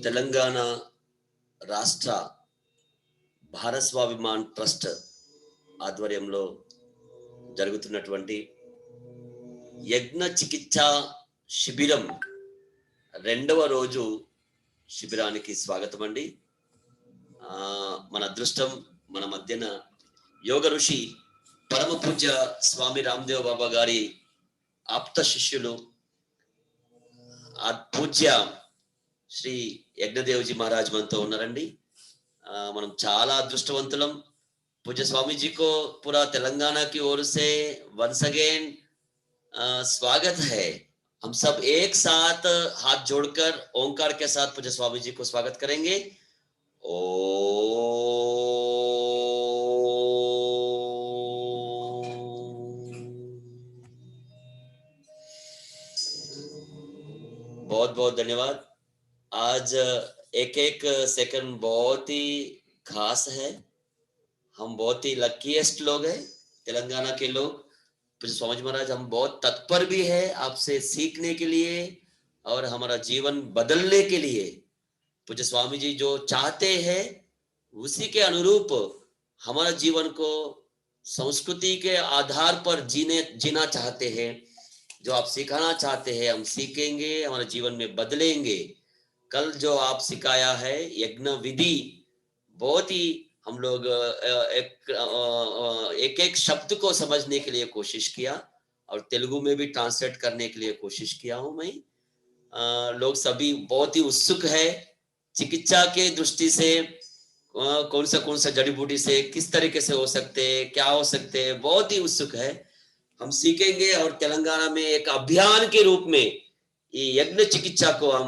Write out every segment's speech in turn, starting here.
తెలంగాణ రాష్ట్ర భారత స్వాభిమాన్ ట్రస్ట్ ఆధ్వర్యంలో జరుగుతున్నటువంటి యజ్ఞ చికిత్స శిబిరం రెండవ రోజు శిబిరానికి స్వాగతం అండి. మన అదృష్టం మన మధ్యన యోగ ఋషి పరమ పూజ్య స్వామి రామ్దేవ్ బాబా గారి ఆప్త శిష్యులు పూజ్య శ్రీ యజ్ఞదేవ్జీ మహారాజ్ మనతో ఉన్నారండి. మనం చాలా అదృష్టవంతులం. पूज्य स्वामी जी को पूरा तेलंगाना की ओर से वंस अगेन स्वागत है। हम सब एक साथ हाथ जोड़कर ओंकार के साथ पूज्य स्वामी जी को स्वागत करेंगे। ओ बहुत बहुत धन्यवाद। आज एक एक सेकंड बहुत ही खास है। हम बहुत ही लकीएस्ट लोग हैं तेलंगाना के लोग। पूज्य स्वामी जी महाराज हम बहुत तत्पर भी है आपसे सीखने के लिए और हमारा जीवन बदलने के लिए। पूज्य स्वामी जी जो चाहते हैं उसी के अनुरूप हमारा जीवन को संस्कृति के आधार पर जीना चाहते हैं। जो आप सिखाना चाहते हैं हम सीखेंगे, हमारे जीवन में बदलेंगे। कल जो आप सिखाया है यज्ञ विधि बहुत ही हम लोग एक एक शब्द को समझने के लिए कोशिश किया और तेलुगु में भी ट्रांसलेट करने के लिए कोशिश किया हूं मैं। लोग सभी बहुत ही उत्सुक है चिकित्सा के दृष्टि से कौन सा जड़ी बूटी से किस तरीके से हो सकते हैं, क्या हो सकते हैं, बहुत ही उत्सुक है। हम सीखेंगे और तेलंगाना में एक अभियान के रूप में ये यज्ञ चिकित्सा को हम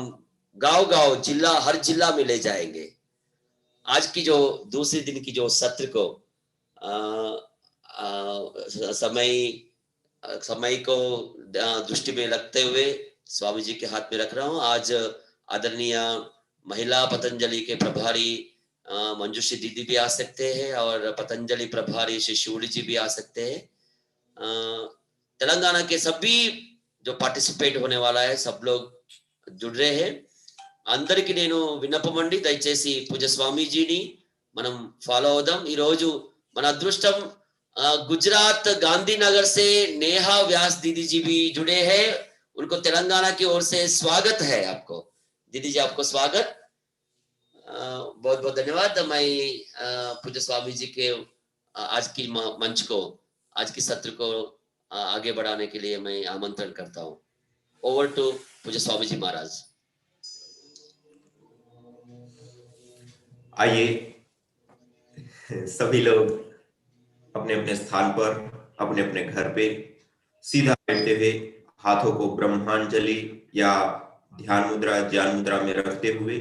गांव-गांव जिला हर जिला में ले जाएंगे। आज की जो दूसरे दिन की जो सत्र को समय को दृष्टि में रखते हुए स्वामी जी के हाथ में रख रहा हूं। आज आदरणीय महिला पतंजलि के प्रभारी मंजूश्री दीदी भी आ सकते हैं और पतंजलि प्रभारी श्री शिवली जी भी आ सकते हैं। तेलंगाना के सभी जो पार्टिसिपेट होने वाला है सब लोग जुड़ रहे हैं। అందరికి నేను విన్నపమండి, దయచేసి పూజ్య స్వామీజీని మనం ఫాలో అవుదాం। ఈ రోజు మన అదృష్టం गुजरात गांधीनगर से नेहा व्यास दीदी जी भी जुड़े हैं। उनको तेलंगाना की ओर से स्वागत है। आपको दीदी जी आपको स्वागत, बहुत बहुत धन्यवाद। मैं पूज्य स्वामी जी के आज की मंच को आज की सत्र को आगे बढ़ाने के लिए मैं आमंत्रण करता हूँ। ओवर टू पूज्य स्वामी जी महाराज। आइए सभी लोग अपने अपने स्थान पर अपने अपने घर पे सीधा बैठते हुए हाथों को ब्रह्मांजलि या ध्यान मुद्रा ज्ञान मुद्रा में रखते हुए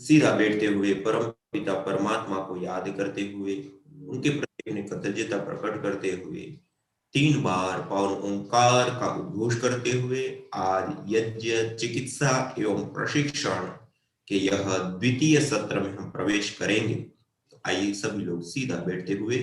सीधा बैठते हुए परम पिता परमात्मा को याद करते हुए उनके प्रति अपनी कृतज्ञता प्रकट करते हुए 3 बार पौन ओंकार का उद्घोष करते हुए आज यज्ञ चिकित्सा एवं प्रशिक्षण कि यह द्वितीय सत्र में हम प्रवेश करेंगे। तो आइए सभी लोग सीधा बैठते हुए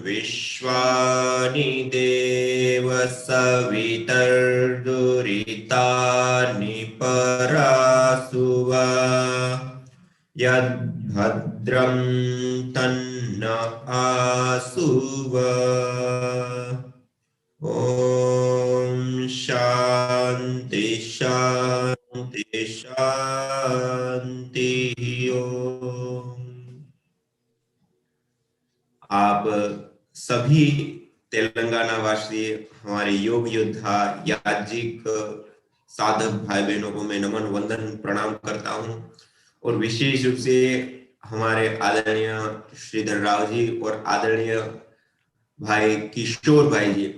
विश्वानि देव सवितर्दुरितानि परासुवा यद्भद्रं तन्न आसुवा। ॐ शान्ति शांति शांति ओम। आप सभी तेलंगाना वासी हमारे योग योद्धा याजिक साधक भाई बहनों को मैं नमन वंदन प्रणाम करता हूं, और विशेष रूप से हमारे आदरणीय श्रीधर राव जी और आदरणीय भाई किशोर भाई जी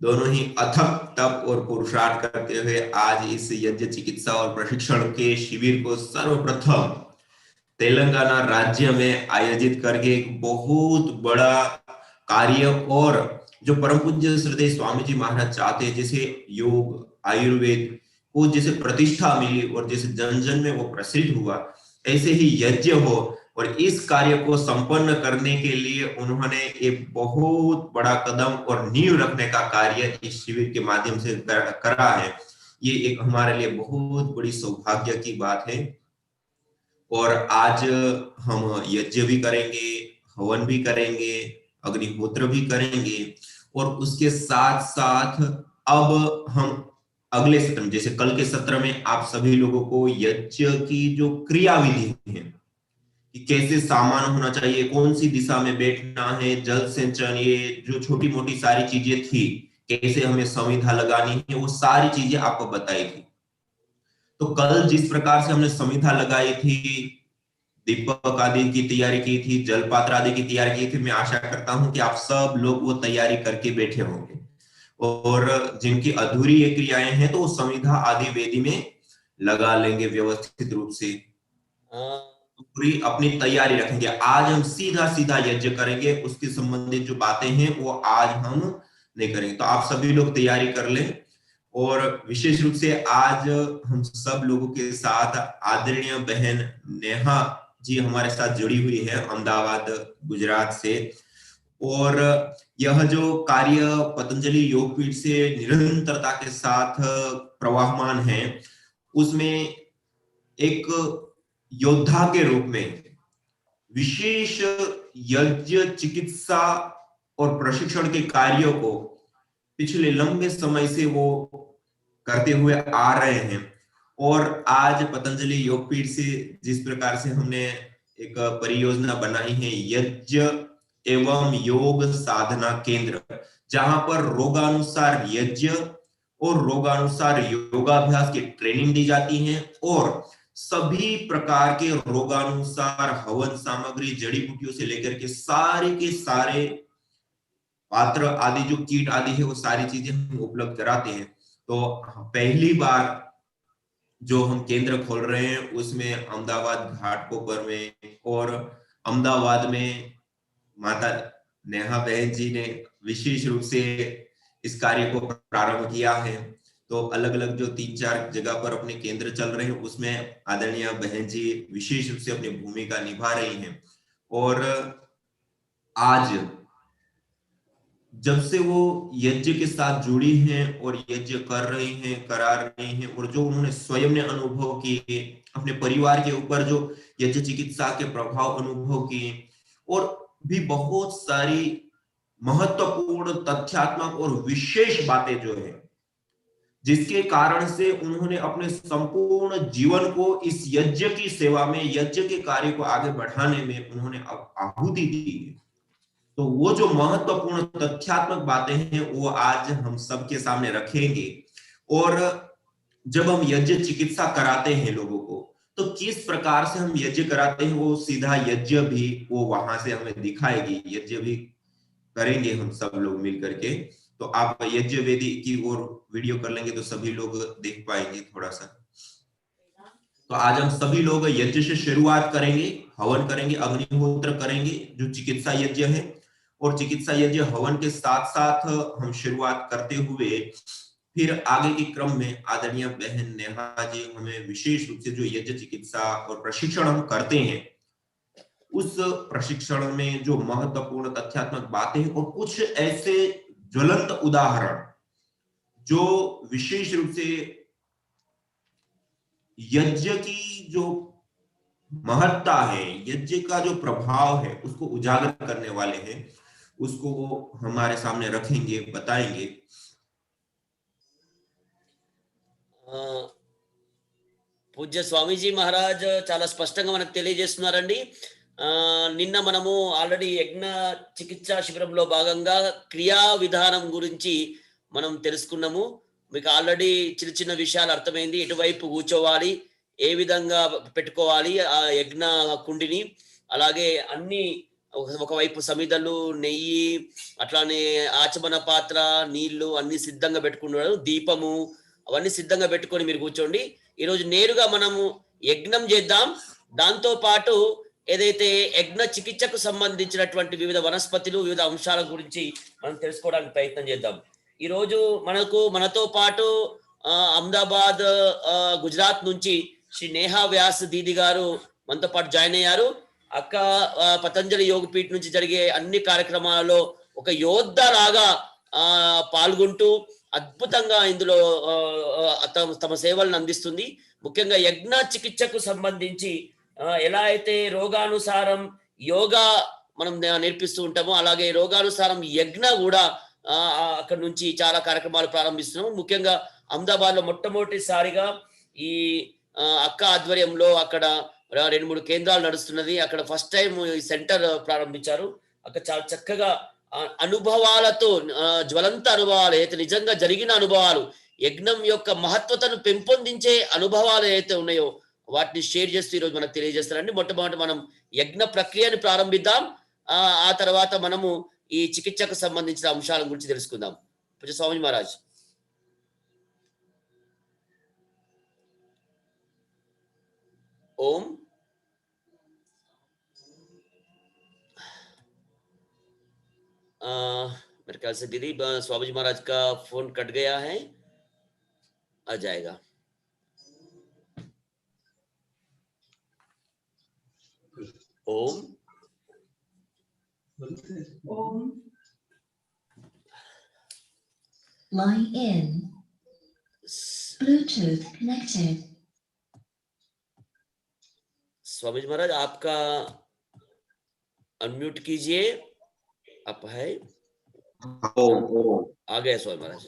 दोनों ही अथक तप और पुरुषार्थ करते हुए आज इस यज्ञ चिकित्सा और प्रशिक्षण के शिविर को सर्वप्रथम तेलंगाना राज्य में आयोजित करके एक बहुत बड़ा कार्य, और जो परम पूज्य श्रद्धेय स्वामी जी महाराज चाहते हैं, जैसे योग आयुर्वेद को जैसे प्रतिष्ठा मिली और जैसे जन जन में वो प्रसिद्ध हुआ, ऐसे ही यज्ञ हो। और इस कार्य को संपन्न करने के लिए उन्होंने एक बहुत बड़ा कदम और नींव रखने का कार्य इस शिविर के माध्यम से करा है। ये एक हमारे लिए बहुत बड़ी सौभाग्य की बात है। और आज हम यज्ञ भी करेंगे, हवन भी करेंगे, अग्निहोत्र भी करेंगे, और उसके साथ साथ अब हम अगले सत्र में, जैसे कल के सत्र में आप सभी लोगों को यज्ञ की जो क्रियाविधि है कि कैसे सामान होना चाहिए, कौन सी दिशा में बैठना है, जल सिंचन, ये जो छोटी मोटी सारी चीजें थी, कैसे हमें संविधा लगानी है, वो सारी चीजें आपको बताई थी। तो कल जिस प्रकार से हमने संविधा लगाई थी, दीपक आदि की तैयारी की थी, जल पात्र आदि की तैयारी की थी, मैं आशा करता हूं कि आप सब लोग वो तैयारी करके बैठे होंगे, और जिनकी अधूरी ये क्रियाएं हैं तो वो संविधा आदि वेदी में लगा लेंगे व्यवस्थित रूप से, पूरी अपनी तैयारी रखेंगे। आज हम सीधा सीधा यज्ञ करेंगे, उसके संबंधित जो बातें हैं वो आज हम नहीं करेंगे। तो आप सभी लोग तैयारी कर लें। और विशेष रूप से आज हम सब लोगों के साथ आदरणीय बहन नेहा जी हमारे साथ जुड़ी हुई है अहमदाबाद गुजरात से, और यह जो कार्य पतंजलि योगपीठ से निरंतरता के साथ प्रवाहमान है, उसमें एक योद्धा के रूप में विशेष यज्ञ चिकित्सा और प्रशिक्षण के कार्यों को पिछले लंबे समय से वो करते हुए आ रहे हैं। और आज पतंजलि योगपीठ से जिस प्रकार से हमने एक परियोजना बनाई है, यज्ञ एवं योग साधना केंद्र, जहां पर रोगानुसार यज्ञ और रोगानुसार योगाभ्यास की ट्रेनिंग दी जाती है, और सभी प्रकार के रोगानुसार हवन सामग्री, जड़ी बूटियों से लेकर के सारे पात्र आदि जो कीट आदि है वो सारी चीजें हम उपलब्ध कराते हैं। तो पहली बार जो हम केंद्र खोल रहे हैं उसमें अहमदाबाद घाटकोपर में और अहमदाबाद में माता नेहा बहन जी ने विशेष रूप से इस कार्य को प्रारंभ किया है। तो अलग अलग जो 3-4 जगह पर अपने केंद्र चल रहे हैं उसमें आदरणीय बहन जी विशेष रूप से अपनी भूमिका निभा रही हैं। और आज जब से वो यज्ञ के साथ जुड़ी हैं और यज्ञ कर रही हैं, करा रही हैं, और जो उन्होंने स्वयं ने अनुभव किए, अपने परिवार के ऊपर जो यज्ञ चिकित्सा के प्रभाव अनुभव किए, और भी बहुत सारी महत्वपूर्ण तथ्यात्मक और विशेष बातें जो है, जिसके कारण से उन्होंने अपने संपूर्ण जीवन को इस यज्ञ की सेवा में, यज्ञ के कार्य को आगे बढ़ाने में उन्होंने आहुति दी है। तो वो जो महत्वपूर्ण तथ्यात्मक बातें हैं वो आज हम सबके सामने रखेंगे। और जब हम यज्ञ चिकित्सा कराते हैं लोगों को, तो किस प्रकार से हम यज्ञ कराते हैं वो सीधा यज्ञ भी वो वहां से हमें दिखाएगी, यज्ञ भी करेंगे हम सब लोग मिल करके। तो आप यज्ञ वेदी की ओर वीडियो कर लेंगे तो सभी लोग देख पाएंगे थोड़ा सा। तो आज हम सभी लोग यज्ञ से शुरुआत करेंगे, हवन करेंगे, अग्निहोत्र करेंगे जो चिकित्सा यज्ञ है, और चिकित्सा यज्ञ हवन के साथ साथ हम शुरुआत करते हुए फिर आगे के क्रम में आदरणीय बहन नेहा जी हमें विशेष रूप से जो यज्ञ चिकित्सा और प्रशिक्षण हम करते हैं उस प्रशिक्षण में जो महत्वपूर्ण तथ्यात्मक बातें और कुछ ऐसे ज्वलंत उदाहरण जो विशेष रूप से यज्ञ की जो महत्ता है, यज्ञ का जो प्रभाव है उसको उजागर करने वाले हैं, उसको वो हमारे सामने रखेंगे, बताएंगे। పూజ్య స్వామీజీ మహారాజ్ చాలా స్పష్టంగా మనకు తెలియజేస్తున్నారండి. నిన్న మనము ఆల్రెడీ యజ్ఞ చికిత్సా శిబిరంలో భాగంగా క్రియా విధానం గురించి మనం తెలుసుకున్నాము. మీకు ఆల్రెడీ చిన్న చిన్న విషయాలు అర్థమైంది. ఎటువైపు కూర్చోవాలి, ఏ విధంగా పెట్టుకోవాలి ఆ యజ్ఞ కుండిని, అలాగే అన్ని ఒకవైపు సమిధలు, నెయ్యి, అట్లానే ఆచమన పాత్ర, నీళ్లు అన్ని సిద్ధంగా పెట్టుకున్నాడు. దీపము అవన్నీ సిద్ధంగా పెట్టుకొని మీరు కూర్చోండి. ఈరోజు నేరుగా మనము యజ్ఞం చేద్దాం. దాంతో పాటు ఏదైతే యజ్ఞ చికిత్సకు సంబంధించినటువంటి వివిధ వనస్పతులు, వివిధ అంశాల గురించి మనం తెలుసుకోవడానికి ప్రయత్నం చేద్దాం. ఈరోజు మనతో పాటు అహ్మదాబాద్, గుజరాత్ నుంచి శ్రీ నేహా వ్యాస్ దీది గారు మనతో పాటు జాయిన్ అయ్యారు. అక్క పతంజలి యోగపీఠ్ నుంచి జరిగే అన్ని కార్యక్రమాలలో ఒక యోద్ధ లాగా పాల్గొంటూ అద్భుతంగా ఇందులో తమ సేవలను అందిస్తుంది. ముఖ్యంగా యజ్ఞ చికిత్సకు సంబంధించి ఎలా అయితే రోగానుసారం యోగా మనం నేర్పిస్తూ ఉంటామో, అలాగే రోగానుసారం యజ్ఞ కూడా అక్కడ నుంచి చాలా కార్యక్రమాలు ప్రారంభిస్తున్నాము. ముఖ్యంగా అహ్మదాబాద్ లో మొట్టమొదటిసారిగా ఈ అక్క ఆధ్వర్యంలో అక్కడ 2-3 కేంద్రాలు నడుస్తున్నది. అక్కడ ఫస్ట్ టైం ఈ సెంటర్ ప్రారంభించారు. అక్కడ చాలా చక్కగా అనుభవాలతో, జ్వలంత అనుభవాలు, అయితే నిజంగా జరిగిన అనుభవాలు, యజ్ఞం యొక్క మహత్వతను పెంపొందించే అనుభవాలు ఏవైతే ఉన్నాయో వాటిని షేర్ చేస్తూ ఈరోజు మనకు తెలియజేస్తారండి. మొట్టమొదటి మనం యజ్ఞ ప్రక్రియని ప్రారంభిద్దాం. ఆ తర్వాత మనము ఈ చికిత్సకు సంబంధించిన అంశాల గురించి తెలుసుకుందాం. పూజ్య స్వామి మహారాజ్. ओम। मेरे ख्याल से दीदी स्वामी जी महाराज का फोन कट गया है, आ जाएगा। Om Om. Line in. Bluetooth connected. Swami ji महाराज आपका अनम्यूट कीजिए। आप है? आ गया स्वामी महाराज।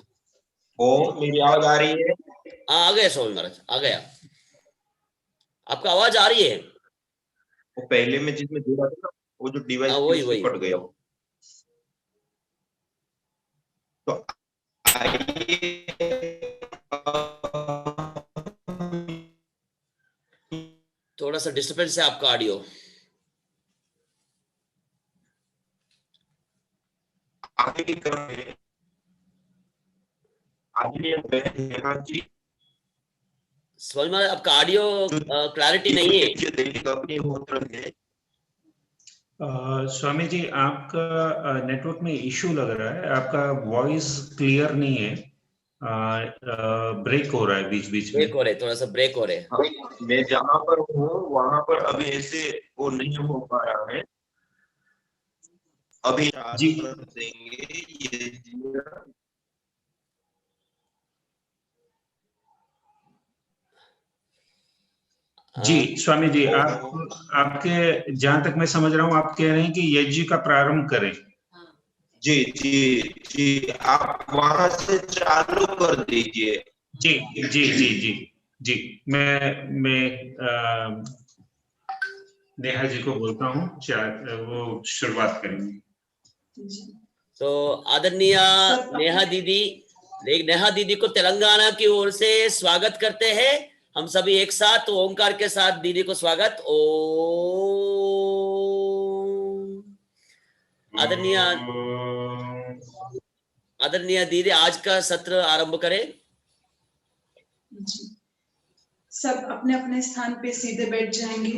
मेरी आवाज आ रही है? आ गया स्वामी महाराज, आ गया। आपका आवाज आ रही है? वो पहले में जिसमें जुड़ा था वो जो डिवाइस वही कट गया। तो थोड़ा सा डिस्टर्बेंस है आपका ऑडियो। आगे की तरफ है, आगे स्वामी महाराज आपका ऑडियो क्लैरिटी नहीं है। स्वामी जी आपका नेटवर्क में इश्यू लग रहा है, आपका वॉइस क्लियर नहीं है, ब्रेक हो रहा है बीच बीच में। ब्रेक हो रहे, थोड़ा सा ब्रेक हो रहे। मैं जहां पर हूँ वहां पर अभी ऐसे वो नहीं हो पा रहा है। अभी जी देंगे ये जी स्वामी जी, आपके जहां तक मैं समझ रहा हूँ आप कह रहे हैं कि यज्ञ का प्रारंभ करें। जी जी जी, आप वहां से चालू कर दीजिए। जी जी जी जी जी, मैं नेहा जी को बोलता हूँ, वो शुरुआत करेंगे। तो आदरणीय नेहा दीदी को तेलंगाना की ओर से स्वागत करते हैं। हम सभी एक साथ ओंकार के साथ दीदी को स्वागत। ओम। आदरणीय दीदी आज का सत्र आरंभ करें। सब अपने अपने स्थान पे सीधे बैठ जाएंगे,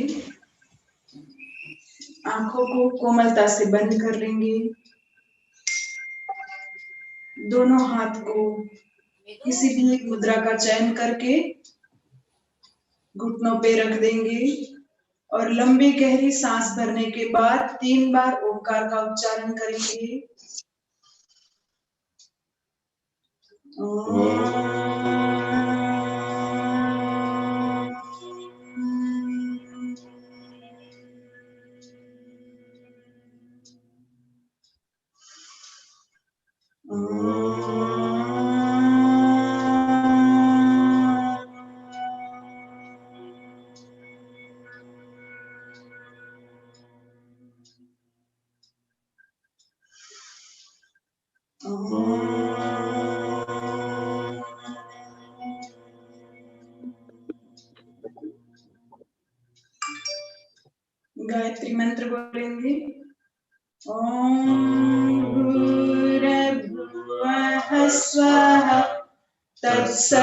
आंखों को कोमलता से बंद कर लेंगे, दोनों हाथ को किसी भी मुद्रा का चयन करके घुटनों पे रख देंगे और लंबी गहरी सांस भरने के बाद 3 बार ओंकार का उच्चारण करेंगे। गायत्री मंत्र बोलेंगे। ओम भूर्भुवः स्वः तत्सवितुर्वरेण्यं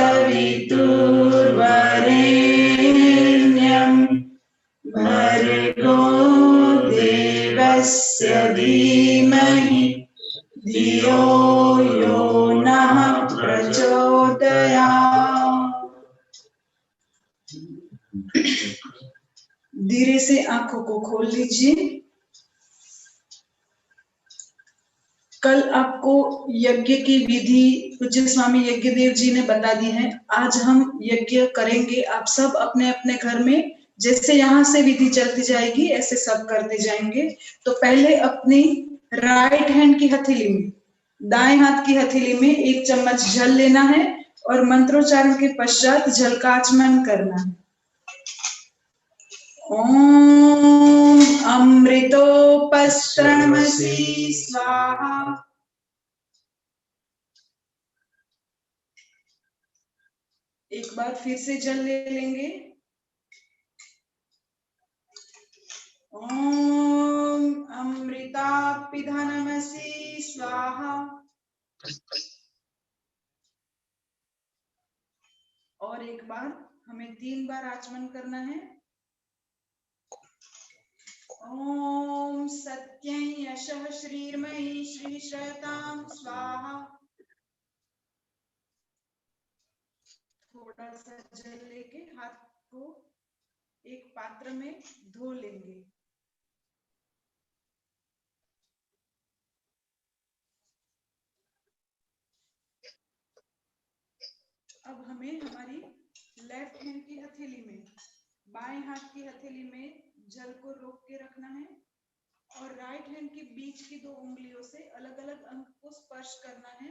भर्गो देवस्य धीमहि धियो यो नः प्रचोदयात्। धीरे से आंखों को खोल लीजिए। कल आपको यज्ञ की विधि पूज्य स्वामी यज्ञदेव जी ने बता दी है। आज हम यज्ञ करेंगे। आप सब अपने अपने घर में जैसे यहाँ से विधि चलती जाएगी ऐसे सब करते जाएंगे। तो पहले अपनी राइट हैंड की हथेली में, दाएं हाथ की हथेली में 1 चम्मच जल लेना है और मंत्रोच्चारण के पश्चात जल का आचमन करना है। ओम अमृतोपस्त्रमसि स्वाहा। एक बार फिर से जल ले लेंगे। ओम अमृतापिधानमसि स्वाहा। और एक बार हमें 3 बार आचमन करना है। ओम सत्यं यशः श्रीर्मयि श्री श्रयतां स्वाहा। थोड़ा सा जल लेके हाथ को एक पात्र में धो लेंगे। अब हमें हमारी लेफ्ट हैंड की हथेली में, बाएं हाथ की हथेली में जल को रोक के रखना है और राइट हैंड की बीच की 2 उंगलियों से अलग अलग अंग को स्पर्श करना है।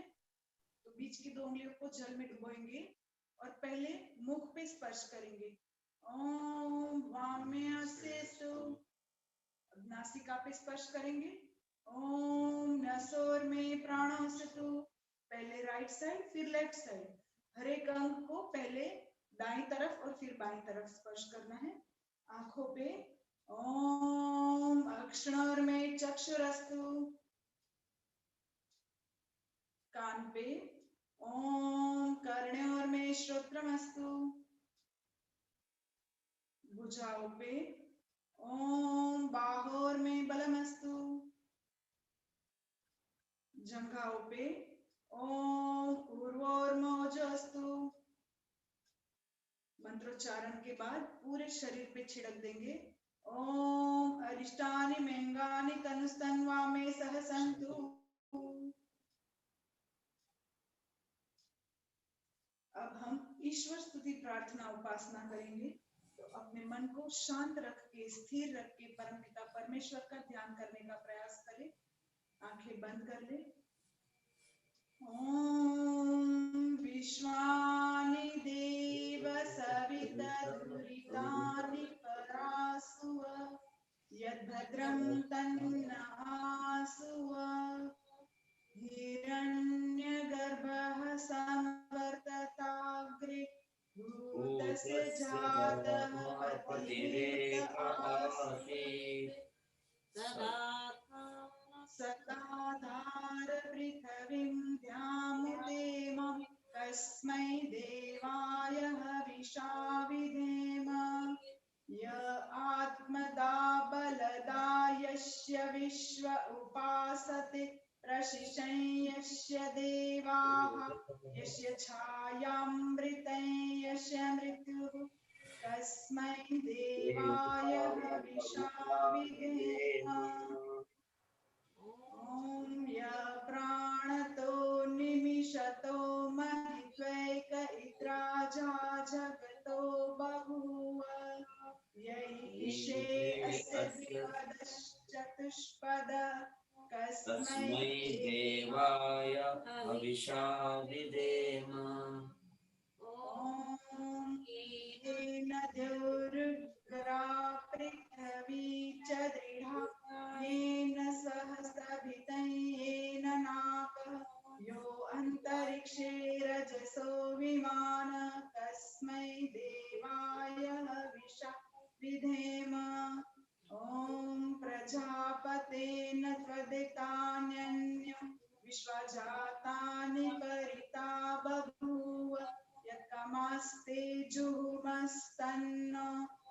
तो बीच की 2 उंगलियों को जल में डुबोएंगे और पहले मुख पे स्पर्श करेंगे। ओम वाम्यसेस्तु। नासिका पे स्पर्श करेंगे। ओम नसोर में प्राणोस्तु। पहले राइट साइड फिर लेफ्ट साइड। हर एक अंग को पहले दाईं तरफ और फिर बाईं तरफ स्पर्श करना है। आंखों पे ओम अक्षणोर में चक्षुरस्तु। कान पे ओम कर्णयोर में श्रोत्रमस्तु। भुजाओं पे ओम बाहोर में बलमस्तु। जंघाओं पे ओम ऊर्वोर्मोजोस्तु। मंत्रोच्चारण के बाद पूरे शरीर पे छिड़क देंगे। ओम अरिष्टानि मेंगानि तनुस्तन्वा में सहसंतु। अब हम ईश्वर स्तुति प्रार्थना उपासना करेंगे। तो अपने मन को शांत रख के, स्थिर रख के परमपिता परमेश्वर का ध्यान करने का प्रयास करें। आंखें बंद कर ले। ओम विश्वानि देव सविता दुरितानि परासुव यद्भद्रं तन्नहासुव हिरण्यगर्भः संवर्तताग्रे भूतस्य जातः पतिरेक आसीत् सदाधार पृथिवीं ध्यामुदेम कस्मै देवाय हविषा विधेम य आत्मदा बलदा यस्य विश्व उपासते प्रशिशं यस्य देवाः यस्य छायामृतं यस्य मृत्युः तस्मै देवाय हविषा विधेम। ओम य प्राणतो निमिषतो महित्वैक इत्राजा जगतो बभूव यैषे अस्य द्विपदश्चतुष्पद कस्मै देवाय हविषा विधेम। ओम येन द्यौरुग्रा पृथिवी च दृढा येन सह सभितं येन नाकः विश्वजातानि परिता बभूव यत्कमास्ते जुहुमस्तन्न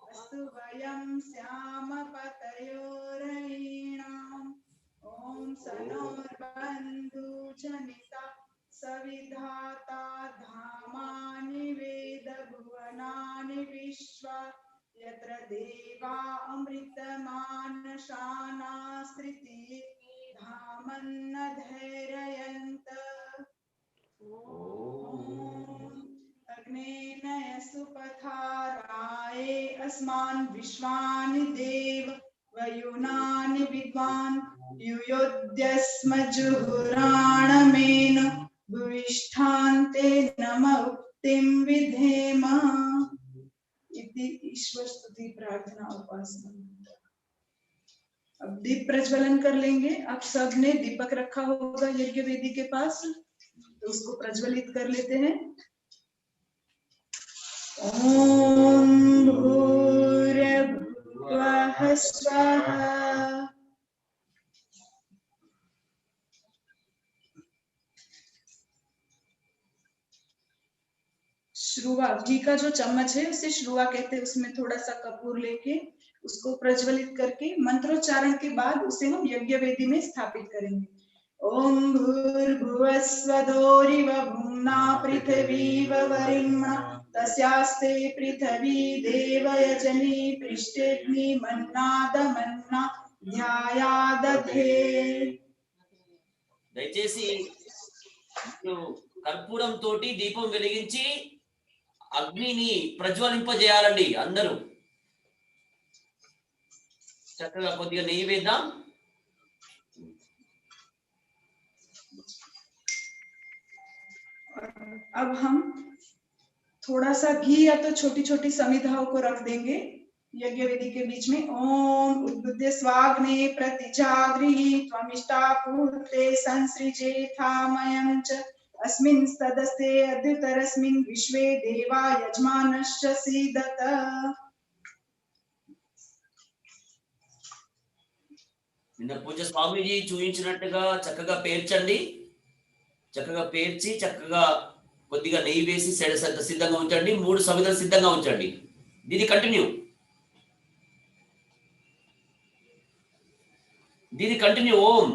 अस्तु वयं स्याम पतयोरयीणाम् ॐ सनोर्बन्धु जनिता सविधाता धामानि वेद भुवनानि विश्वा यत्र देवा अमृतमानशानास्त्रिति धामन्न धैर्ययन्त अग्नेन सुपथाराये अस्मान् विश्वानि देव वयुनानि विद्वान् युयोध्यस्मजुहुराणमेन भुविष्ठान्ते नम उक्तिं विधेम। इति ईश्वर स्तुति प्रार्थना उपासना। अब दीप प्रज्वलन कर लेंगे। आप सब ने दीपक रखा होगा यज्ञ वेदी के पास, तो उसको प्रज्वलित कर लेते हैं। ओम भूर्भुवः स्वः। श्रुवा, घी का जो चम्मच है उसे श्रुवा कहते हैं, उसमें थोड़ा सा कपूर लेके उसको प्रज्वलित करके मंत्रोच्चारण के बाद उसे हम यज्ञ वेदी में स्थापित करेंगे। ओम भूर्भुवस्वधोरिव भूम्ना पृथिवीव वरिण्मा तस्यास्ते पृथिवी देवयजनी पृष्ठेऽग्नि मन्नादमन्ना ध्यायादधे। దయచేసి కర్పూరం తోటి దీపం వెలిగించి అగ్నిని ప్రజ్వలింపజేయాలండి అందరూ। చక్కగా కొద్దిగా నెయ్యి వేద్దాం। अब हम थोड़ा सा घी या तो छोटी छोटी समिधाओं को रख देंगे यज्ञ वेदी के बीच में। ओम उद्बुद्ध स्वाग्ने प्रतिजागृहि त्वमिष्टापूर्ते संसृजेथामयं च अस्मिन् सदस्ते अद्युतरस्मिन् विश्वे देवा यजमानश्च सीदत। నిన్న పూజ స్వామీజీ చూయించినట్టుగా చక్కగా పేర్చండి। చక్కగా పేర్చి చక్కగా కొద్దిగా నెయ్యి వేసి సిద్ధంగా ఉంచండి। 3 సమిధలు సిద్ధంగా ఉంచండి। దీని కంటిన్యూ ఓం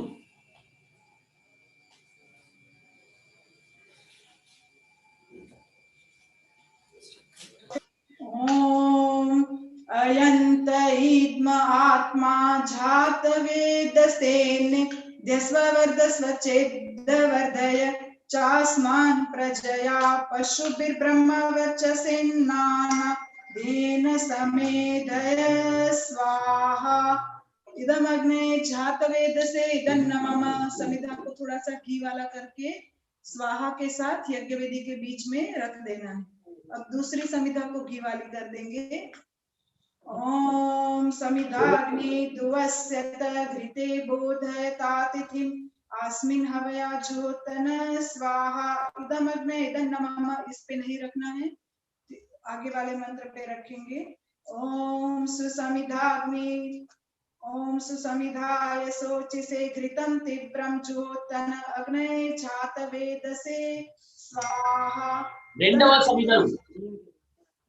ओम अयंत इद्म आत्मा जात वेदसेन द्यस्वर्धस्वचेद्वर्धय चास्मान् प्रजया पशुभिर्ब्रह्मवर्चसेन्नाना देन समेधय स्वाहा। इदमग्ने जात वेदसे इदन्नमम। समिधा को थोड़ा सा घी वाला करके स्वाहा के साथ यज्ञ वेदी के बीच में रख देना है। अब दूसरी समिधा को घी वाली कर देंगे। ओम समिधाग्नि दुवस्यत घृते बोधयतातिथिम् अस्मिन् हवया ज्योतन स्वाहा। इदमग्ने इदन्नमम। इस पे नहीं रखना है, आगे वाले मंत्र पे रखेंगे। ओम सुसमिधाग्नि ओम सुसमिधाय शोचिसे घृतं तीव्रं ज्योतन अग्ने जात वेदसे स्वाहा।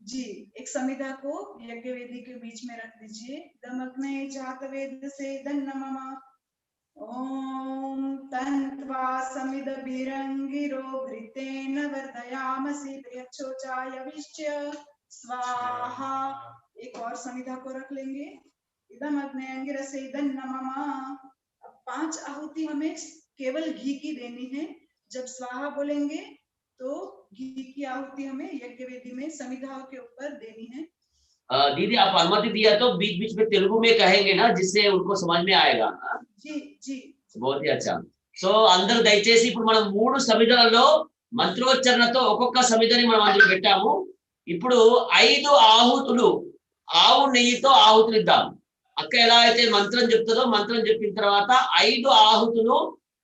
जी, एक समिधा को यज्ञ वेदी के बीच में रख दीजिए। दमग्ने जात वेदसे दन्नमम। ओम तन्त्वा समिद बिरंगिरो घृतेन वर्धयामसि प्रियच्छोचाय विश्च स्वाहा। एक और समिधा को रख लेंगे। इदम अग्ने अंगिरसे दन्नमम। 5 आहुति हमें केवल घी की देनी है। जब स्वाहा बोलेंगे तो घी की आहुति हमें यज्ञ वेदी में समिधाओं के ऊपर देनी है। दीदी आप अनुमति दिया तो बीच बीच में तेलुगु में कहेंगे ना, जिससे उनको समझ में आएगा। जी जी, बहुत ही अच्छा। సో అందరూ దయచేసి ఇప్పుడు మనం 3 సమిధలలో మంత్రోచ్చరణతో ఒక్కొక్క సమిధని మనం అందులో పెట్టాము। ఇప్పుడు 5 ఆహుతులు ఆవు నెయ్యితో ఆహుతులు ఇద్దాం। అక్క ఎలా అయితే మంత్రం చెప్తుందో మంత్రం చెప్పిన తర్వాత 5 ఆహుతులు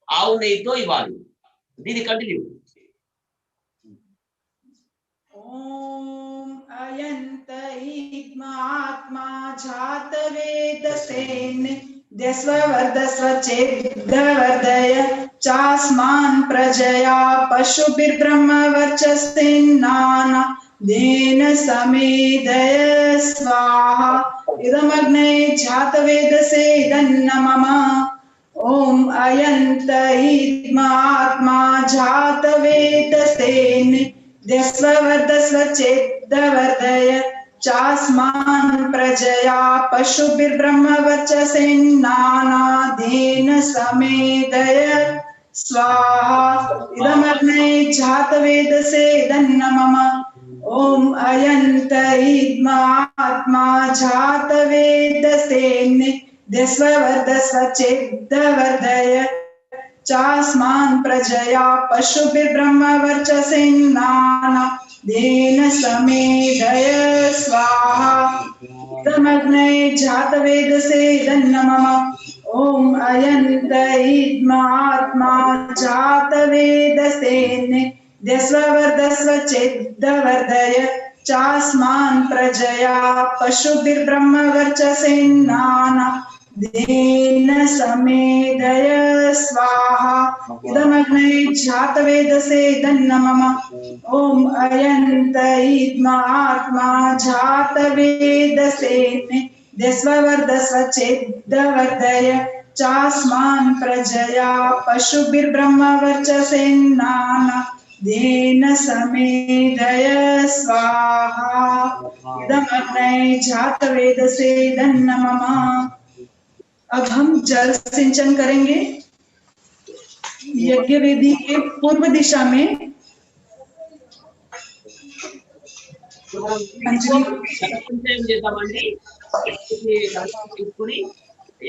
ఆవు నెయ్యితో ఇవ్వాలి। దీని కంటిన్యూ। ओम अयंत इद्म आत्मा जात वेदसेन द्यस्वर्धस्वचेद्वर्धय चास्मान् प्रजया पशुभिर्ब्रह्मवर्चसेन्नाना देन समेदय स्वाहा इदमग्ने जातवेदसे इदन्न मम ओम अयंत इद्मात्मा जातवेदसेन् दस्ववर्धस्व चेद्दवर्धय चास्मान् प्रजया पशुभिर्ब्रह्मवर्चसेन्नानादेन समेदय स्वाहा इदमग्ने जातवेदसे इदन्न मम ओम अयंत इद्मात्मा जातवेदसेन् दस्ववर्धस्व चेद्दवर्धय चास्मान् प्रजया पशुभिर्ब्रह्मवर्चसेन्नाना देन समेदय स्वाहा इदमग्ने जातवेदसे इदन्न मम ओम अयंत इद्मात्मा जातवेदसेन् दस्ववर्धस्व चेद्दवर्धय चास्मान् प्रजया पशुभिर्ब्रह्मवर्चसेन्नाना देन समेदय स्वाहा इदमग्ने जातवेदसे इदन्न मम ओम अयंत इद्मात्मा जातवेदसेन् दस्ववर्धस्व चेद्दवर्धय चास्मान् प्रजया पशुभिर्ब्रह्मवर्चसेन्नाना देन समेदय स्वाहा इदमग्ने जातवेदसे इदन्न मम। अब हम जल सिंचन करेंगे। यज्ञ वेदी के पूर्व दिशा में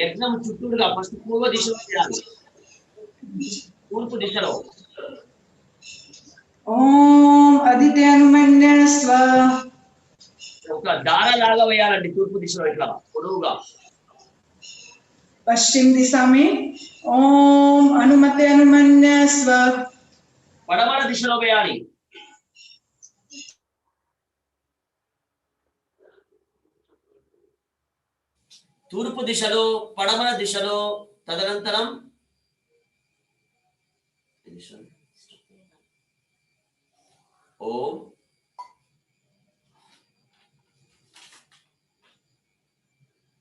యజ్ఞం చుట్టూరుగా ఫస్ట్ పూర్వ దిశలో చేయాలి తూర్పు దిశలో ఓం అదిత్యానుమన్య స్వ ఒక దార లాగా వేయాలండి తూర్పు దిశలో ఇట్లా పొడవుగా पश्चिम दिशा में ओम अनुमते अनुमन्य स्व పడమర దిశలో వేయాలి తూర్పు దిశలో పడమర దిశలో తదనంతరం ఓం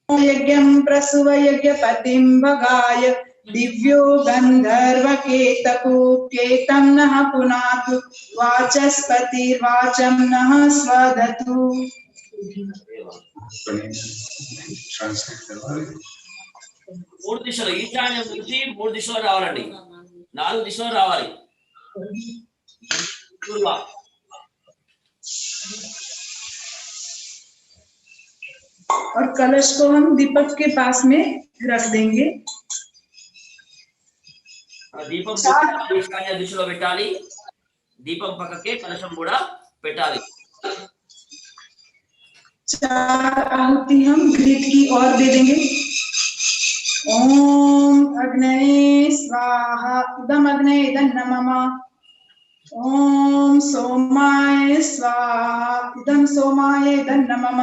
यज्ञं प्रसुव यज्ञपतिं भगाय दिव्यो गन्धर्वकेतको केतं नः पुनातु वाचस्पतिर्वाचं नः स्वदतु। మూడు దిశలు ఈశాన్యం నుంచి మూడు దిశలు రావాలండి 4 దిశలు రావాలి और कलश को हम दीपक के पास में रख देंगे। దీపం ఈశాన్య దిశలో పెట్టాలి దీపం పక్కకే కలశం కూడా పెట్టాలి 4 आहुति हम घृत की ओर दे देंगे। ओम अग्नये स्वाहा इदम अग्ने इदन्न मम ओम सोमाय स्वाहा इदम सोमाय इदन्न मम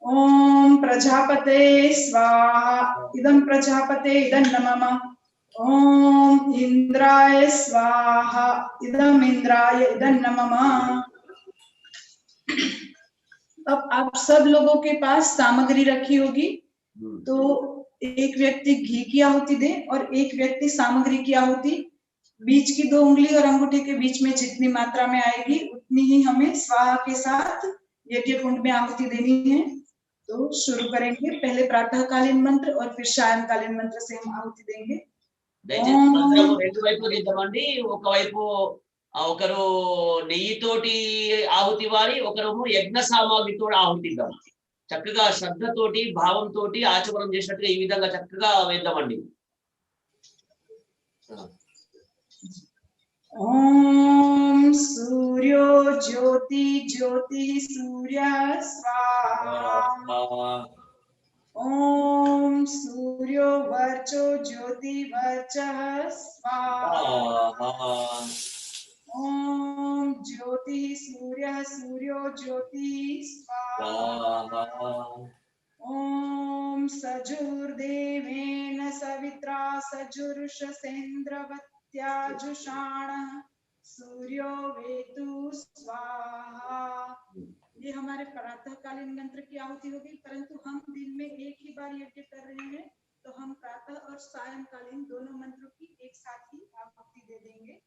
ओम प्रजापते स्वाहा इदम प्रजापते इदन्न मम ओम इंद्राय स्वाहा इदम इंद्राय इदन्न मम। अब आप सब लोगों के पास सामग्री रखी होगी तो एक व्यक्ति घी की आहुति दे और एक व्यक्ति सामग्री की आहुति बीच की 2 उंगली और अंगूठे के बीच में जितनी मात्रा में आएगी उतनी ही हमें स्वाहा के साथ यज्ञ कुंड में आहुति देनी है। तो शुरू करेंगे। पहले प्रातःकालीन मंत्र और फिर सायंकालीन मंत्र से हम आहुति देंगे। మంత్రము రెండు వైపులు దిద్దామండి ఒకవైపు ఒకరు నెయ్యితోటి ఆహుతి ఇవ్వాలి ఒకరు యజ్ఞ సామాగ్రితో ఆహుతి ఇద్దాం చక్కగా శ్రద్ధతోటి భావంతోటి ఆచమనం చేసినట్టుగా ఈ విధంగా చక్కగా వేద్దామండి ओम सूर्यो ज्योति ज्योति सूर्य स्वाहा ओम सूर्यो वर्चो ज्योति वर्चः स्वाहा ओम ज्योति सूर्य सूर्यो ज्योति स्वाहा ओम सजुर्देवेन सवित्रा सजुर्षसेन्द्रवत् प्रत्यजुषाणः सूर्यो वेतु स्वाहा। ये हमारे प्रातःकालीन मंत्र की आहुति होगी, परंतु हम दिन में एक ही बार यज्ञ कर रहे हैं, तो हम प्रातः और सायंकालीन दोनों मंत्रों की एक साथ ही आहुति दे देंगे।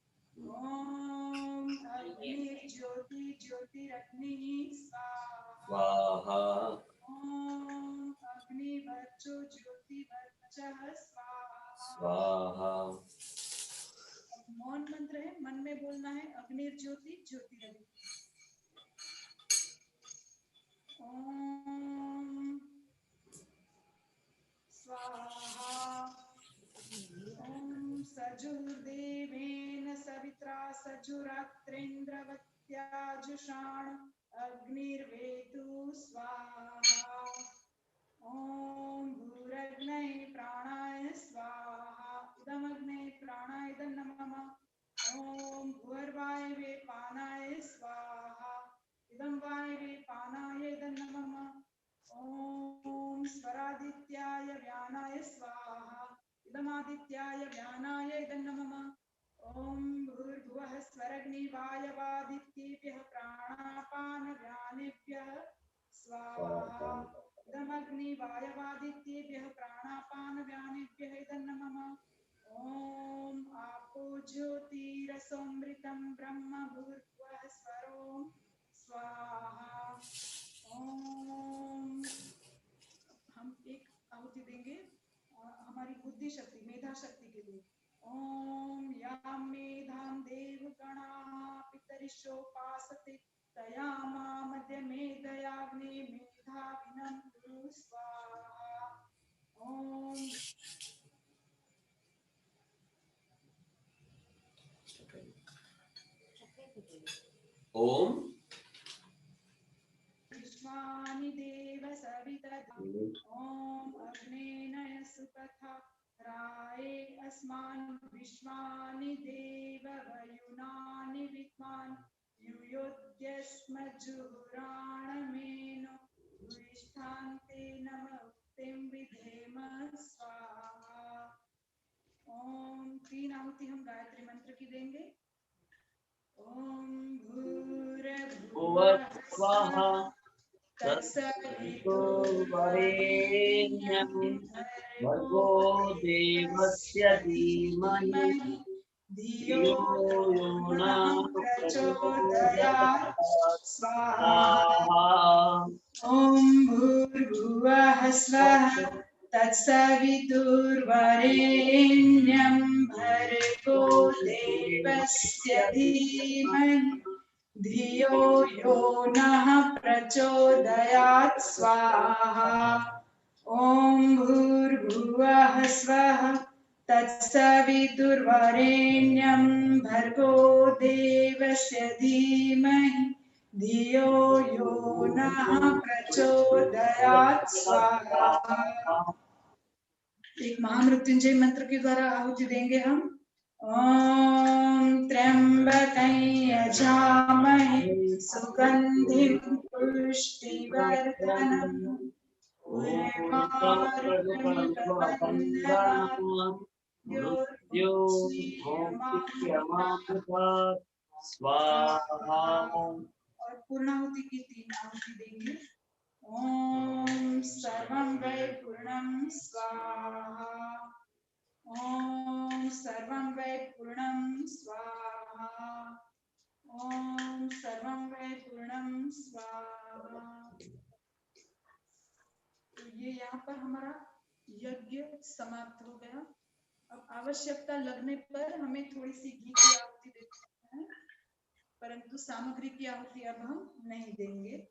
ओम अग्नि ज्योति ज्योतिरग्नि स्वाहा। ओम अग्नि वर्चो ज्योति वर्चः स्वाहा। मौन मंत्र है, मन में बोलना है अग्नि ज्योति ज्योतिरग्नि। ओम स्वाहा। ओम सजुर्देवेन सवित्रा सजुरात्रेन्द्रवत्याजुषाण अग्निर्वेतु स्वाहा। ओम भूरग्नये प्राणाय स्वाहा। इदमग्ने प्राणाय इदं नमः। ओम भूर्वायवे पानाय स्वाहा। इदं वायवे पानाय इदं नमः। ओम स्वरादित्याय व्यानाय स्वाहा। इदमादित्याय व्यानाय इदं नमः। ओम भूर्भुवः स्वरग्निवायवादित्येभ्यः प्राणापानव्यानेभ्यः स्वाहा। इदमग्निवायवादित्येभ्यः प्राणापानव्यानेभ्यः इदं नमः। ओम आपो ज्योतिरसोमृतं ब्रह्म भूर्भुवः स्वरो स्वाहा। ओम हम एक आहुति देंगे हमारी बुद्धि शक्ति, मेधा शक्ति के लिए। ओम यां मेधां देवगणाः पितरिषोपासते तयामा मध्य मेधयाग्ने मेधाविनं कुरु स्वाहा। ओम ओम विश्वानि देव सविता। ओम अग्नेनय सुपथा राये अस्मान् विश्वानि देव वयुनानि विद्वान् युयोध्यस्मज्जुहुराणमेनो भूयिष्ठान्ते नमस्तें विधेम स्वाहा। ओम 3 आहुति हम गायत्री मंत्र की देंगे। ओम भूर्भुवः स्वाहा तत्सवितुर्वरेण्यं भर्गो देवस्य धीमहि धियो यो नः प्रचोदयात् स्वाहा। ओम भूर्भुवः स्वः तत्सवितुर्वरेण्यं भर्गो देवस्य धीमहि धियो यो नः प्रचोदयात् स्वाहा। ओम भूर्भुवः स्वः तत्सवितुर्वरेण्यं भर्गो देवस्य धीमहि धियो यो नः प्रचोदयात् स्वाहा। एक महामृत्युंजय मंत्र के द्वारा आहुति देंगे हम। ओम त्र्यंबकं यजामहे सुगंधिं पुष्टिवर्धनम् स्वाहा। और पूर्णाहुति की 3 आहुति देंगे। ओम सर्वं वै पूर्णं स्वाहा। ओम सर्वं वै पूर्णं स्वाहा। ओम सर्वं वै पूर्णं स्वाहा। तो ये यहाँ पर हमारा यज्ञ समाप्त हो गया। अब आवश्यकता लगने पर हमें थोड़ी सी घी की आहुति दे सकते हैं, परंतु सामग्री की आहुति अब हम नहीं देंगे।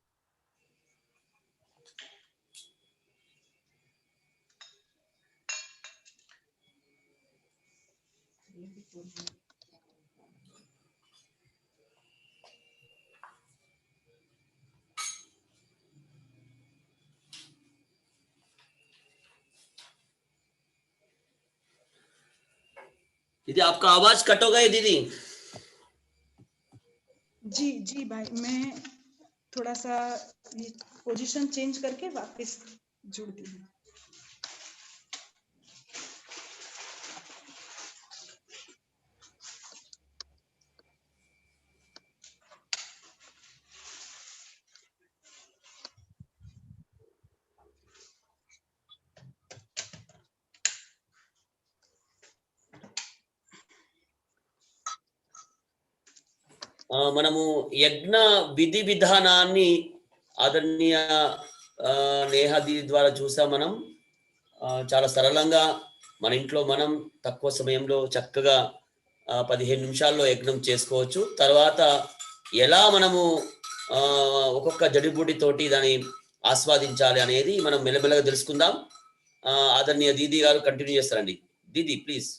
दीदी आपका आवाज कट हो गई दीदी। जी जी भाई, मैं थोड़ा सा ये पोजीशन चेंज करके वापस जुड़ती हूँ। మనము యజ్ఞ విధి విధానాన్ని ఆదరణీయ నేహా దీది ద్వారా చూసాం. మనం చాలా సరళంగా మన ఇంట్లో మనం తక్కువ సమయంలో చక్కగా 15 నిమిషాల్లో యజ్ఞం చేసుకోవచ్చు. తర్వాత ఎలా మనము ఒక్కొక్క జడిబూటి తోటి దాన్ని ఆస్వాదించాలి అనేది మనం మెల్లమెల్లగా తెలుసుకుందాం. ఆదరణీయ దీది గారు కంటిన్యూ చేస్తారండి. దీది ప్లీజ్.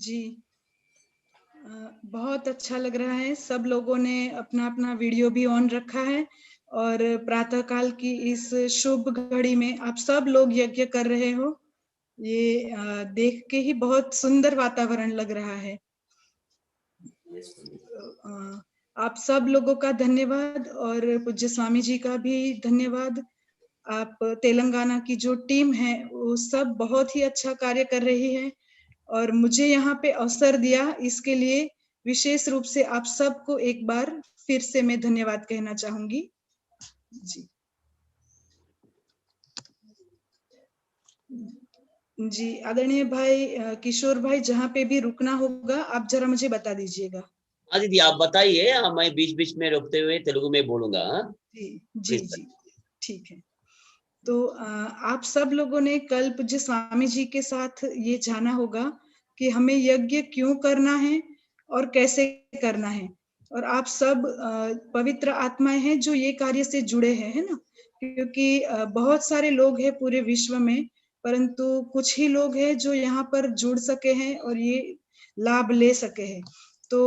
जी, बहुत अच्छा लग रहा है। सब लोगों ने अपना अपना वीडियो भी ऑन रखा है और प्रातःकाल की इस शुभ घड़ी में आप सब लोग यज्ञ कर रहे हो। ये देख के ही बहुत सुंदर वातावरण लग रहा है। आप सब लोगों का धन्यवाद और पूज्य स्वामी जी का भी धन्यवाद। आप तेलंगाना की जो टीम है वो सब बहुत ही अच्छा कार्य कर रही है और मुझे यहाँ पे अवसर दिया, इसके लिए विशेष रूप से आप सबको एक बार फिर से मैं धन्यवाद कहना चाहूंगी। जी जी, आदरणीय भाई किशोर भाई, जहाँ पे भी रुकना होगा आप जरा मुझे बता दीजिएगा। हाँ दीदी आप बताइए, मैं बीच बीच में रोकते हुए तेलुगु में बोलूंगा। जी जी जी, ठीक है। तो आप सब लोगों ने कल पूज्य स्वामी जी के साथ ये जाना होगा कि हमें यज्ञ क्यों करना है और कैसे करना है। और आप सब पवित्र आत्माएं हैं जो ये कार्य से जुड़े हैं, है ना, क्योंकि बहुत सारे लोग हैं पूरे विश्व में, परंतु कुछ ही लोग हैं जो यहाँ पर जुड़ सके हैं और ये लाभ ले सके हैं। तो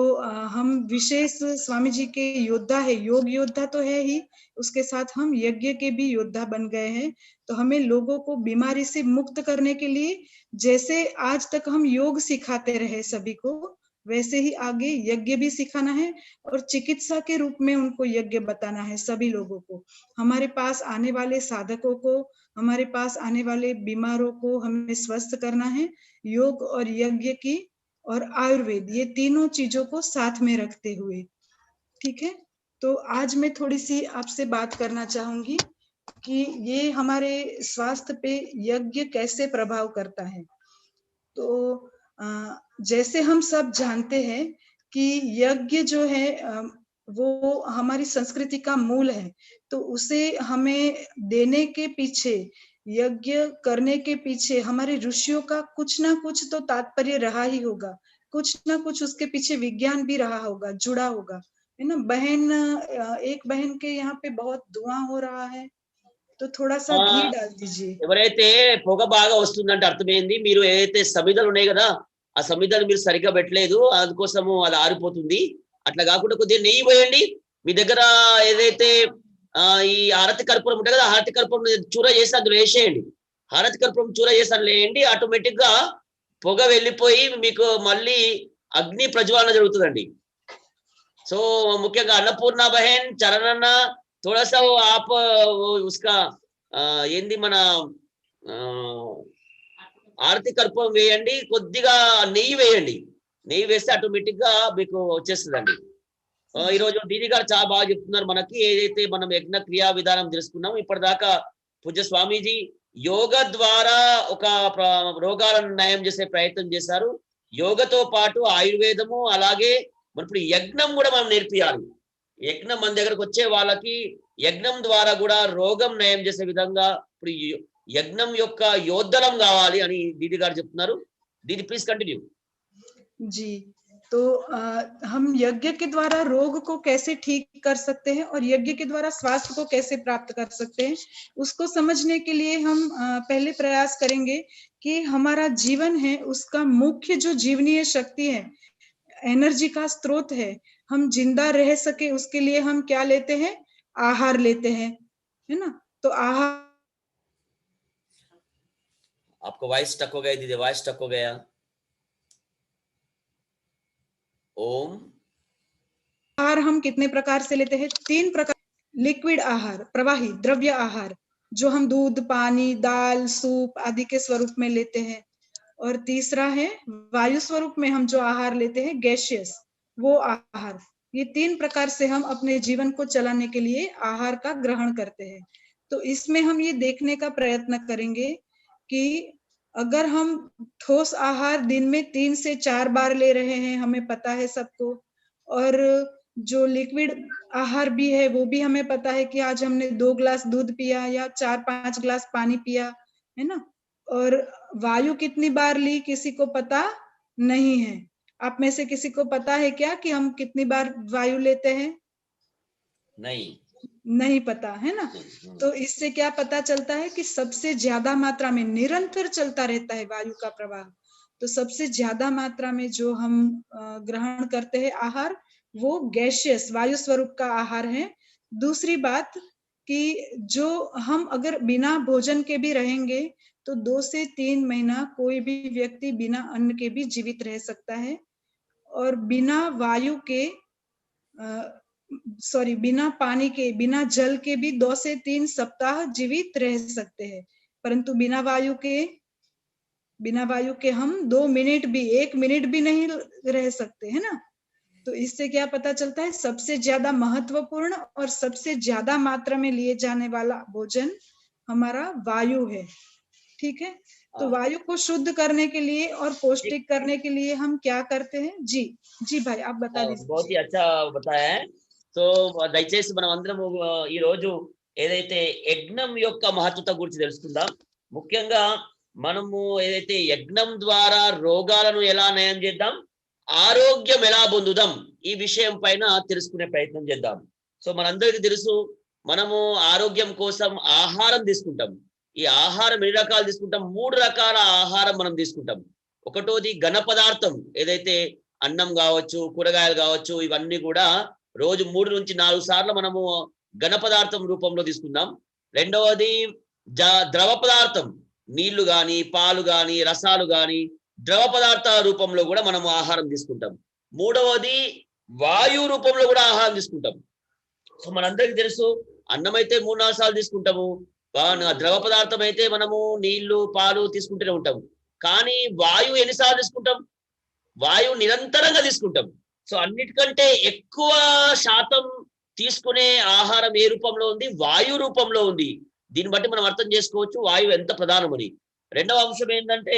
हम विशेष स्वामी जी के योद्धा है, योग योद्धा तो है ही, उसके साथ हम यज्ञ के भी योद्धा बन गए हैं। तो हमें लोगों को बीमारी से मुक्त करने के लिए जैसे आज तक हम योग सिखाते रहे सभी को, वैसे ही आगे यज्ञ भी सिखाना है और चिकित्सा के रूप में उनको यज्ञ बताना है सभी लोगों को। हमारे पास आने वाले साधकों को, हमारे पास आने वाले बीमारों को हमें स्वस्थ करना है। योग और यज्ञ की और आयुर्वेद, ये तीनों चीजों को साथ में रखते हुए, ठीक है। तो आज मैं थोड़ी सी आपसे बात करना चाहूंगी कि ये हमारे स्वास्थ्य पे यज्ञ कैसे प्रभाव करता है। तो जैसे हम सब जानते हैं कि यज्ञ जो है वो हमारी संस्कृति का मूल है, तो उसे हमें देने के पीछे, यज्ञ करने के पीछे हमारे ऋषियों का कुछ ना कुछ तो तात्पर्य रहा ही होगा, कुछ ना कुछ उसके पीछे विज्ञान भी रहा होगा, जुड़ा होगा, है ना। बहन, एक बहन के यहाँ पे बहुत धुआं हो रहा है, तो थोड़ा सा घी डाल दीजिए। ఎవరైతే పొగ బాగా వస్తుందంటే అర్థమైంది, మీరు ఏదైతే సమిధలు ఉన్నాయి కదా, ఆ సమిధలు మీరు సరిగ్గా పెట్టలేదు, అందుకోసము అది ఆరిపోతుంది. అట్లా కాకుండా కొద్దిగా నెయ్యి పోయండి. మీ దగ్గర ఏదైతే ఈ హారతి కర్పూరం ఉంటుంది కదా, హారతి కర్పూరం చూర చేసి అందులో వేసేయండి. హారతి కర్పూరం చూర చేసి అందులో వేయండి, ఆటోమేటిక్ గా పొగ వెళ్ళిపోయి మీకు మళ్ళీ అగ్ని ప్రజ్వాలన జరుగుతుందండి. సో ముఖ్యంగా అన్నపూర్ణ బహన్, చరణన్న, थोड़ा सा वो आप उसका ఏంది మన ఆరతి కర్పూరం వేయండి, కొద్దిగా నెయ్యి వేయండి. నెయ్యి వేస్తే ఆటోమేటిక్ గా మీకు వచ్చేస్తుందండి. ఈరోజు దీది గారు చాలా బాగా చెప్తున్నారు. మనకి ఏదైతే మనం యజ్ఞ క్రియా విధానం తెలుసుకున్నాం ఇప్పటిదాకా, పూజ్య స్వామీజీ యోగ ద్వారా ఒక రోగాలను నయం చేసే ప్రయత్నం చేశారు. యోగతో పాటు ఆయుర్వేదము, అలాగే మన ఇప్పుడు యజ్ఞం కూడా మనం నేర్పియాలి. యజ్ఞం మన దగ్గరకు వచ్చే వాళ్ళకి యజ్ఞం ద్వారా కూడా రోగం నయం చేసే విధంగా ఇప్పుడు యజ్ఞం యొక్క యోద్ధలం కావాలి అని దీది గారు చెప్తున్నారు. దీది ప్లీజ్ కంటిన్యూ. जी, तो हम यज्ञ के द्वारा रोग को कैसे ठीक कर सकते हैं और यज्ञ के द्वारा स्वास्थ्य को कैसे प्राप्त कर सकते हैं, उसको समझने के लिए हम पहले प्रयास करेंगे कि हमारा जीवन है उसका मुख्य जो जीवनीय शक्ति है, एनर्जी का स्रोत है, हम जिंदा रह सके उसके लिए हम क्या लेते हैं, आहार लेते हैं, है ना। तो आहार, आपको वॉइस स्टक हो गया दीदी, वॉइस स्टक हो गया। ओम आहार हम कितने प्रकार से लेते हैं, 3 प्रकार। लिक्विड आहार, प्रवाही द्रव्य आहार, जो हम दूध, पानी, दाल, सूप आदि के स्वरूप में लेते हैं। और तीसरा है वायु स्वरूप में हम जो आहार लेते हैं, गैसियस, वो आहार। ये 3 प्रकार से हम अपने जीवन को चलाने के लिए आहार का ग्रहण करते हैं। तो इसमें हम ये देखने का प्रयत्न करेंगे कि अगर हम ठोस आहार दिन में 3 से 4 बार ले रहे हैं, हमें पता है सबको, और जो लिक्विड आहार भी है वो भी हमें पता है कि आज हमने 2 ग्लास दूध पिया या 4-5 ग्लास पानी पिया, है ना। और वायु कितनी बार ली किसी को पता नहीं है। आप में से किसी को पता है क्या कि हम कितनी बार वायु लेते हैं? नहीं पता, है ना। तो इससे क्या पता चलता है कि सबसे ज्यादा मात्रा में निरंतर चलता रहता है वायु का प्रवाह। तो सबसे ज्यादा मात्रा में जो हम ग्रहण करते हैं आहार, वो गैसियस वायु स्वरूप का आहार है। दूसरी बात कि जो हम अगर बिना भोजन के भी रहेंगे तो 2 से 3 महीना कोई भी व्यक्ति बिना अन्न के भी जीवित रह सकता है, और बिना वायु के बिना पानी के, बिना जल के भी 2 से 3 सप्ताह जीवित रह सकते हैं। परंतु बिना वायु के हम 2 मिनट भी, 1 मिनट भी नहीं रह सकते, है ना। तो इससे क्या पता चलता है, सबसे ज्यादा महत्वपूर्ण और सबसे ज्यादा मात्रा में लिए जाने वाला भोजन हमारा वायु है। ठीक है। तो वायु को शुद्ध करने के लिए और पौष्टिक करने के लिए हम क्या करते हैं? जी भाई आप बता दीजिए। बहुत ही अच्छा बताया है। సో దయచేసి మనం అందరము ఈ రోజు ఏదైతే యజ్ఞం యొక్క మహత్వత గురించి తెలుసుకుందాం. ముఖ్యంగా మనము ఏదైతే యజ్ఞం ద్వారా రోగాలను ఎలా నయం చేద్దాం, ఆరోగ్యం ఎలా పొందుదాం, ఈ విషయం పైన తెలుసుకునే ప్రయత్నం చేద్దాం. సో మనందరికీ తెలుసు, మనము ఆరోగ్యం కోసం ఆహారం తీసుకుంటాం. ఈ ఆహారం ఎన్ని రకాలు తీసుకుంటాం? 3 రకాల ఆహారం మనం తీసుకుంటాం. ఒకటోది ఘన పదార్థం, ఏదైతే అన్నం కావచ్చు, కూరగాయలు కావచ్చు, ఇవన్నీ కూడా రోజు 3 నుంచి 4 సార్లు మనము ఘన పదార్థం రూపంలో తీసుకుందాం. రెండవది ద్రవ పదార్థం, నీళ్లు గాని, పాలు గాని, రసాలు గాని, ద్రవ పదార్థాల రూపంలో కూడా మనము ఆహారం తీసుకుంటాం. మూడవది వాయు రూపంలో కూడా ఆహారం తీసుకుంటాం. సో మనందరికీ తెలుసు, అన్నం అయితే 3-4 సార్లు తీసుకుంటాము, ద్రవ పదార్థం అయితే మనము నీళ్లు, పాలు తీసుకుంటూనే ఉంటాము. కానీ వాయువు ఎన్నిసార్లు తీసుకుంటాం? వాయువు నిరంతరంగా తీసుకుంటాం. సో అన్నిటికంటే ఎక్కువ శాతం తీసుకునే ఆహారం ఏ రూపంలో ఉంది? వాయు రూపంలో ఉంది. దీన్ని బట్టి మనం అర్థం చేసుకోవచ్చు వాయువు ఎంత ప్రధానమని. రెండవ అంశం ఏంటంటే,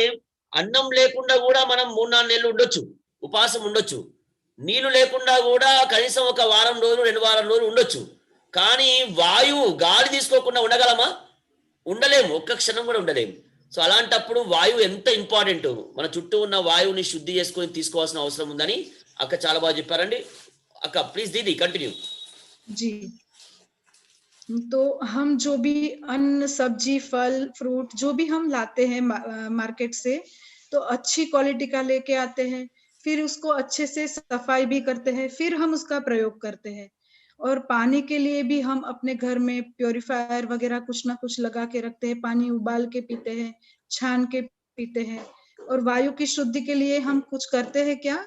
అన్నం లేకుండా కూడా మనం 3-4 నెలలు ఉండొచ్చు, ఉపవాసం ఉండొచ్చు. నీళ్లు లేకుండా కూడా కనీసం 1 వారం రోజులు, 2 వారం రోజులు ఉండొచ్చు. కానీ వాయువు, గాలి తీసుకోకుండా ఉండగలమా? ఉండలేము, ఒక్క క్షణం కూడా ఉండలేము. సో అలాంటప్పుడు వాయువు ఎంత ఇంపార్టెంట్, మన చుట్టూ ఉన్న వాయువుని శుద్ధి చేసుకొని తీసుకోవాల్సిన అవసరం ఉందని అక్క చాలా బాగా చెప్పారండి. అక్క ప్లీజ్ దీदी कंटिन्यू। जी, तो हम जो भी अन्न, सब्जी, फल, फ्रूट जो भी हम लाते हैं मार्केट से, तो अच्छी क्वालिटी का लेके आते हैं, फिर उसको अच्छे से सफाई भी करते हैं, फिर हम उसका प्रयोग करते हैं। और पानी के लिए भी हम अपने घर में प्योरीफायर वगैरह कुछ ना कुछ लगा के रखते हैं, पानी उबाल के पीते हैं, छान के पीते हैं। और वायु की शुद्धि के लिए हम कुछ करते हैं क्या?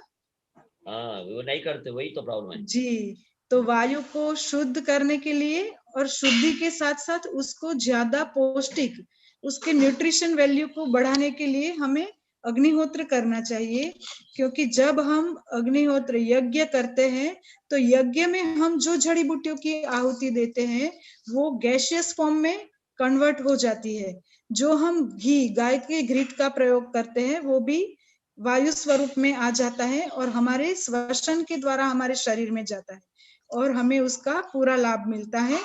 वो नहीं करते, वही तो प्रॉब्लम है जी। तो वायु को शुद्ध करने के लिए और शुद्धि के साथ साथ उसको ज्यादा पौष्टिक, उसके न्यूट्रिशन वैल्यू को बढ़ाने के लिए हमें अग्निहोत्र करना चाहिए। क्योंकि जब हम अग्निहोत्र यज्ञ करते हैं तो यज्ञ में हम जो जड़ी बूटियों की आहुति देते हैं वो गैसियस फॉर्म में कन्वर्ट हो जाती है। जो हम घी, गाय के घृत का प्रयोग करते हैं वो भी वायु स्वरूप में आ जाता है और हमारे श्वसन के द्वारा हमारे शरीर में जाता है और हमें उसका पूरा लाभ मिलता है।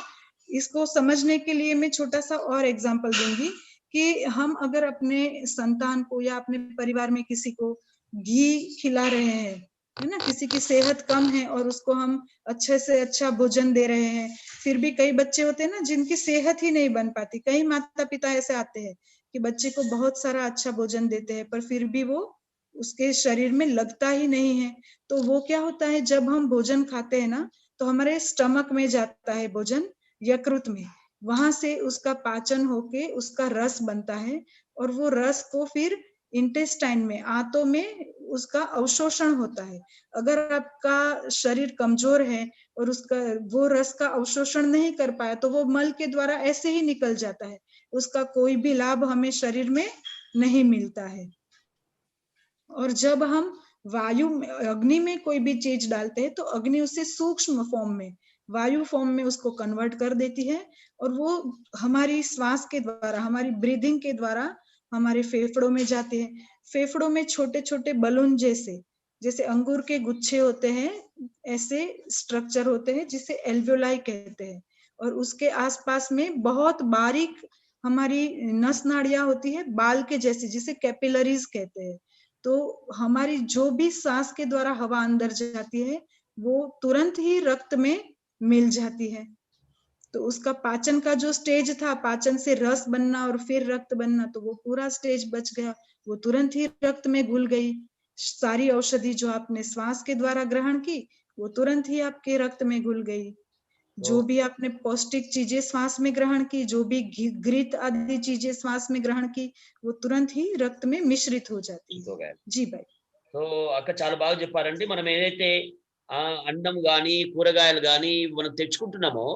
इसको समझने के लिए मैं छोटा सा और एग्जांपल दूंगी कि हम अगर अपने संतान को या अपने परिवार में किसी को घी खिला रहे हैं, है ना, किसी की सेहत कम है और उसको हम अच्छे से अच्छा भोजन दे रहे हैं, फिर भी कई बच्चे होते हैं ना जिनकी सेहत ही नहीं बन पाती। कई माता पिता ऐसे आते हैं कि बच्चे को बहुत सारा अच्छा भोजन देते हैं पर फिर भी वो उसके शरीर में लगता ही नहीं है। तो वो क्या होता है, जब हम भोजन खाते हैं ना तो हमारे स्टमक में जाता है भोजन, यकृत में, वहां से उसका पाचन होके उसका रस बनता है और वो रस को फिर इंटेस्टाइन में, आंतों में उसका अवशोषण होता है। अगर आपका शरीर कमजोर है और उसका वो रस का अवशोषण नहीं कर पाया तो वो मल के द्वारा ऐसे ही निकल जाता है, उसका कोई भी लाभ हमें शरीर में नहीं मिलता है। और जब हम वायु अग्नि में कोई भी चीज डालते हैं तो अग्नि उसे सूक्ष्म फॉर्म में, वायु फॉर्म में उसको कन्वर्ट कर देती है और वो हमारी श्वास के द्वारा, हमारी ब्रीदिंग के द्वारा हमारे फेफड़ों में जाते हैं। फेफड़ों में छोटे छोटे बलून जैसे जैसे अंगूर के गुच्छे होते हैं, ऐसे स्ट्रक्चर होते हैं जिसे एल्वियोलाई कहते हैं, और उसके आसपास में बहुत बारीक हमारी नस नाड़ियां होती है बाल के जैसी, जिसे कैपिलरीज कहते हैं। तो हमारी जो भी सांस के द्वारा हवा अंदर जाती है वो तुरंत ही रक्त में मिल जाती है। तो उसका पाचन का जो स्टेज था, पाचन से रस बनना और फिर रक्त बनना, तो वो पूरा स्टेज बच गया, वो तुरंत ही रक्त में घुल गई। सारी औषधि जो आपने श्वास के द्वारा ग्रहण की वो तुरंत ही आपके रक्त में घुल गई। जो भी आपने पौष्टिक चीजें श्वास में ग्रहण की, जो भी घृत आदि चीजें श्वास में ग्रहण की, वो तुरंत ही रक्त में मिश्रित हो जाती है। जी भाई। సో అక్క చాలా బాగా చెప్పారండి. మనం ఏదైతే అన్నం గాని కూరగాయలు గాని మనం తెచ్చుకుంటున్నామో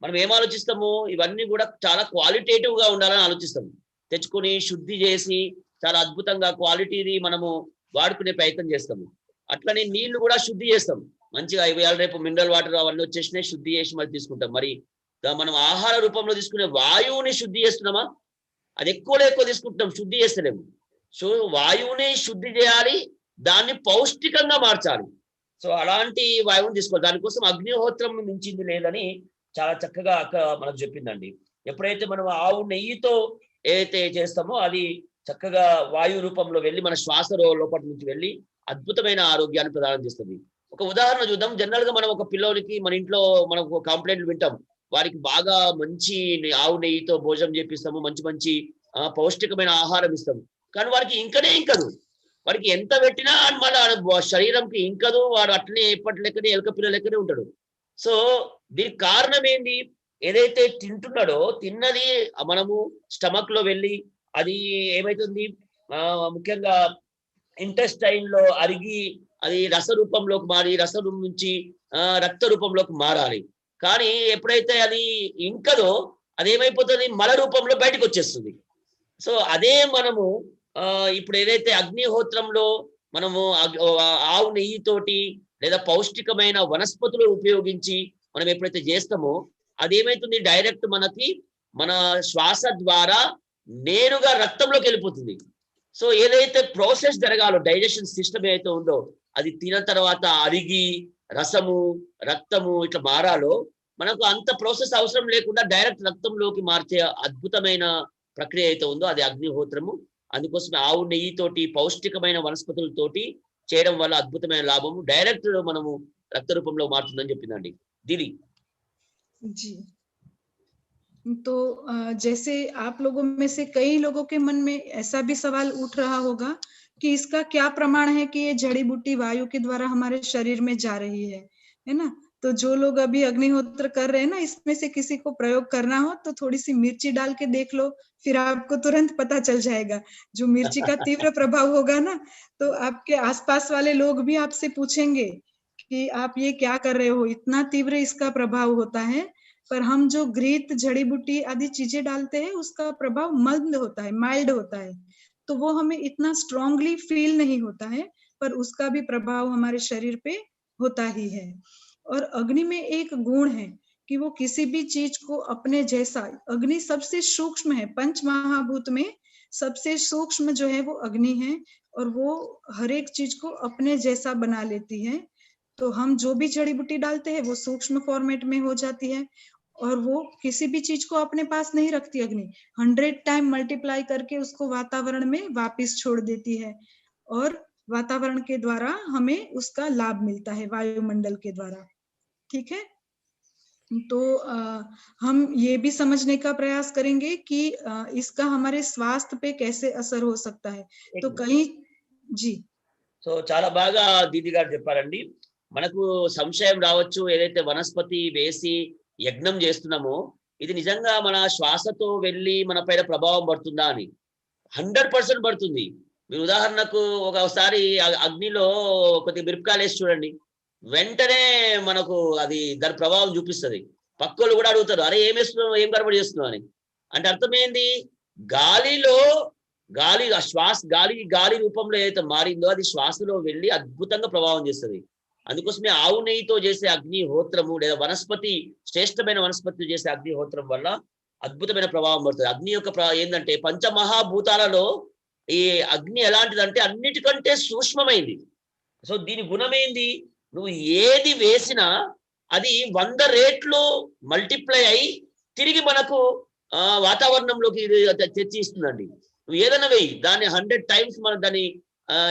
మనం ఏం ఆలోచిస్తాము, ఇవన్నీ కూడా చాలా క్వాలిటేటివ్ గా ఉండాలని ఆలోచిస్తాము. తెచ్చుకొని శుద్ధి చేసి చాలా అద్భుతంగా క్వాలిటీది మనము వాడుకునే ప్రయత్నం చేస్తాము. అట్లనే నీళ్లు కూడా శుద్ధి చేస్తాం మంచిగా. ఇవాళ రేపు మినరల్ వాటర్ అవన్నీ వచ్చేసినాయి, శుద్ధి చేసి మరి తీసుకుంటాం. మరి మనం ఆహార రూపంలో తీసుకునే వాయువుని శుద్ధి చేస్తున్నామా? అది ఎక్కువ తీసుకుంటున్నాం, శుద్ధి చేస్తలేము. సో వాయువుని శుద్ధి చేయాలి, దాన్ని పౌష్టికంగా మార్చాలి. సో అలాంటి వాయువుని తీసుకోవాలి. దానికోసం అగ్నిహోత్రం మించింది లేదని చాలా చక్కగా అక్క మనకు చెప్పిందండి. ఎప్పుడైతే మనం ఆవు నెయ్యితో ఏదైతే చేస్తామో అది చక్కగా వాయు రూపంలో వెళ్ళి మన శ్వాస లోపటి నుంచి వెళ్ళి అద్భుతమైన ఆరోగ్యాన్ని ప్రదానం చేస్తుంది. ఒక ఉదాహరణ చూద్దాం. జనరల్ గా మనం ఒక పిల్లోనికి మన ఇంట్లో మనం ఒక కంప్లైంట్లు వింటాం, వారికి బాగా మంచి ఆవు నెయ్యితో భోజనం చేపిస్తాము, మంచి మంచి పౌష్టికమైన ఆహారం ఇస్తాము, కానీ వారికి ఇంకదు. వాడికి ఎంత పెట్టినా మళ్ళీ శరీరంకి ఇంకదు, వాడు అట్లనే ఎప్పటి లెక్కనే ఎలక పిల్ల లెక్కనే ఉంటాడు. సో దీనికి కారణం ఏంది? ఏదైతే తింటున్నాడో తిన్నది మనము స్టమక్ లో వెళ్ళి అది ఏమైతుంది, ముఖ్యంగా ఇంటెస్టైన్ లో అరిగి అది రస రూపంలోకి మారి రసం నుంచి రక్త రూపంలోకి మారాలి. కానీ ఎప్పుడైతే అది ఇంకదో అదేమైపోతుంది, మల రూపంలో బయటకు వచ్చేస్తుంది. సో అదే మనము ఇప్పుడు ఏదైతే అగ్నిహోత్రంలో మనము ఆవు నెయ్యితోటి లేదా పౌష్టికమైన వనస్పతులు ఉపయోగించి మనం ఎప్పుడైతే చేస్తామో అదేమైతుంది, డైరెక్ట్ మనకి మన శ్వాస ద్వారా నేరుగా రక్తంలోకి వెళ్ళిపోతుంది. సో ఏదైతే ప్రాసెస్ జరగాలో, డైజెషన్ సిస్టమ్ ఏదైతే ఉందో అది తిన్న తర్వాత అరిగి రసము రక్తము ఇట్లా మారాలో మనకు అంత ప్రాసెస్ అవసరం లేకుండా డైరెక్ట్ రక్తంలోకి మార్చే అద్భుతమైన ప్రక్రియ అయితే ఉందో అది అగ్నిహోత్రము. అందుకోసమే ఆవు నెయ్యితోటి పౌష్టికమైన వనస్పతులతోటి చేయడం వల్ల అద్భుతమైన లాభము డైరెక్ట్ మనము రక్త రూపంలో మారుతుందని చెప్పిందండి దీది. जी, तो जैसे आप लोगों में से कई लोगों के मन में ऐसा भी सवाल उठ रहा होगा कि इसका क्या प्रमाण है कि ये जड़ी बूटी वायु के द्वारा हमारे शरीर में जा रही है ना? तो जो लोग अभी अग्निहोत्र कर रहे हैं ना, इसमें से किसी को प्रयोग करना हो तो थोड़ी सी मिर्ची डाल के देख लो, फिर आपको तुरंत पता चल जाएगा। जो मिर्ची का तीव्र प्रभाव होगा ना, तो आपके आसपास वाले लोग भी आपसे पूछेंगे कि आप ये क्या कर रहे हो, इतना तीव्र इसका प्रभाव होता है। पर हम जो घृत जड़ी बूटी आदि चीजें डालते हैं उसका प्रभाव मंद होता है, माइल्ड होता है, तो वो हमें इतना स्ट्रांगली फील नहीं होता है, पर उसका भी प्रभाव हमारे शरीर पे होता ही है। और अग्नि में एक गुण है कि वो किसी भी चीज को अपने जैसा, अग्नि सबसे सूक्ष्म है, पंच महाभूत में सबसे सूक्ष्म जो है वो अग्नि है, और वो हर एक चीज को अपने जैसा बना लेती है। तो हम जो भी जड़ी बूटी डालते हैं वो सूक्ष्म फॉर्मेट में हो जाती है, और वो किसी भी चीज को अपने पास नहीं रखती। अग्नि 100 टाइम मल्टीप्लाई करके उसको वातावरण में वापस छोड़ देती है, और वातावरण के द्वारा हमें उसका लाभ मिलता है, वायुमंडल के द्वारा। ठीक है, तो हम ये भी समझने का प्रयास करेंगे कि इसका हमारे स्वास्थ्य पे कैसे असर हो सकता है। तो कहीं जी, సో చాలా బాగా దీది గారు చెప్పారండి. మనకు సంశయం రావచ్చు, ఏదైతే వనస్పతి వేసి యజ్ఞం చేస్తున్నామో ఇది నిజంగా మన శ్వాసతో వెళ్ళి మన పైన ప్రభావం పడుతుందా అని. 100% పడుతుంది. మీరు ఉదాహరణకు ఒకసారి అగ్నిలో కొద్దిగా మిరపకాయలు వేసి చూడండి, వెంటనే మనకు అది దాని ప్రభావం చూపిస్తుంది. పక్కోళ్ళు కూడా అడుగుతారు, అరే ఏం వేస్తున్నావు, ఏం గడబడి చేస్తున్నావు అని. అంటే అర్థమైంది, గాలిలో గాలి శ్వాస గాలి రూపంలో ఏదైతే మారిందో అది శ్వాసలో వెళ్ళి అద్భుతంగా ప్రభావం చేస్తుంది. అందుకోసమే ఆవు నెయ్యితో చేసే అగ్నిహోత్రము లేదా వనస్పతి శ్రేష్టమైన వనస్పతి చేసే అగ్నిహోత్రం వల్ల అద్భుతమైన ప్రభావం పడుతుంది. అగ్ని యొక్క ఏంటంటే పంచమహాభూతాలలో ఈ అగ్ని ఎలాంటిదంటే అన్నిటికంటే సూక్ష్మమైంది. సో దీని గుణం ఏంది, నువ్వు ఏది వేసినా అది 100 రెట్లు మల్టిప్లై అయి తిరిగి మనకు వాతావరణంలోకి తెచ్చి ఇస్తుందండి. నువ్వు ఏదైనా వేయి దాన్ని 100 టైమ్స్ మన దాన్ని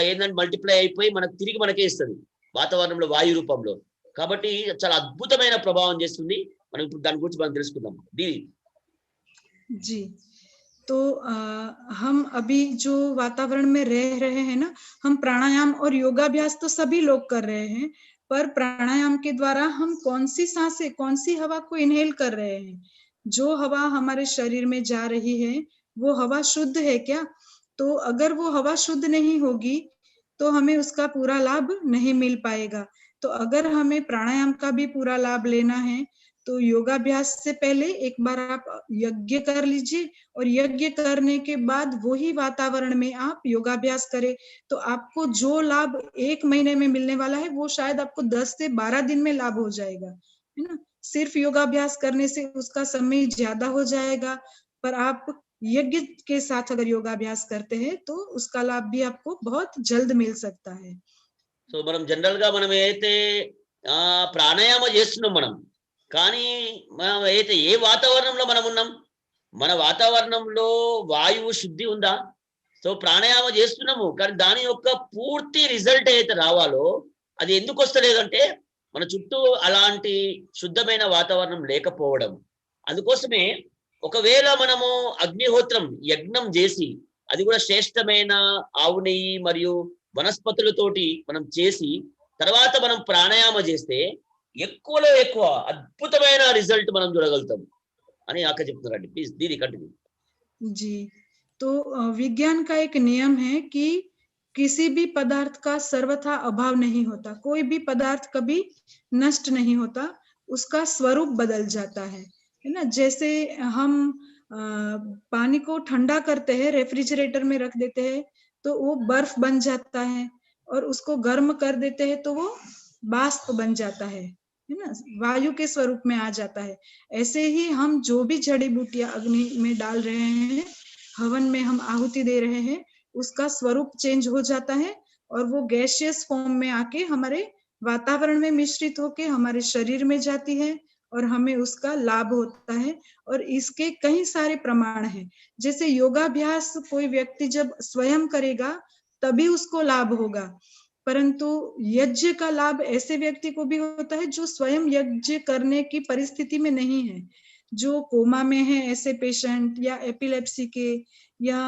ఏంటంటే మల్టిప్లై అయిపోయి మనకు తిరిగి మనకే ఇస్తుంది వాతావరణంలో వాయు రూపంలో. కాబట్టి చాలా అద్భుతమైన ప్రభావం చేస్తుంది. మనం ఇప్పుడు దాని గురించి మనం తెలుసుకుందాం. దీని जी, तो हम अभी जो वातावरण में रह रहे हैं ना, हम प्राणायाम और योगाभ्यास तो सभी लोग कर रहे हैं, पर प्राणायाम के द्वारा हम कौन सी सांसें, कौन सी हवा को इनहेल कर रहे हैं, जो हवा हमारे शरीर में जा रही है वो हवा शुद्ध है क्या? तो अगर वो हवा शुद्ध नहीं होगी तो हमें उसका पूरा लाभ नहीं मिल पाएगा। तो अगर हमें प्राणायाम का भी पूरा लाभ लेना है तो योगाभ्यास से पहले एक बार आप यज्ञ कर लीजिए, और यज्ञ करने के बाद वही वातावरण में आप योगाभ्यास करें, तो आपको जो लाभ 1 महीने में मिलने वाला है वो शायद आपको 10 से 12 दिन में लाभ हो जाएगा, है ना। सिर्फ योगाभ्यास करने से उसका समय ज्यादा हो जाएगा, पर आप यज्ञ के साथ अगर योगाभ्यास करते हैं तो उसका लाभ भी आपको बहुत जल्द मिल सकता है। సో మనం జనరల్ గా మనం ఏదైతే ప్రాణాయామం చేస్తున్నాం మనం, కానీ మనం అయితే ఏ వాతావరణంలో మనం ఉన్నాం, మన వాతావరణంలో వాయువు శుద్ధి ఉందా? సో ప్రాణాయామం చేస్తున్నాము కానీ దాని యొక్క పూర్తి రిజల్ట్ ఏదైతే రావాలో అది ఎందుకు వస్తలేదంటే మన చుట్టూ అలాంటి శుద్ధమైన వాతావరణం లేకపోవడం. అందుకోసమే ఒకవేళ మనము అగ్నిహోత్రం యజ్ఞం చేసి అది కూడా శ్రేష్టమైన ఆవు నెయ్యి మరియు వనస్పతులతోటి మనం చేసి తర్వాత మనం ప్రాణాయామ చేస్తే ఎక్కువలో ఎక్కువ అద్భుతమైన రిజల్ట్ మనం చూడగలుగుతాం అని అక్క చెప్తున్నారండి. ప్లీజ్ దీని కంటిన్యూ. जी, तो विज्ञान का एक नियम है कि किसी भी पदार्थ का सर्वथा अभाव नहीं होता, कोई भी पदार्थ कभी नष्ट नहीं होता, उसका स्वरूप बदल जाता है ना। जैसे हम पानी को ठंडा करते हैं, रेफ्रिजरेटर में रख देते हैं तो वो बर्फ बन जाता है, और उसको गर्म कर देते हैं तो वो बाष्प बन जाता है ना, वायु के स्वरूप में आ जाता है। ऐसे ही हम जो भी जड़ी बूटियां अग्नि में डाल रहे हैं, हवन में हम आहुति दे रहे हैं, उसका स्वरूप चेंज हो जाता है और वो गैसियस फॉर्म में आके हमारे वातावरण में मिश्रित होके हमारे शरीर में जाती है और हमें उसका लाभ होता है। और इसके कई सारे प्रमाण हैं। जैसे योगाभ्यास कोई व्यक्ति जब स्वयं करेगा तभी उसको लाभ होगा, परंतु यज्ञ का लाभ ऐसे व्यक्ति को भी होता है जो स्वयं यज्ञ करने की परिस्थिति में नहीं है, जो कोमा में है ऐसे पेशेंट, या एपिलेप्सी के, या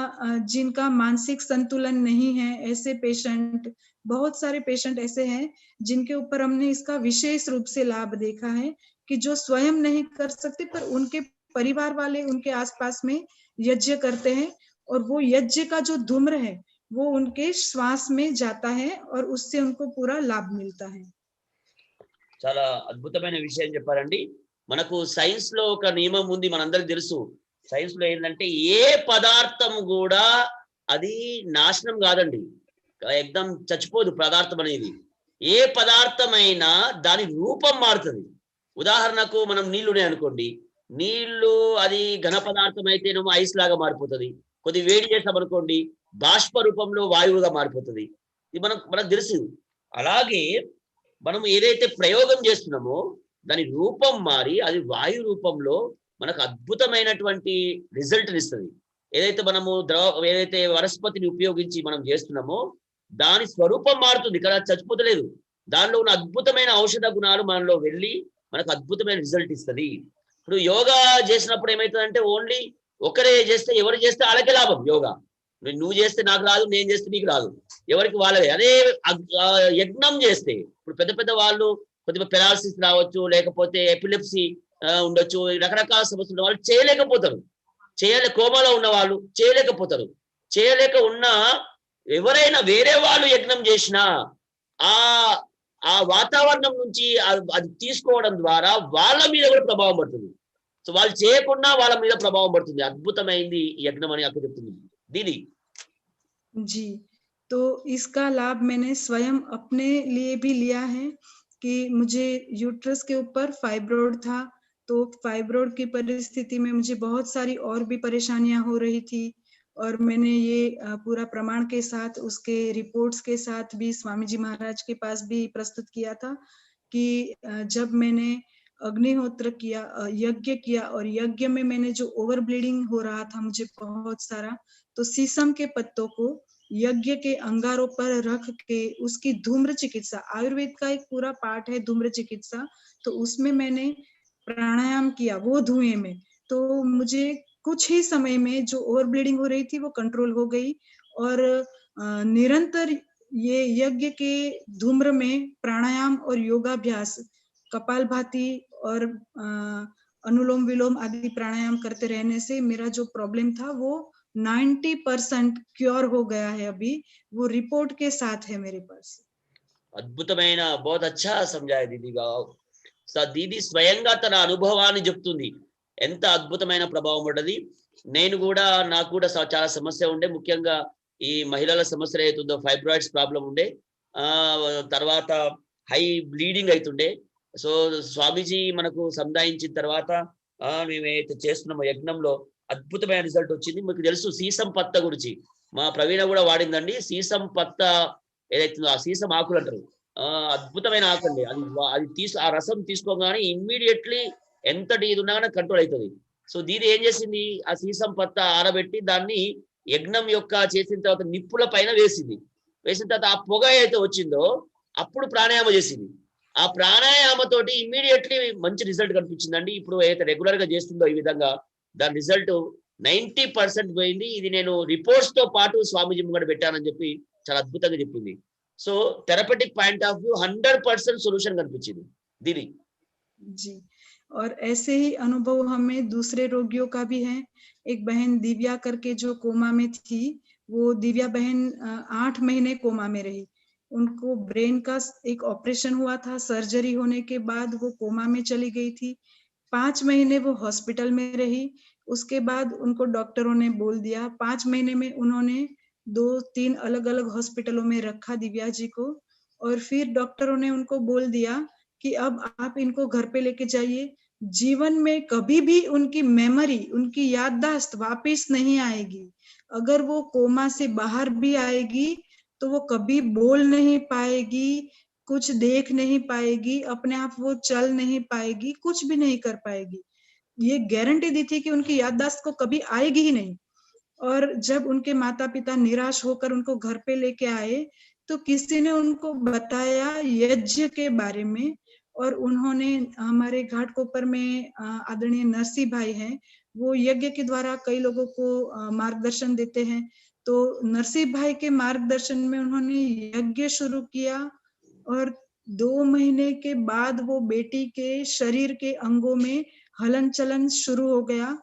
जिनका मानसिक संतुलन नहीं है ऐसे पेशेंट, बहुत सारे पेशेंट ऐसे हैं जिनके ऊपर हमने इसका विशेष रूप से लाभ देखा है कि जो स्वयं नहीं कर सकते पर उनके परिवार वाले उनके आसपास में यज्ञ करते हैं, और वो यज्ञ का जो धूम्र है वो उनके श्वास में जाता है और उससे उनको पूरा लाभ मिलता है। చాలా అద్భుతమైన విషయం చెప్పారండి. మనకు సైన్స్ లో ఒక నియమం ఉంది, మనందరికి తెలుసు. సైన్స్ లో ఏంటంటే ఏ పదార్థం కూడా అది నాశనం కాదండి, ఎక్దం చచ్చిపోదు పదార్థం అనేది. ఏ పదార్థమైనా దాని రూపం మారుతుంది. ఉదాహరణకు మనం నీళ్లునే అనుకోండి, నీళ్లు అది ఘన పదార్థం అయితేనేమో ఐస్ లాగా మారిపోతుంది, కొద్ది వేడి చేసామనుకోండి బాష్ప రూపంలో వాయువుగా మారిపోతుంది. ఇది మనకు తెలుసు. అలాగే మనం ఏదైతే ప్రయోగం చేస్తున్నామో దాని రూపం మారి అది వాయు రూపంలో మనకు అద్భుతమైనటువంటి రిజల్ట్ ఇస్తుంది. ఏదైతే మనము ఏదైతే వనస్పతిని ఉపయోగించి మనం చేస్తున్నామో దాని స్వరూపం మారుతుంది, ఇక్కడ చచ్చిపోతలేదు. దానిలో ఉన్న అద్భుతమైన ఔషధ గుణాలు మనలో వెళ్ళి మనకు అద్భుతమైన రిజల్ట్ ఇస్తుంది. ఇప్పుడు యోగా చేసినప్పుడు ఏమవుతుందంటే ఓన్లీ ఒకరే చేస్తే, ఎవరు చేస్తే వాళ్ళకే లాభం. యోగా నువ్వు చేస్తే నాకు రాదు, నేను చేస్తే నీకు రాదు, ఎవరికి వాళ్ళదే. అదే యజ్ఞం చేస్తే ఇప్పుడు పెద్ద పెద్ద వాళ్ళు కొద్దిగా పెరాలసిస్ రావచ్చు, లేకపోతే ఎపిలెప్సీ ఉండొచ్చు, రకరకాల సమస్యలు వాళ్ళు చేయలేకపోతారు, కోమాలో ఉన్న వాళ్ళు చేయలేకపోతారు. చేయలేక ఉన్న ఎవరైనా వేరే వాళ్ళు యజ్ఞం చేసినా ఆ వాతావరణం నుంచి అది తీసుకోవడం ద్వారా వాళ్ళ మీద కూడా ప్రభావం పడుతుంది. సో వాళ్ళు చేయకుండా వాళ్ళ మీద ప్రభావం పడుతుంది. అద్భుతమైంది ఈ యజ్ఞం అని అక్కడ చెప్తుంది దీది. जी, तो इसका लाभ मैंने स्वयं अपने लिए भी लिया है कि मुझे यूट्रस के ऊपर फाइब्रोड था, तो फाइब्रोड की परिस्थिति में मुझे बहुत सारी और भी परेशानियां हो रही थी, और मैंने ये पूरा प्रमाण के साथ उसके रिपोर्ट्स के साथ भी स्वामी जी महाराज के पास भी प्रस्तुत किया था कि जब मैंने अग्निहोत्र किया, यज्ञ किया, और यज्ञ में मैंने जो ओवर ब्लीडिंग हो रहा था मुझे बहुत सारा, तो शीशम के पत्तों को यज्ञ के अंगारों पर रख के उसकी धूम्र चिकित्सा, आयुर्वेद का एक पूरा पार्ट है धूम्र चिकित्सा, तो उसमें मैंने प्राणायाम किया वो धुएं में, तो मुझे कुछ ही समय में जो ओवर ब्लीडिंग हो रही थी वो कंट्रोल हो गई। और निरंतर ये यज्ञ के धूम्र में प्राणायाम और योगाभ्यास, कपालभाति और अनुलोम विलोम आदि प्राणायाम करते रहने से मेरा जो प्रॉब्लम था वो 90% क्योर हो गया है। अभी वो रिपोर्ट के साथ है मेरे पास। అద్భుతమైన बहुत अच्छा समझाया दीदी గా దీది స్వయంగా తన అనుభవాన్ని చెప్తుంది ఎంత అద్భుతమైన ప్రభావం ఉంటది నేను కూడా నాకు కూడా చాలా సమస్య ఉండే ముఖ్యంగా ఈ మహిళల సమస్య ఏతుందో ఫైబ్రాయిడ్స్ ప్రాబ్లం ఉండే తర్వాత హై బ్లీడింగ్ అవుతుండే సో స్వామీజీ మనకు సంధాయించిన తర్వాత మేమైతే చేస్తున్నాము యజ్ఞంలో అద్భుతమైన రిజల్ట్ వచ్చింది మీకు తెలుసు సీసం పత్త గురించి మా ప్రవీణ కూడా వాడిందండి సీసం పత్త ఏదైతుందో ఆ సీసం ఆకులు అంటారు అద్భుతమైన ఆకండి అది ఆ రసం తీసుకోగానే ఇమ్మీడియట్లీ ఎంతటి ఇది ఉన్నా కానీ కంట్రోల్ అవుతుంది సో దీని ఏం చేసింది ఆ సీసం పత్త ఆరబెట్టి దాన్ని యజ్ఞం యొక్క చేసిన తర్వాత నిప్పుల పైన వేసింది వేసిన తర్వాత ఆ పొగ అయితే వచ్చిందో అప్పుడు ప్రాణాయామ చేసింది ఆ ప్రాణాయామతోటి ఇమ్మీడియట్లీ మంచి రిజల్ట్ కనిపించిందండి ఇప్పుడు ఏదైతే రెగ్యులర్ గా చేస్తుందో ఈ విధంగా దాని రిజల్ట్ 90% పోయింది ఇది నేను రిపోర్ట్స్ తో పాటు స్వామీజీ కూడా పెట్టానని చెప్పి చాలా అద్భుతంగా చెప్పింది so therapeutic point of view 100% solution कनिपिंचिंది दीदी जी। और ऐसे ही अनुभव हमें दूसरे रोगियों का भी है। एक बहन दिव्या करके जो कोमा में थी, वो दिव्या बहन 8 महीने कोमा में रही। उनको ब्रेन का एक ऑपरेशन हुआ था, सर्जरी होने के बाद वो कोमा में चली गई थी। 5 महीने वो हॉस्पिटल में रही। उसके बाद उनको डॉक्टरों ने बोल दिया, 5 महीने में उन्होंने 2-3 अलग अलग हॉस्पिटलों में रखा दिव्या जी को, और फिर डॉक्टरों ने उनको बोल दिया कि अब आप इनको घर पे लेके जाइए। जीवन में कभी भी उनकी मेमोरी, उनकी याददाश्त वापस नहीं आएगी। अगर वो कोमा से बाहर भी आएगी तो वो कभी बोल नहीं पाएगी, कुछ देख नहीं पाएगी, अपने आप वो चल नहीं पाएगी, कुछ भी नहीं कर पाएगी। ये गारंटी दी थी कि उनकी याददाश्त को कभी आएगी ही नहीं। और जब उनके माता पिता निराश होकर उनको घर पे लेके आए तो किसी ने उनको बताया यज्ञ के बारे में, और उन्होंने हमारे घाटकोपर में आदरणीय नरसिंह भाई हैं, वो यज्ञ के द्वारा कई लोगों को मार्गदर्शन देते हैं। तो नरसिंह भाई के मार्गदर्शन में उन्होंने यज्ञ शुरू किया, और 2 महीने के बाद वो बेटी के शरीर के अंगों में हलन चलन शुरू हो गया।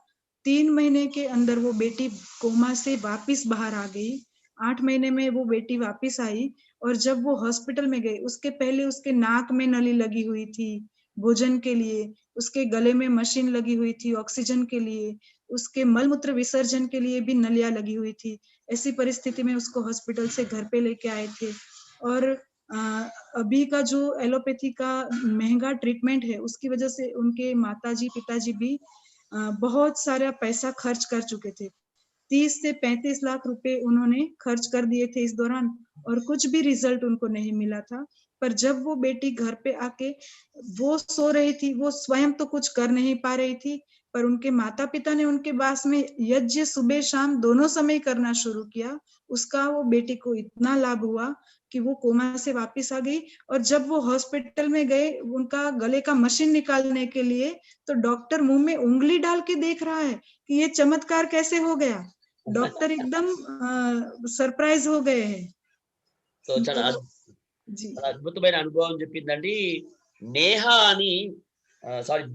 3 महीने के अंदर वो बेटी कोमा से वापस बाहर आ गई। 8 महीने में वो बेटी वापस आई, और जब वो हॉस्पिटल में गई उसके पहले उसके नाक में नली लगी हुई थी भोजन के लिए, उसके गले में मशीन लगी हुई थी ऑक्सीजन के लिए, उसके मलमूत्र विसर्जन के लिए भी नलियां लगी हुई थी। ऐसी परिस्थिति में उसको हॉस्पिटल से घर पे लेके आए थे। और अभी का जो एलोपैथी का महंगा ट्रीटमेंट है उसकी वजह से उनके माताजी पिताजी भी बहुत सारा पैसा खर्च कर चुके थे। 30 से 35 लाख रुपए उन्होंने खर्च कर दिए थे इस दौरान, और कुछ भी रिजल्ट उनको नहीं मिला था। पर जब वो बेटी घर पे आके वो सो रही थी, वो स्वयं तो कुछ कर नहीं पा रही थी, पर उनके माता पिता ने उनके पास में यज्ञ सुबह शाम दोनों समय करना शुरू किया। उसका वो बेटी को इतना लाभ हुआ कि वो कोमा से वापस आ गई। और जब वो हॉस्पिटल में गए उनका गले का मशीन निकालने के लिए, तो डॉक्टर मुंह में उंगली डाल के देख रहा है कि ये चमत्कार कैसे हो गया। डॉक्टर एकदम सरप्राइज हो गए हैं। సో చాలా అద్భుతమైన అనుభవం చెప్పిందండి నేహ అని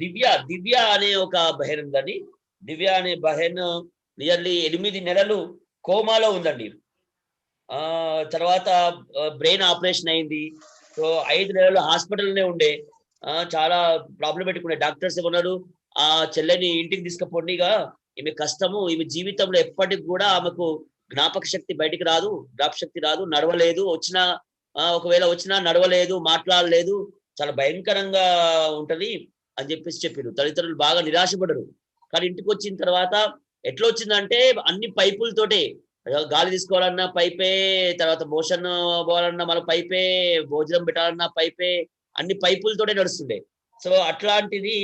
దివ్య అనే ఒక బహన్ ఉందండి. దివ్య అనే బహన్ నియర్లీ 8 నెలలు కోమాలో ఉందండి. తర్వాత బ్రెయిన్ ఆపరేషన్ అయింది. సో 5 నెలలు హాస్పిటల్నే ఉండే. చాలా ప్రాబ్లమేటిక్ ఉండే. డాక్టర్స్ ఏమన్నారు, ఆ చెల్లెని ఇంటికి తీసుకుపోండిగా, ఈమె కష్టము, ఈమె జీవితంలో ఎప్పటికి కూడా ఆమెకు జ్ఞాపక శక్తి బయటికి రాదు, జ్ఞాపశక్తి రాదు, నడవలేదు, వచ్చినా ఒకవేళ వచ్చినా నడవలేదు, మాట్లాడలేదు, చాలా భయంకరంగా ఉంటది అని చెప్పేసి చెప్పారు. తల్లిదండ్రులు బాగా నిరాశపడరు. కానీ ఇంటికి వచ్చిన తర్వాత ఎట్లా వచ్చిందంటే అన్ని పైపులతోటే, గాలి తీసుకోవాలన్నా పైపే, తర్వాత మోషన్ పోవాలన్నా మన పైపే, భోజనం పెట్టాలన్నా పైపే, అన్ని పైపులతోటే నడుస్తుండే. సో అట్లాంటిది